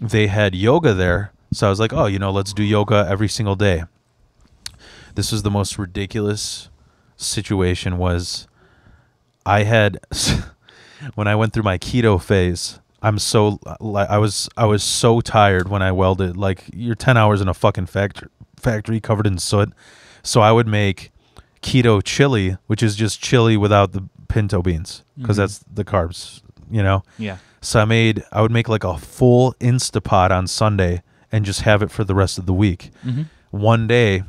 they had yoga there. So I was like, oh, let's do yoga every single day. This was the most ridiculous situation. Was I had when I went through my keto phase, I was so tired when I welded. Like, you're 10 hours in a fucking factory covered in soot. So I would make keto chili, which is just chili without the pinto beans, because that's the carbs, Yeah. So I would make like a full Instapot on Sunday and just have it for the rest of the week. One day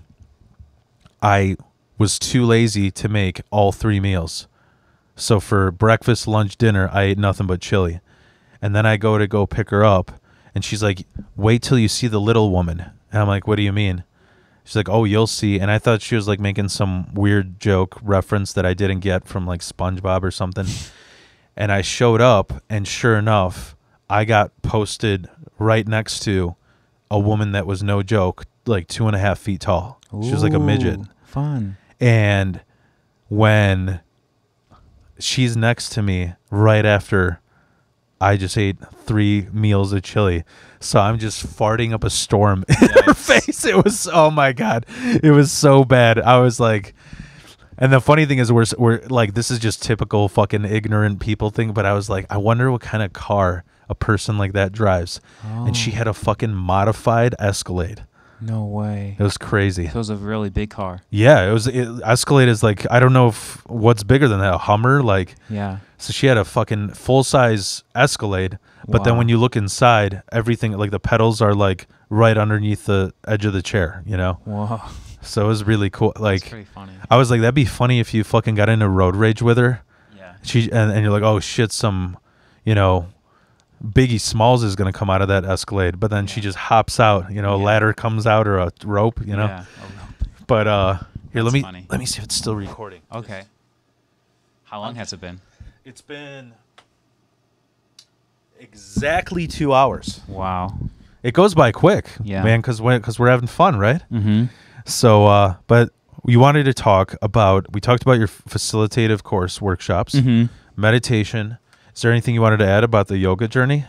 I was too lazy to make all 3 meals. So for breakfast, lunch, dinner, I ate nothing but chili. And then I go pick her up, and she's like, wait till you see the little woman. And I'm like, what do you mean? She's like, oh, you'll see. And I thought she was like making some weird joke reference that I didn't get from like SpongeBob or something. And I showed up, and sure enough, I got posted right next to a woman that was no joke, like 2.5 feet tall. She was like a midget. Fun. And when she's next to me right after I just ate 3 meals of chili, so I'm just farting up a storm in her face. It was, oh my God, it was so bad. I was like, and the funny thing is we're like, this is just typical fucking ignorant people thing, but I was like, I wonder what kind of car a person like that drives. And she had a fucking modified Escalade. No way. It was crazy. So it was a really big car. Yeah, Escalade is like, I don't know if what's bigger than that, a Hummer, like. Yeah. So she had a fucking full-size Escalade, but then when you look inside, everything, like the pedals are like right underneath the edge of the chair, you know? Whoa. So it was really cool. Like, that's pretty funny. I was like, that'd be funny if you fucking got into road rage with her. Yeah. And you're like, oh shit, some, you know, Biggie Smalls is gonna come out of that Escalade, but then she just hops out, you know, a ladder comes out or a rope, you know. Yeah, a rope. But here, That's let me see if it's still recording. Okay. How long has it been? It's been exactly 2 hours. Wow. It goes by quick, Yeah. man, because we're having fun, right? Mm-hmm. So, but you wanted to talk about, we talked about your facilitative course workshops, meditation. Is there anything you wanted to add about the yoga journey?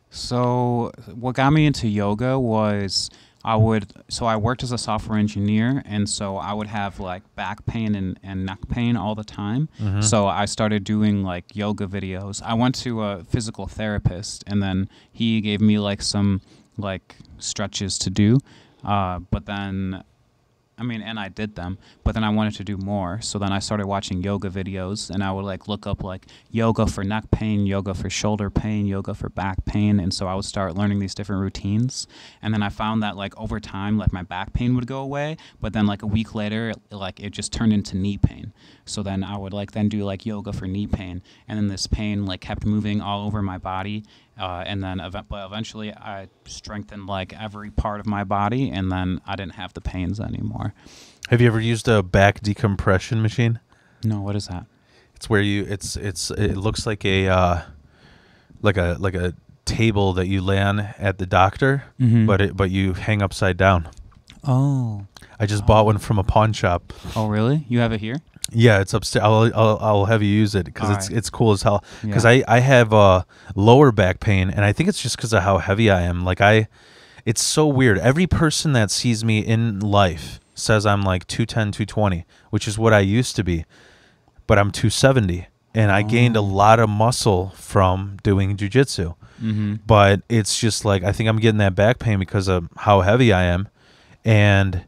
So what got me into yoga was I worked as a software engineer, and so I would have like back pain and neck pain all the time. So I started doing like yoga videos. I went to a physical therapist, and then he gave me like some like stretches to do. But then, and I did them, but then I wanted to do more. So then I started watching yoga videos, and I would like look up like yoga for neck pain, yoga for shoulder pain, yoga for back pain. And so I would start learning these different routines. And then I found that like over time, like my back pain would go away, but then like a week later, like it just turned into knee pain. So then I would like then do like yoga for knee pain. And then this pain like kept moving all over my body. And then but eventually I strengthened like every part of my body, and then I didn't have the pains anymore. Have you ever used a back decompression machine? No, what is that? It's where it looks like a table that you lay on at the doctor, but you hang upside down. Oh. I just bought one from a pawn shop. Oh, really? You have it here? Yeah, it's upstairs. I'll have you use it because it's cool as hell. Because Yeah. I have lower back pain, and I think it's just because of how heavy I am. Like it's so weird. Every person that sees me in life says I'm like 210, 220, which is what I used to be, but I'm 270, and I gained a lot of muscle from doing jujitsu. But it's just like I think I'm getting that back pain because of how heavy I am, and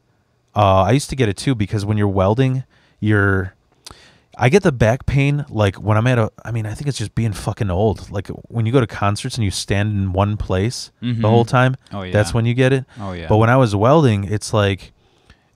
I used to get it too because when you're welding, I get the back pain like when I'm I think it's just being fucking old. Like when you go to concerts and you stand in one place the whole time, that's when you get it. Oh yeah. But when I was welding, it's like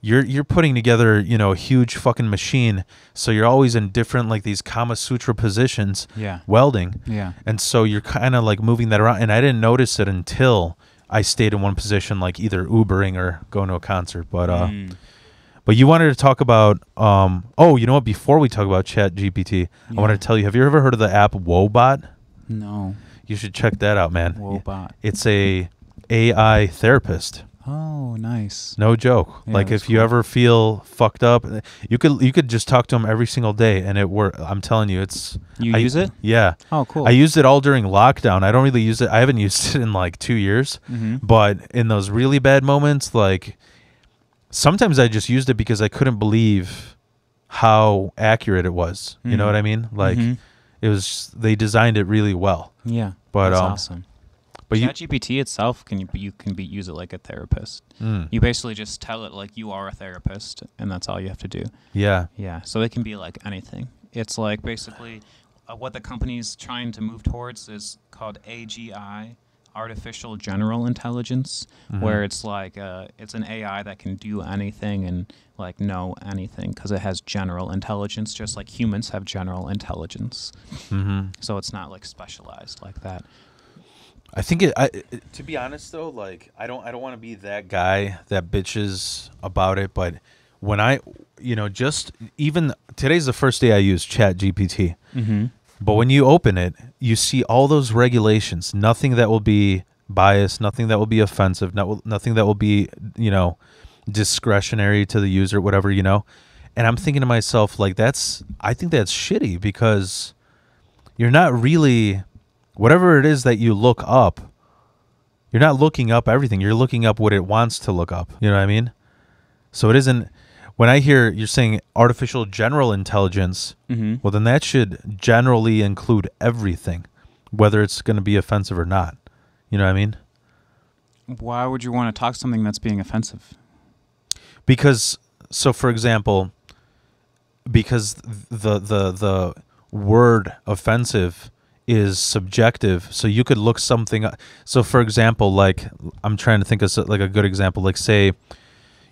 you're putting together, a huge fucking machine, so you're always in different like these Kama Sutra positions welding. Yeah. And so you're kind of like moving that around, and I didn't notice it until I stayed in one position, like either Ubering or going to a concert. But you wanted to talk about, you know what? Before we talk about Chat GPT, I wanted to tell you, have you ever heard of the app Wobot? No. You should check that out, man. Wobot. It's a AI therapist. Oh, nice. No joke. Yeah, like that's if you cool. ever feel fucked up, you could just talk to him every single day, and it works. I'm telling you, You use it? Yeah. Oh, cool. I used it all during lockdown. I don't really use it. I haven't used it in like 2 years. But in those really bad moments, like sometimes I just used it because I couldn't believe how accurate it was. You know what I mean? Like it was. They designed it really well. Yeah. But that's awesome. But ChatGPT itself use it like a therapist. You basically just tell it like you are a therapist, and that's all you have to do. Yeah. Yeah. So it can be like anything. It's like basically what the company's trying to move towards is called AGI, artificial general intelligence, where it's like it's an AI that can do anything and like know anything because it has general intelligence, just like humans have general intelligence. So it's not like specialized like that. I think to be honest though, like I don't want to be that guy that bitches about it, but when just even today's the first day I used Chat GPT, But when you open it, you see all those regulations, nothing that will be biased, nothing that will be offensive, nothing that will be, discretionary to the user, whatever, And I'm thinking to myself, like, I think that's shitty, because you're not really, whatever it is that you look up, you're not looking up everything. You're looking up what it wants to look up. You know what I mean? So it isn't, when I hear you're saying artificial general intelligence, well, then that should generally include everything, whether it's going to be offensive or not. You know what I mean? Why would you want to talk something that's being offensive? Because, so for example, because the word offensive is subjective, so you could look something up. So for example, like, I'm trying to think of like a good example, like say,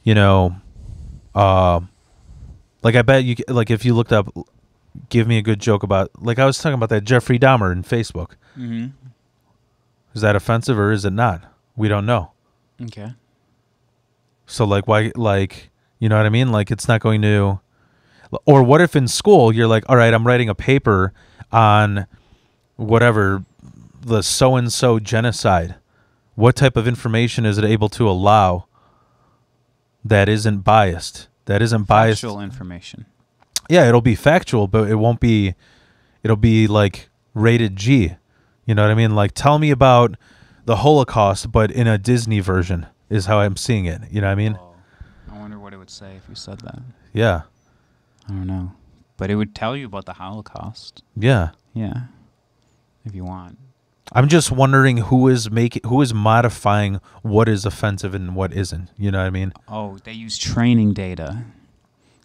like I bet you, like if you looked up, give me a good joke about, like I was talking about that Jeffrey Dahmer in Facebook. Is that offensive or is it not? We don't know. Okay. So like, why, like, you know what I mean? Like, it's not going to, or what if in school you're like, all right, I'm writing a paper on whatever, the so-and-so genocide. What type of information is it able to allow that isn't biased? That isn't biased. Factual information. Yeah, it'll be factual, but it won't be, it'll be like rated G. You know what I mean? Like, tell me about the Holocaust, but in a Disney version is how I'm seeing it. You know what I mean? Oh, I wonder what it would say if you said that. Yeah. I don't know. But it would tell you about the Holocaust. Yeah. Yeah. If you want. I'm just wondering who is modifying what is offensive and what isn't. You know what I mean? Oh, they use training data.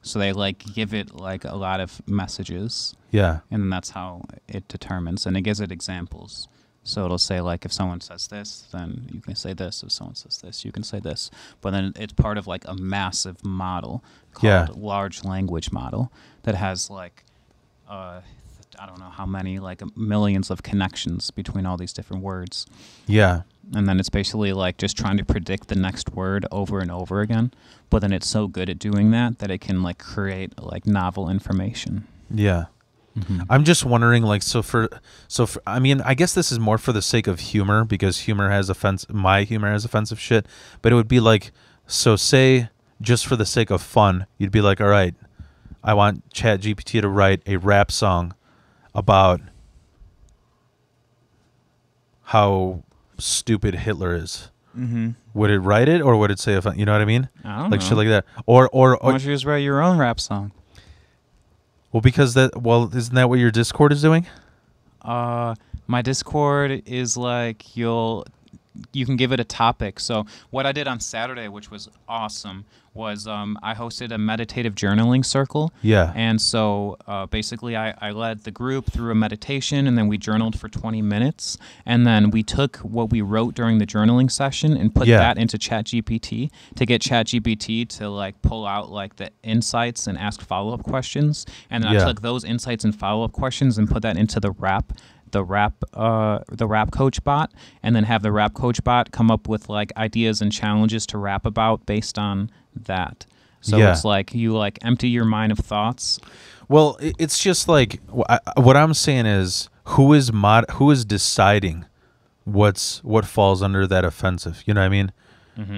So they like give it like a lot of messages. Yeah. And then that's how it determines. And it gives it examples. So it'll say like if someone says this, then you can say this. If someone says this, you can say this. But then it's part of like a massive model called large language model that has like I don't know how many, like millions of connections between all these different words. Yeah. And then it's basically like just trying to predict the next word over and over again. But then it's so good at doing that it can like create like novel information. Yeah. I'm just wondering, like, so for, I mean, I guess this is more for the sake of humor, because my humor has offensive shit, but it would be like, so say just for the sake of fun, you'd be like, all right, I want ChatGPT to write a rap song about how stupid Hitler is. Would it write it, or would it say, you know what I mean? I don't like know. Shit like that. Or why don't you just write your own rap song? Well, because isn't that what your Discord is doing? My Discord is like you can give it a topic. So what I did on Saturday, which was awesome, was I hosted a meditative journaling circle. Yeah. And so basically I led the group through a meditation, and then we journaled for 20 minutes. And then we took what we wrote during the journaling session and put that into ChatGPT to get ChatGPT to like pull out like the insights and ask follow-up questions. And then I took those insights and follow-up questions and put that into the rap coach bot, and then have the rap coach bot come up with like ideas and challenges to rap about based on that. So it's like you like empty your mind of thoughts. Well, it's just like what I'm saying is who is deciding what falls under that offensive. You know what I mean?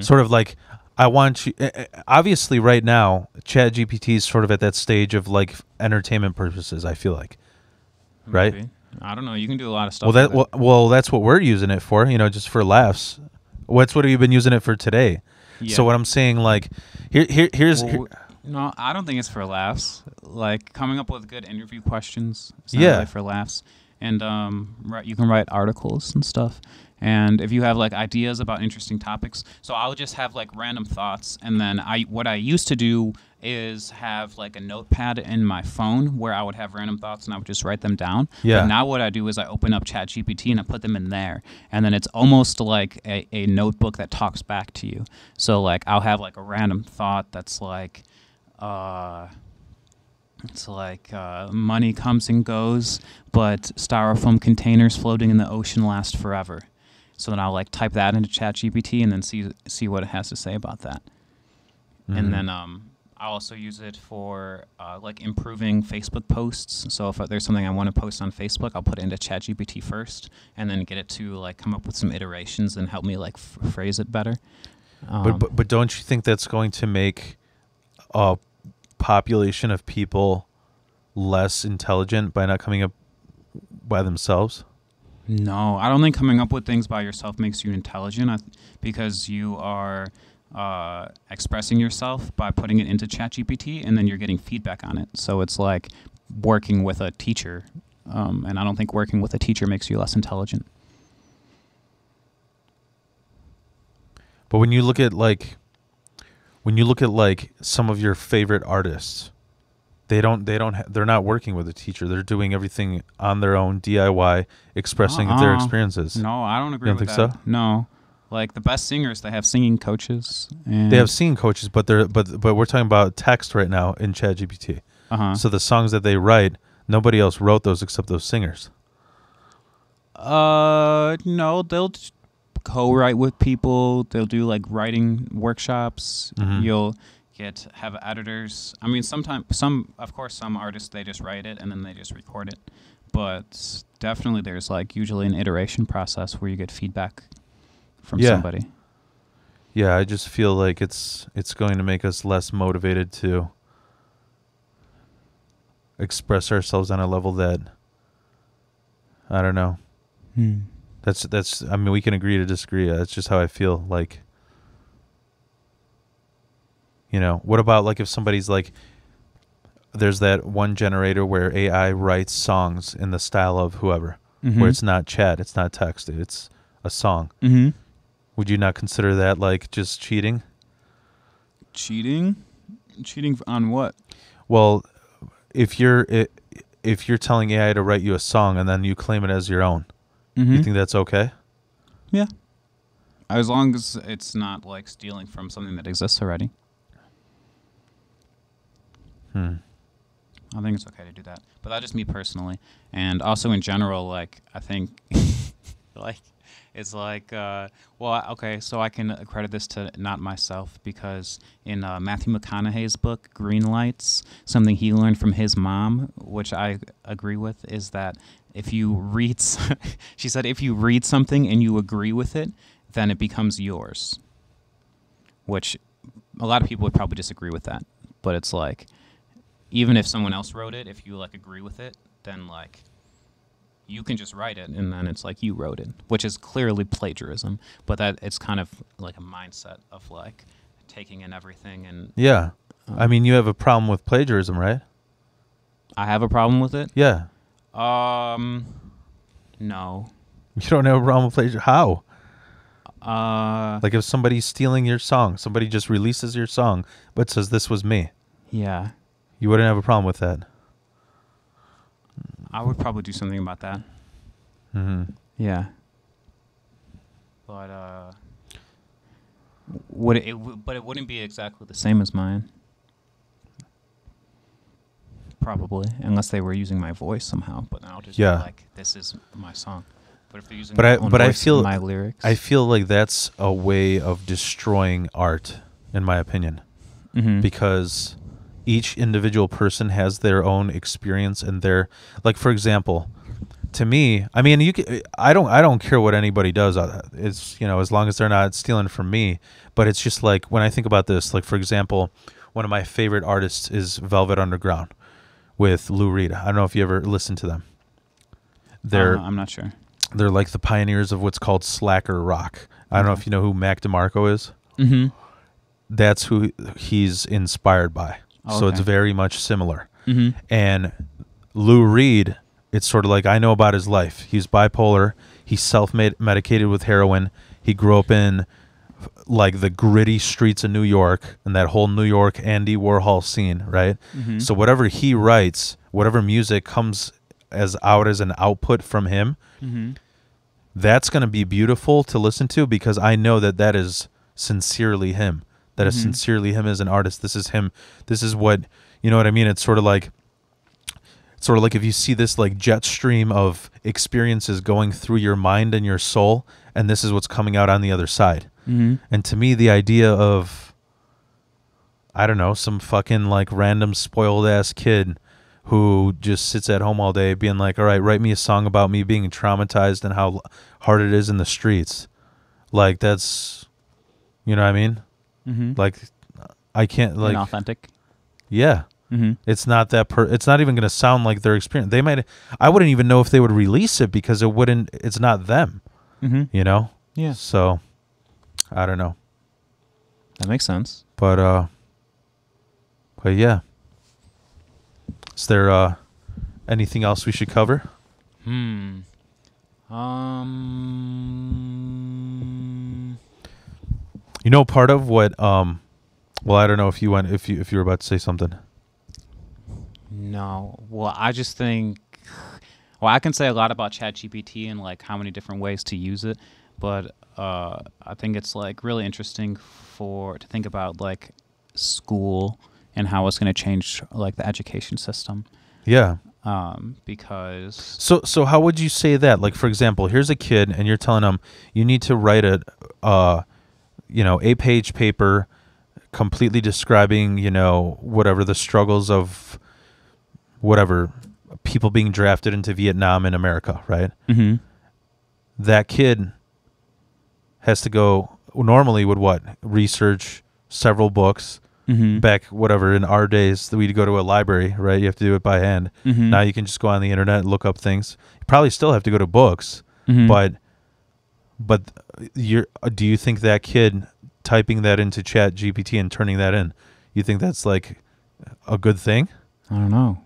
Sort of like, I want you. Obviously, right now, ChatGPT is sort of at that stage of like entertainment purposes. I feel like, right? Maybe. I don't know. You can do a lot of stuff. Well, that's what we're using it for. Just for laughs. What have you been using it for today? Yeah. So what I'm saying, like, here's. No, I don't think it's for laughs. Like coming up with good interview questions. It's not really for laughs. And you can write articles and stuff. And if you have like ideas about interesting topics, so I'll just have like random thoughts, and then what I used to do is have like a notepad in my phone where I would have random thoughts and I would just write them down. Yeah. But now what I do is I open up ChatGPT and I put them in there, and then it's almost like a notebook that talks back to you. So like I'll have like a random thought that's like, it's like money comes and goes, but styrofoam containers floating in the ocean last forever. So then I'll like type that into ChatGPT and then see what it has to say about that. And then I also use it for like improving Facebook posts. So if there's something I want to post on Facebook, I'll put it into ChatGPT first, and then get it to like come up with some iterations and help me like phrase it better. But don't you think that's going to make a population of people less intelligent by not coming up by themselves? No, I don't think coming up with things by yourself makes you intelligent because you are expressing yourself by putting it into ChatGPT, and then you're getting feedback on it. So it's like working with a teacher, and I don't think working with a teacher makes you less intelligent. But when you look at like some of your favorite artists, they're not working with a teacher. They're doing everything on their own, DIY, expressing their experiences. No, I don't agree You don't with think that. so? No. Like the best singers, they have singing coaches. And They have singing coaches, but we're talking about text right now in ChatGPT. So the songs that they write, nobody else wrote those except those singers. No, they'll co-write with people. They'll do like writing workshops. You'll have editors. I mean, sometimes some artists, they just write it and then they just record it. But definitely there's like usually an iteration process where you get feedback from somebody. Yeah, I just feel like it's going to make us less motivated to express ourselves on a level that, I don't know. That's I mean, we can agree to disagree. That's just how I feel. Like, you know, what about like if somebody's like, there's that one generator where AI writes songs in the style of whoever, where it's not chat, it's not text, it's a song. Would you not consider that like just cheating? Cheating? Cheating on what? Well, if you're telling AI to write you a song and then you claim it as your own, you think that's okay? Yeah. As long as it's not like stealing from something that exists already. I think it's okay to do that. But that's just me personally. And also in general, like, I think, like, it's like, well, okay, so I can accredit this to not myself because in Matthew McConaughey's book, Green Lights, something he learned from his mom, which I agree with, is that if you read, she said, if you read something and you agree with it, then it becomes yours. Which a lot of people would probably disagree with that. But it's like, even if someone else wrote it, if you like agree with it, then like you can just write it and then it's like you wrote it, which is clearly plagiarism. But that it's kind of like a mindset of like taking in everything and yeah. I mean, you have a problem with plagiarism, right? I have a problem with it. Yeah. No. You don't have a problem with plagiarism. How? Like if somebody's stealing your song, somebody just releases your song but says this was me. Yeah. You wouldn't have a problem with that. I would probably do something about that. Yeah. But but it wouldn't be exactly the same as mine. Probably, unless they were using my voice somehow. But then I'll just be like, this is my song. But if they're using my own voice in my lyrics, I feel like that's a way of destroying art, in my opinion, because each individual person has their own experience and their, like, for example, to me, I mean, I don't care what anybody does. It's, you know, as long as they're not stealing from me. But it's just like when I think about this, like, for example, one of my favorite artists is Velvet Underground with Lou Reed. I don't know if you ever listened to them. I'm not sure. They're like the pioneers of what's called slacker rock. I don't know if you know who Mac DeMarco is. That's who he's inspired by. So it's very much similar. And Lou Reed, it's sort of like, I know about his life. He's bipolar. He's self-medicated with heroin. He grew up in like the gritty streets of New York and that whole New York Andy Warhol scene, right? So whatever he writes, whatever music comes out as an output from him, that's going to be beautiful to listen to because I know that is sincerely him. That is sincerely him as an artist. This is him. This is what, you know what I mean? It's sort of like if you see this like jet stream of experiences going through your mind and your soul, and this is what's coming out on the other side. And to me, the idea of I don't know, some fucking like random spoiled ass kid who just sits at home all day being like, all right, write me a song about me being traumatized and how hard it is in the streets. Like, that's, you know what I mean? Mm-hmm. Like, I can't, like, inauthentic. Yeah. Mm-hmm. It's not that it's not even going to sound like their experience. They might, I wouldn't even know if they would release it because it's not them, Mm-hmm. you know? Yeah. So, I don't know. That makes sense. But yeah. Is there anything else we should cover? You know, part of what well, I don't know if you were about to say something. No. Well, I just think. Well, I can say a lot about ChatGPT and like how many different ways to use it, but I think it's like really interesting to think about like school and how it's going to change like the education system. Yeah. Because so how would you say that? Like, for example, here's a kid and you're telling him you need to write a 8-page paper completely describing, whatever the struggles of whatever people being drafted into Vietnam in America, right? Mm-hmm. That kid has to go normally would research several books. Mm-hmm. Back, whatever, in our days, we'd go to a library, right? You have to do it by hand. Mm-hmm. Now you can just go on the internet and look up things. You probably still have to go to books, Mm-hmm. but do you think that kid typing that into Chat GPT and turning that in, you think that's like a good thing? I don't know.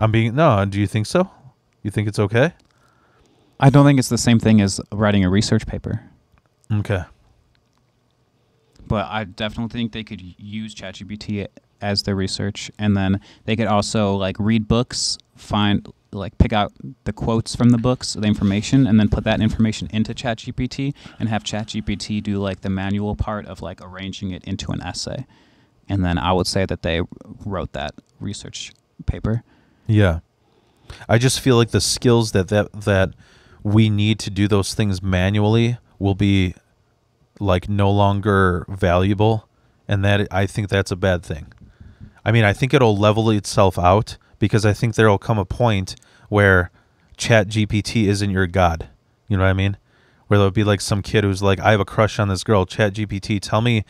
Do you think so? You think it's okay? I don't think it's the same thing as writing a research paper. Okay. But I definitely think they could use ChatGPT as their research, and then they could also like read books, pick out the quotes from the books, the information, and then put that information into ChatGPT and have ChatGPT do like the manual part of like arranging it into an essay. And then I would say that they wrote that research paper. Yeah. I just feel like the skills that we need to do those things manually will be like no longer valuable, and that I think that's a bad thing. I mean, I think it'll level itself out because I think there'll come a point where Chat GPT isn't your god. You know what I mean? Where there'll be like some kid who's like, I have a crush on this girl. Chat GPT, tell me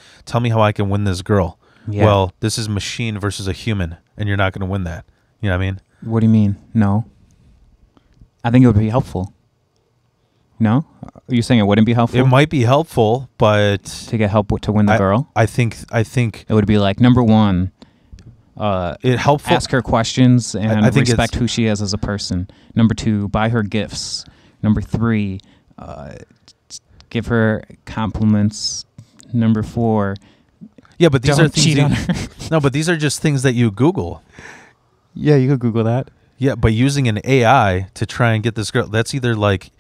how I can win this girl. Yeah. Well, this is machine versus a human, and you're not going to win that. You know what I mean? What do you mean? No. I think it would be helpful. No? Are you saying it wouldn't be helpful? It might be helpful, but to get help to win the girl? I think it would be like, number one, helpful. Ask her questions and respect who she is as a person. Number two, buy her gifts. Number three, give her compliments. Number four, yeah, but these are things cheat on her. No, but these are just things that you Google. Yeah, you could Google that. Yeah, but using an AI to try and get this girl, that's either like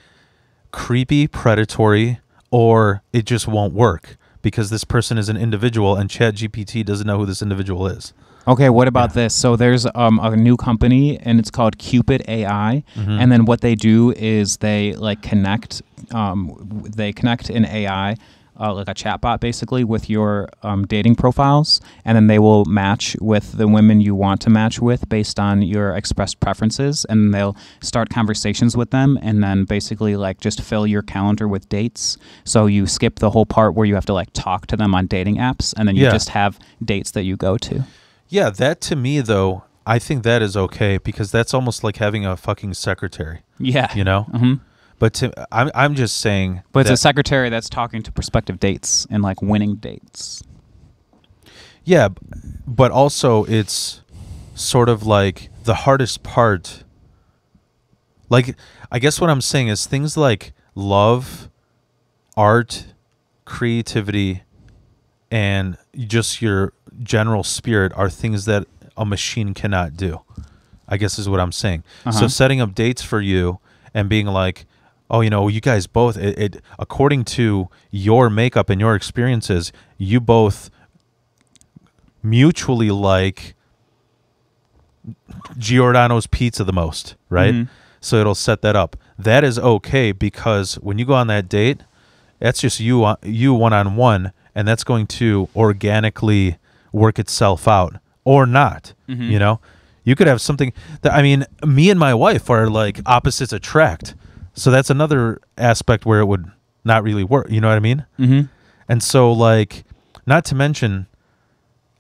creepy, predatory, or it just won't work because this person is an individual and ChatGPT doesn't know who this individual is. Okay, what about this? So there's a new company and it's called Cupid AI, and then what they do is they like connect an AI. Like a chatbot, basically, with your dating profiles, and then they will match with the women you want to match with based on your expressed preferences, and they'll start conversations with them, and then basically like just fill your calendar with dates. So you skip the whole part where you have to like talk to them on dating apps, and then you just have dates that you go to. Yeah, that to me though, I think that is okay because that's almost like having a fucking secretary. Yeah, you know. Mm-hmm. But I'm just saying. But it's a secretary that's talking to prospective dates and like winning dates. Yeah, but also it's sort of like the hardest part. Like, I guess what I'm saying is things like love, art, creativity, and just your general spirit are things that a machine cannot do, I guess is what I'm saying. So setting up dates for you and being like, oh, you guys both, according to your makeup and your experiences, you both mutually like Giordano's pizza the most, right? Mm-hmm. So it'll set that up. That is okay because when you go on that date, that's just you one-on-one, and that's going to organically work itself out or not. You know, you could have something that, I mean, me and my wife are like opposites attract. So that's another aspect where it would not really work. You know what I mean? And so, like, not to mention,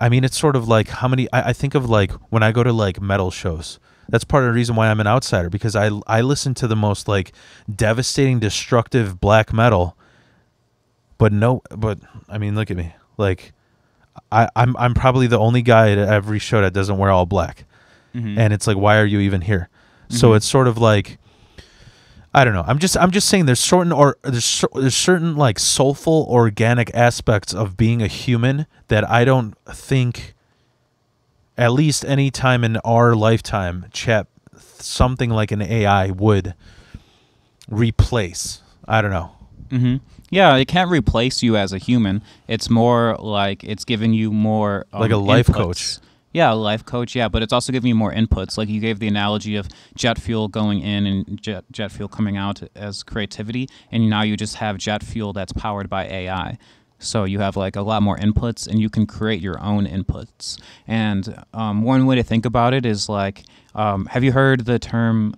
I mean, it's sort of like how many, I think of like when I go to like metal shows, that's part of the reason why I'm an outsider, because I listen to the most like devastating, destructive black metal, but I mean, look at me. Like, I'm probably the only guy at every show that doesn't wear all black. And it's like, why are you even here? So it's sort of like, I don't know. I'm just saying there's certain like soulful, organic aspects of being a human that I don't think, at least any time in our lifetime, something like an AI would replace. I don't know. Yeah, it can't replace you as a human. It's more like it's giving you more like a life inputs. coach. Yeah, a life coach, yeah, but it's also giving you more inputs. Like you gave the analogy of jet fuel going in and jet fuel coming out as creativity, and now you just have jet fuel that's powered by AI. So you have like a lot more inputs, and you can create your own inputs. And one way to think about it is like, have you heard the term,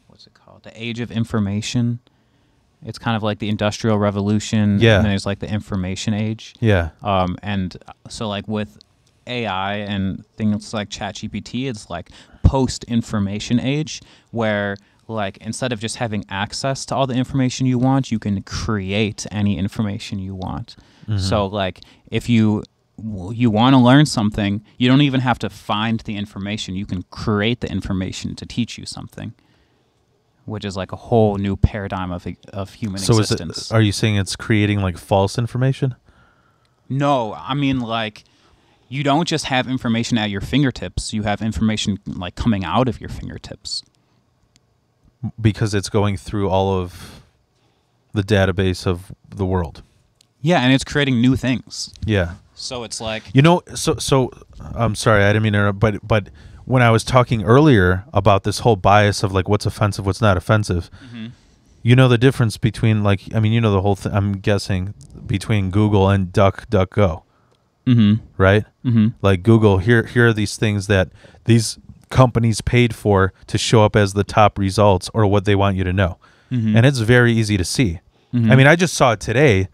what's it called? The age of information? It's kind of like the Industrial Revolution. Yeah. And there's like the information age. Yeah. And so like with AI and things like ChatGPT, it's like post-information age, where like instead of just having access to all the information you want, you can create any information you want. So like if you want to learn something, you don't even have to find the information. You can create the information to teach you something, which is like a whole new paradigm of human existence. Are you saying it's creating like false information? No, I mean like you don't just have information at your fingertips. You have information like coming out of your fingertips. Because it's going through all of the database of the world. Yeah, and it's creating new things. Yeah. So it's like, you know, so I'm sorry, I didn't mean to interrupt, but when I was talking earlier about this whole bias of like what's offensive, what's not offensive, you know the difference between like, I mean, you know the whole thing, I'm guessing, between Google and DuckDuckGo. Right? Like Google, here are these things that these companies paid for to show up as the top results or what they want you to know. And it's very easy to see. I mean, I just saw it today.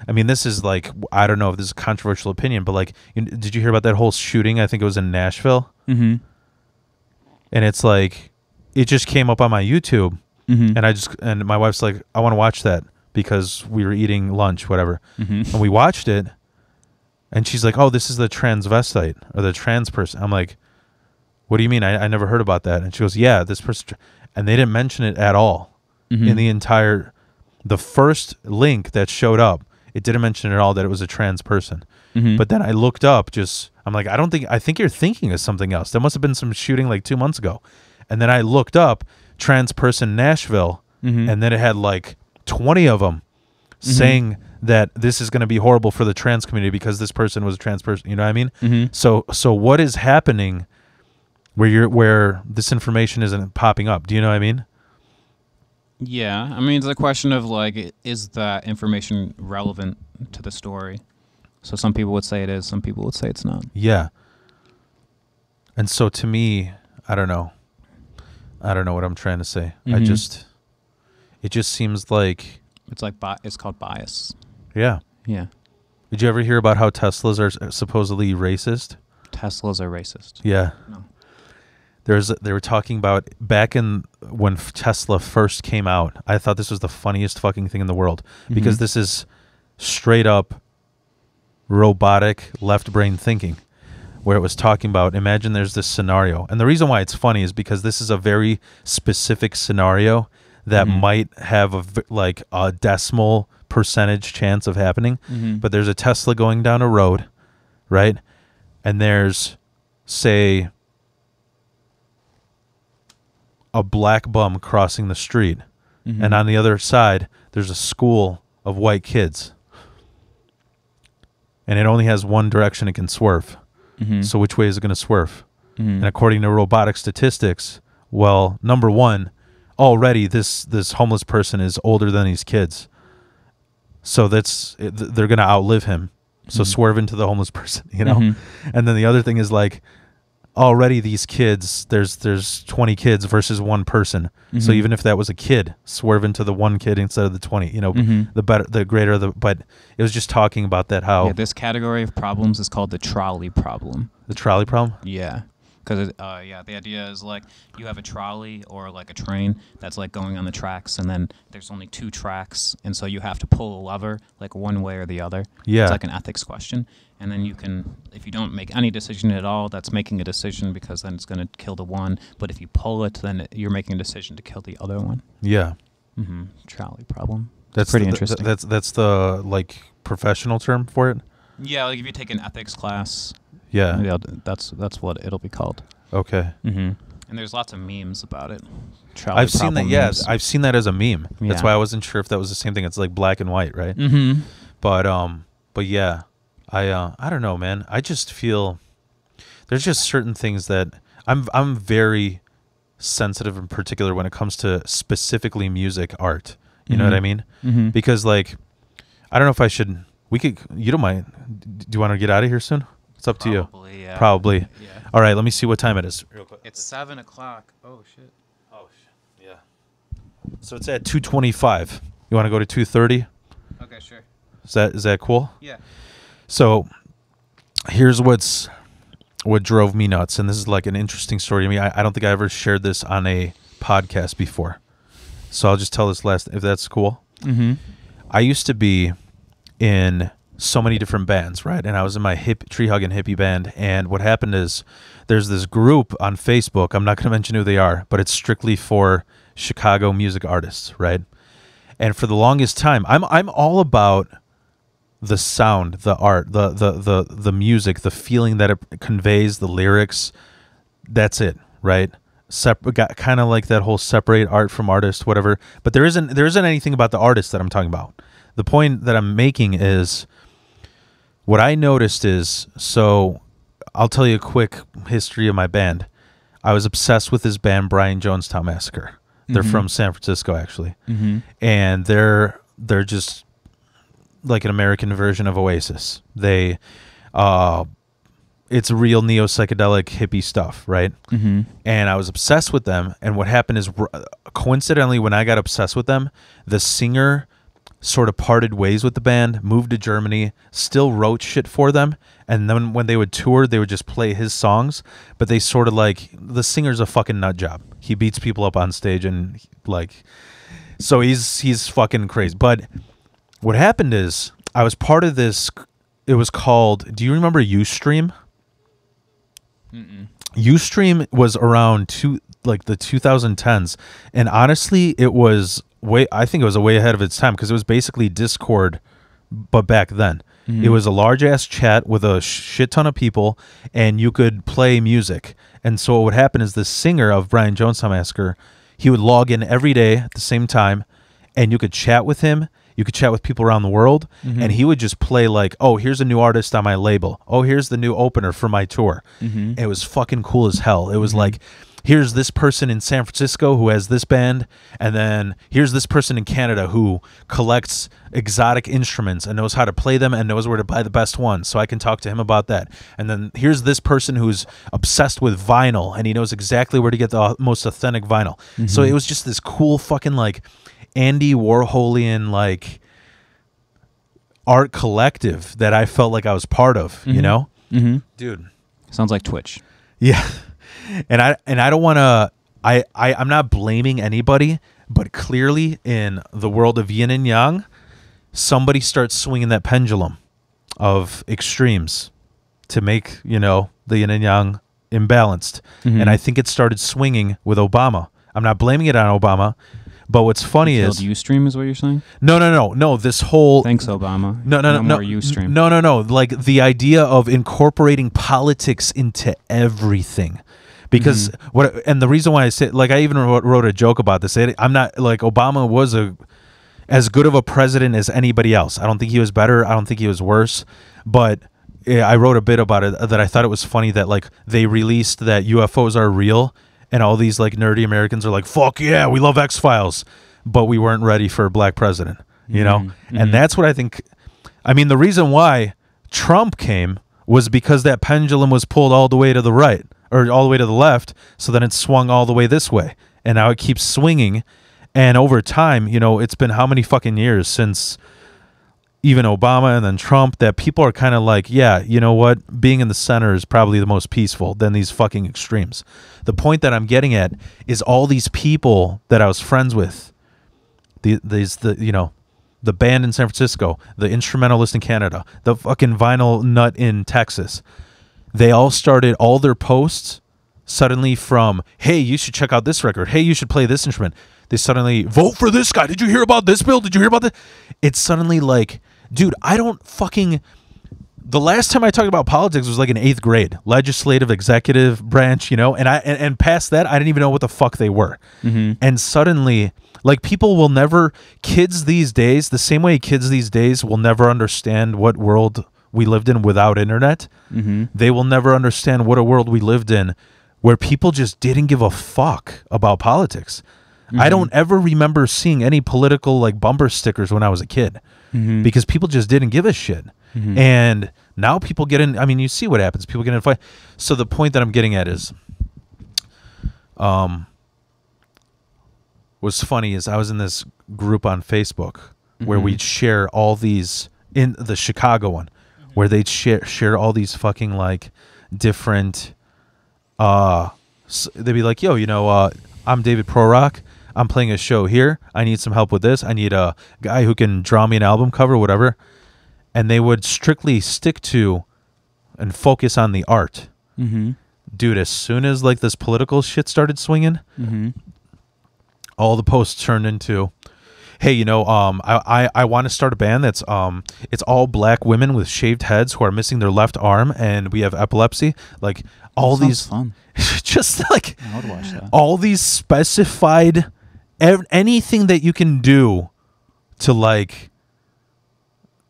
I mean, this is like, I don't know if this is a controversial opinion, but like, did you hear about that whole shooting? I think it was in Nashville. And it's like, it just came up on my YouTube. And my wife's like, I want to watch that because we were eating lunch, whatever. And we watched it. And she's like, oh, this is the transvestite or the trans person. I'm like, what do you mean? I never heard about that. And she goes, yeah, this person. And they didn't mention it at all in the first link that showed up. It didn't mention at all that it was a trans person. But then I looked up I'm like, I think you're thinking of something else. There must have been some shooting like 2 months ago. And then I looked up trans person Nashville. And then it had like 20 of them saying that this is going to be horrible for the trans community because this person was a trans person. You know what I mean? So what is happening where this information isn't popping up? Do you know what I mean? Yeah. I mean, it's a question of like, is that information relevant to the story? So some people would say it is. Some people would say it's not. Yeah. And so to me, I don't know what I'm trying to say. It just seems like it's like it's called bias. Yeah. Yeah. Did you ever hear about how Teslas are supposedly racist? Teslas are racist. Yeah. No. They were talking about back in when Tesla first came out. I thought this was the funniest fucking thing in the world because this is straight up robotic left brain thinking, where it was talking about, imagine there's this scenario. And the reason why it's funny is because this is a very specific scenario that might have a decimal percentage chance of happening. But there's a Tesla going down a road, right? And there's, say, a black bum crossing the street. And on the other side, there's a school of white kids. And it only has one direction it can swerve. So which way is it going to swerve? And according to robotic statistics, well, number one, already this homeless person is older than these kids. So they're gonna outlive him. So swerve into the homeless person, you know. And then the other thing is like, already these kids, there's 20 kids versus one person. So even if that was a kid, swerve into the one kid instead of the 20. You know, the better, the greater the. But it was just talking about that how this category of problems is called the trolley problem. the trolley problem. Yeah. Because the idea is like you have a trolley or like a train that's like going on the tracks, and then there's only 2 tracks, and so you have to pull a lever like one way or the other. Yeah. It's like an ethics question. And then you can, if you don't make any decision at all, that's making a decision because then it's going to kill the one. But if you pull it, then you're making a decision to kill the other one. Yeah. Trolley problem. That's pretty interesting. That's the like professional term for it. Yeah, like if you take an ethics class. Yeah. Yeah, that's what it'll be called. Okay. And there's lots of memes about it. I've seen that. Yes, I've seen that as a meme. That's Yeah. why I wasn't sure if that was the same thing. It's like black and white, right? But yeah, I don't know, man. I just feel there's just certain things that I'm very sensitive in particular when it comes to specifically music art. You know what I mean? Because like, I don't know if I should. You don't mind? Do you want to get out of here soon? It's up to you. Yeah. Probably. Yeah. All right. Let me see what time it is. Real quick. It's 7 o'clock. Oh shit. Oh shit. Yeah. So it's at 2:25. You want to go to 2:30? Okay, sure. Is that cool? Yeah. So here's what drove me nuts, and this is like an interesting story to me. I don't think I ever shared this on a podcast before, so I'll just tell this last, if that's cool. I used to be in so many different bands, right? And I was in my tree hugging hippie band, and what happened is there's this group on Facebook. I'm not going to mention who they are, but it's strictly for Chicago music artists, right? And for the longest time, I'm all about the sound, the art, the music, the feeling that it conveys, the lyrics. That's it, right? Got kind of like that whole separate art from artist, whatever. But there isn't anything about the artist that I'm talking about. The point that I'm making is what I noticed is, so I'll tell you a quick history of my band. I was obsessed with this band, Brian Jonestown Massacre. They're from San Francisco, actually, and they're just like an American version of Oasis. They, it's real neo psychedelic hippie stuff, right? And I was obsessed with them. And what happened is, coincidentally, when I got obsessed with them, the singer sort of parted ways with the band, moved to Germany, still wrote shit for them, and then when they would tour, they would just play his songs. But they sort of like, the singer's a fucking nut job. He beats people up on stage, and like, so he's fucking crazy. But what happened is, I was part of this. It was called, do you remember Ustream? Ustream was around the 2010s, and honestly, it was I think it was way ahead of its time, because it was basically Discord, but back then. It was a large ass chat with a shit ton of people, and you could play music. And so what would happen is, the singer of Brian Jonestown Massacre, he would log in every day at the same time, and you could chat with him. You could chat with people around the world, and he would just play like, oh, here's a new artist on my label. Oh, here's the new opener for my tour. It was fucking cool as hell. It was like, here's this person in San Francisco who has this band, and then here's this person in Canada who collects exotic instruments and knows how to play them and knows where to buy the best ones, so I can talk to him about that. And then here's this person who's obsessed with vinyl, and he knows exactly where to get the most authentic vinyl. So it was just this cool fucking like Andy Warholian like art collective that I felt like I was part of, you know? Dude. Sounds like Twitch. Yeah. And I don't want to, I'm not blaming anybody, but clearly in the world of yin and yang, somebody starts swinging that pendulum of extremes to make, the yin and yang imbalanced. And I think it started swinging with Obama. I'm not blaming it on Obama, but what's funny is Ustream is what you're saying? No. This whole thanks, Obama. No. More Ustream. No. Like the idea of incorporating politics into everything. Because and the reason why I say, like, I even wrote a joke about this. I'm not like, Obama was as good of a president as anybody else. I don't think he was better. I don't think he was worse. But I wrote a bit about it that I thought it was funny that like they released that UFOs are real, and all these like nerdy Americans are like, fuck yeah, we love X-Files, but we weren't ready for a black president. you know? And that's what I think. I mean, the reason why Trump came was because that pendulum was pulled all the way to the right or all the way to the left. So then it swung all the way this way. And now it keeps swinging. And over time, you know, it's been how many fucking years since even Obama and then Trump that people are kind of like, yeah, you know what? Being in the center is probably the most peaceful than these fucking extremes. The point that I'm getting at is all these people that I was friends with, the band in San Francisco, the instrumentalist in Canada, the fucking vinyl nut in Texas. They all started all their posts suddenly from, hey, you should check out this record. Hey, you should play this instrument. They suddenly vote for this guy. Did you hear about this bill? Did you hear about this? It's suddenly like, dude, I don't fucking... The last time I talked about politics was like in 8th grade, legislative, executive branch, you know, and past that, I didn't even know what the fuck they were. And suddenly, like, people will never, kids these days, the same way kids these days will never understand what world we lived in without internet. They will never understand what a world we lived in where people just didn't give a fuck about politics. I don't ever remember seeing any political like bumper stickers when I was a kid because people just didn't give a shit. And now people get in. I mean, you see what happens. People get in a fight. So the point that I'm getting at is, what's funny is I was in this group on Facebook where we'd share all these, in the Chicago one, where they'd share all these fucking like different. They'd be like, yo, you know, I'm David Prorok. I'm playing a show here. I need some help with this. I need a guy who can draw me an album cover, whatever. And they would strictly stick to and focus on the art. Dude, as soon as like this political shit started swinging, all the posts turned into, hey, you know, I want to start a band that's it's all black women with shaved heads who are missing their left arm and we have epilepsy. Like all these fun. Just like I would watch that. all these specified anything that you can do to like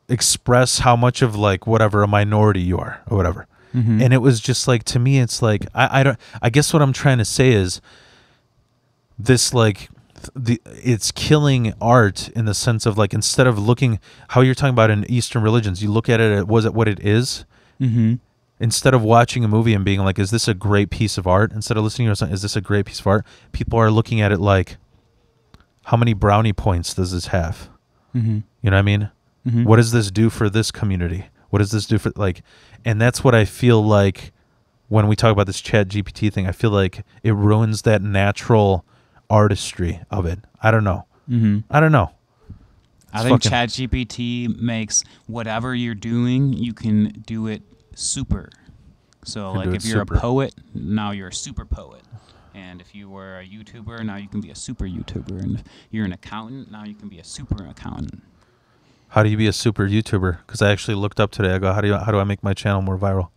express how much of like whatever a minority you are or whatever. And it was just like, to me, it's like, I guess what I'm trying to say is this, like, it's killing art in the sense of like, instead of looking how you're talking about in Eastern religions, you look at it, was it what it is? Instead of watching a movie and being like, is this a great piece of art? Instead of listening to something, is this a great piece of art? People are looking at it like, how many brownie points does this have? You know what I mean? What does this do for this community? What does this do for, like, and that's what I feel like when we talk about this Chat GPT thing. I feel like it ruins that natural artistry of it. I don't know. I don't know. I think Chat GPT makes whatever you're doing, you can do it super. So like if you're a poet, now you're a super poet. And if you were a YouTuber, now you can be a super YouTuber. And if you're an accountant, now you can be a super accountant. How do you be a super YouTuber? Because I actually looked up today. I go, how do I make my channel more viral?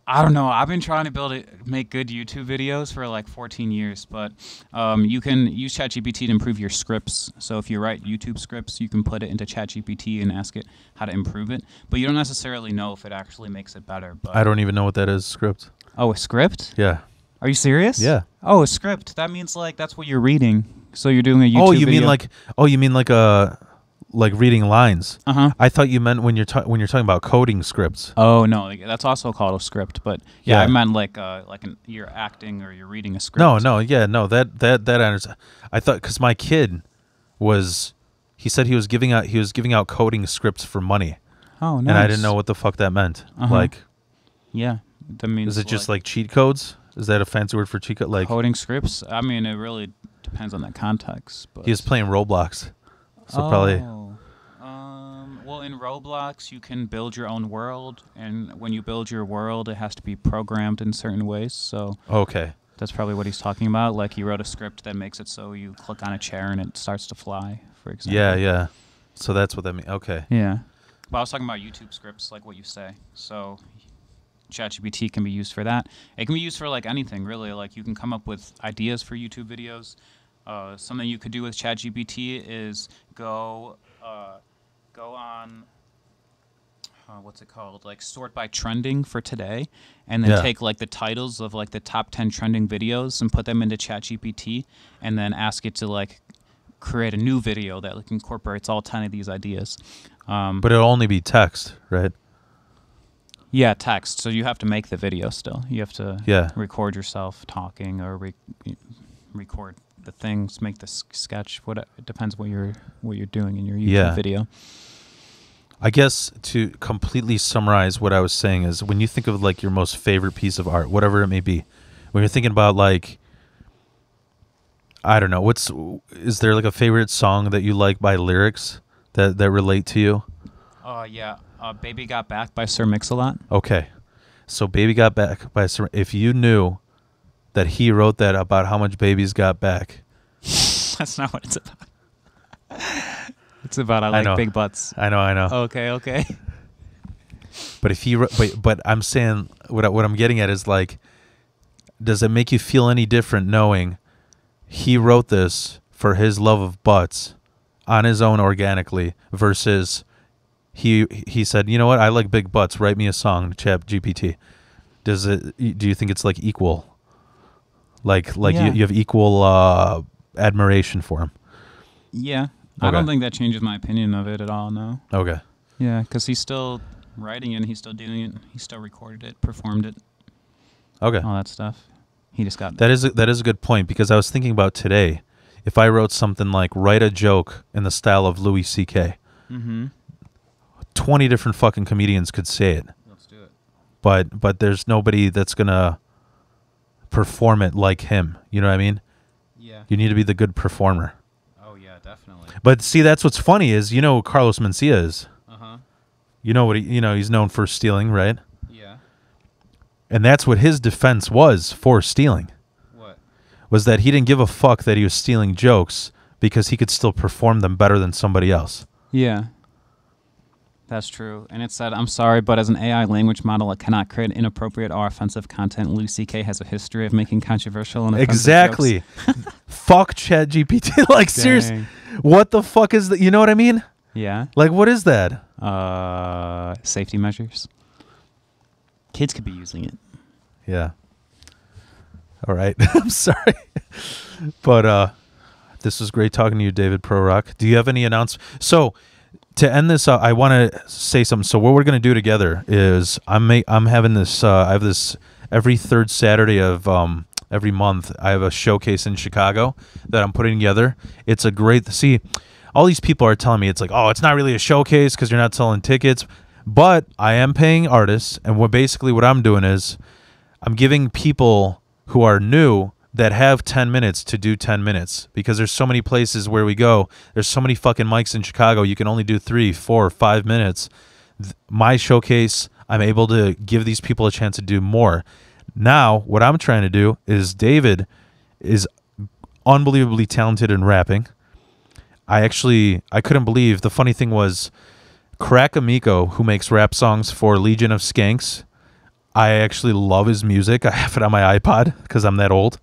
I don't know. I've been trying to make good YouTube videos for like 14 years, but you can use ChatGPT to improve your scripts. So if you write YouTube scripts, you can put it into ChatGPT and ask it how to improve it. But you don't necessarily know if it actually makes it better. But I don't even know what that is, script. Oh, a script? Yeah. Are you serious? Yeah. Oh, a script. That means like that's what you're reading. So you're doing a YouTube video. You mean like a... like reading lines. I thought you meant when you're talking about coding scripts. Oh no, that's also called a script. But yeah, I meant like you're acting or you're reading a script. That I thought because my kid he said he was giving out coding scripts for money. Oh, nice. And I didn't know what the fuck that meant. Like, yeah, that means is it just like cheat codes? Is that a fancy word for cheat code? Like coding scripts? I mean, it really depends on the context. But he was playing Roblox, so probably. Well, in Roblox, you can build your own world, and when you build your world, it has to be programmed in certain ways. So okay, that's probably what he's talking about. Like, he wrote a script that makes it so you click on a chair and it starts to fly, for example. Yeah. So that's what that means. Okay. Yeah. But I was talking about YouTube scripts, like what you say. So ChatGPT can be used for that. It can be used for, like, anything, really. Like, you can come up with ideas for YouTube videos. Something you could do with ChatGPT is go on, what's it called? Like sort by trending for today, and then take like the titles of like the top 10 trending videos and put them into ChatGPT, and then ask it to like create a new video that like incorporates all 10 of these ideas. But it'll only be text, right? Yeah, text. So you have to make the video still. You have to Yeah. record yourself talking or record the things, make the sketch. It depends what you're doing in your YouTube video. I guess to completely summarize what I was saying is when you think of like your most favorite piece of art, whatever it may be, when you're thinking about like, I don't know, is there like a favorite song that you like by lyrics that relate to you? Yeah. Baby Got Back by Sir Mix-a-Lot. Okay. So Baby Got Back by Sir, if you knew that he wrote that about how much babies got back. That's not what it's about. It's about I like big butts. I know. Okay. But if he, but I'm saying what I'm getting at is like, does it make you feel any different knowing he wrote this for his love of butts on his own organically versus he said, you know what, I like big butts, write me a song, Chat GPT. Do you think it's like equal? Like you have equal admiration for him? Yeah. Okay. I don't think that changes my opinion of it at all, no. Okay. Yeah, because he's still writing it, he's still doing it, he still recorded it, performed it. Okay. All that stuff. He just got... That is a good point, because I was thinking about today, if I wrote something like, write a joke in the style of Louis C.K., 20 different fucking comedians could say it. Let's do it. But there's nobody that's going to perform it like him. You know what I mean? Yeah. You need to be the good performer. Oh, yeah, definitely. But see, that's what's funny is, you know who Carlos Mencia is. Uh-huh. You know what he's known for stealing, right? Yeah. And that's what his defense was for stealing. What? Was that he didn't give a fuck that he was stealing jokes because he could still perform them better than somebody else. Yeah. That's true. And it said, I'm sorry, but as an AI language model, it cannot create inappropriate or offensive content. Louis C.K. has a history of making controversial and offensive jokes. Fuck ChatGPT. Like, seriously, what the fuck is that? You know what I mean? Yeah. Like, what is that? Safety measures. Kids could be using it. Yeah. All right. I'm sorry. But this was great talking to you, David Prorok. Do you have any announcements? So, to end this, I want to say something. So what we're going to do together is I'm having this. I have this every third Saturday of every month. I have a showcase in Chicago that I'm putting together. It's a great. See, all these people are telling me it's like, oh, it's not really a showcase because you're not selling tickets. But I am paying artists, and what I'm doing is I'm giving people who are new that have 10 minutes to do 10 minutes, because there's so many places where we go. There's so many fucking mics in Chicago. You can only do 3, 4, 5 minutes. My showcase, I'm able to give these people a chance to do more. Now, what I'm trying to do is David is unbelievably talented in rapping. I couldn't believe, the funny thing was Crack Amico, who makes rap songs for Legion of Skanks, I actually love his music. I have it on my iPod because I'm that old.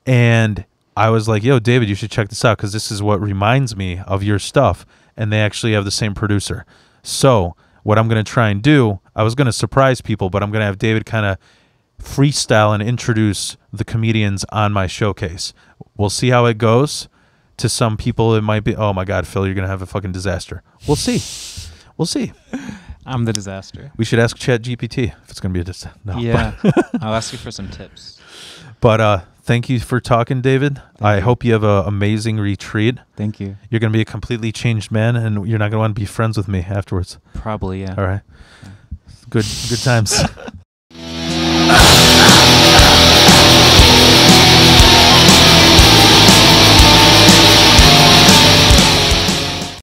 And I was like, yo, David, you should check this out because this is what reminds me of your stuff. And they actually have the same producer. So what I'm going to try and do, I was going to surprise people, but I'm going to have David kind of freestyle and introduce the comedians on my showcase. We'll see how it goes. To some people, it might be, oh, my God, Phil, you're going to have a fucking disaster. We'll see. We'll see. I'm the disaster. We should ask ChatGPT if it's going to be a disaster. No, yeah. I'll ask you for some tips. But thank you for talking, David. I hope you have an amazing retreat. Thank you. You're going to be a completely changed man, and you're not going to want to be friends with me afterwards. Probably, yeah. All right. Good times.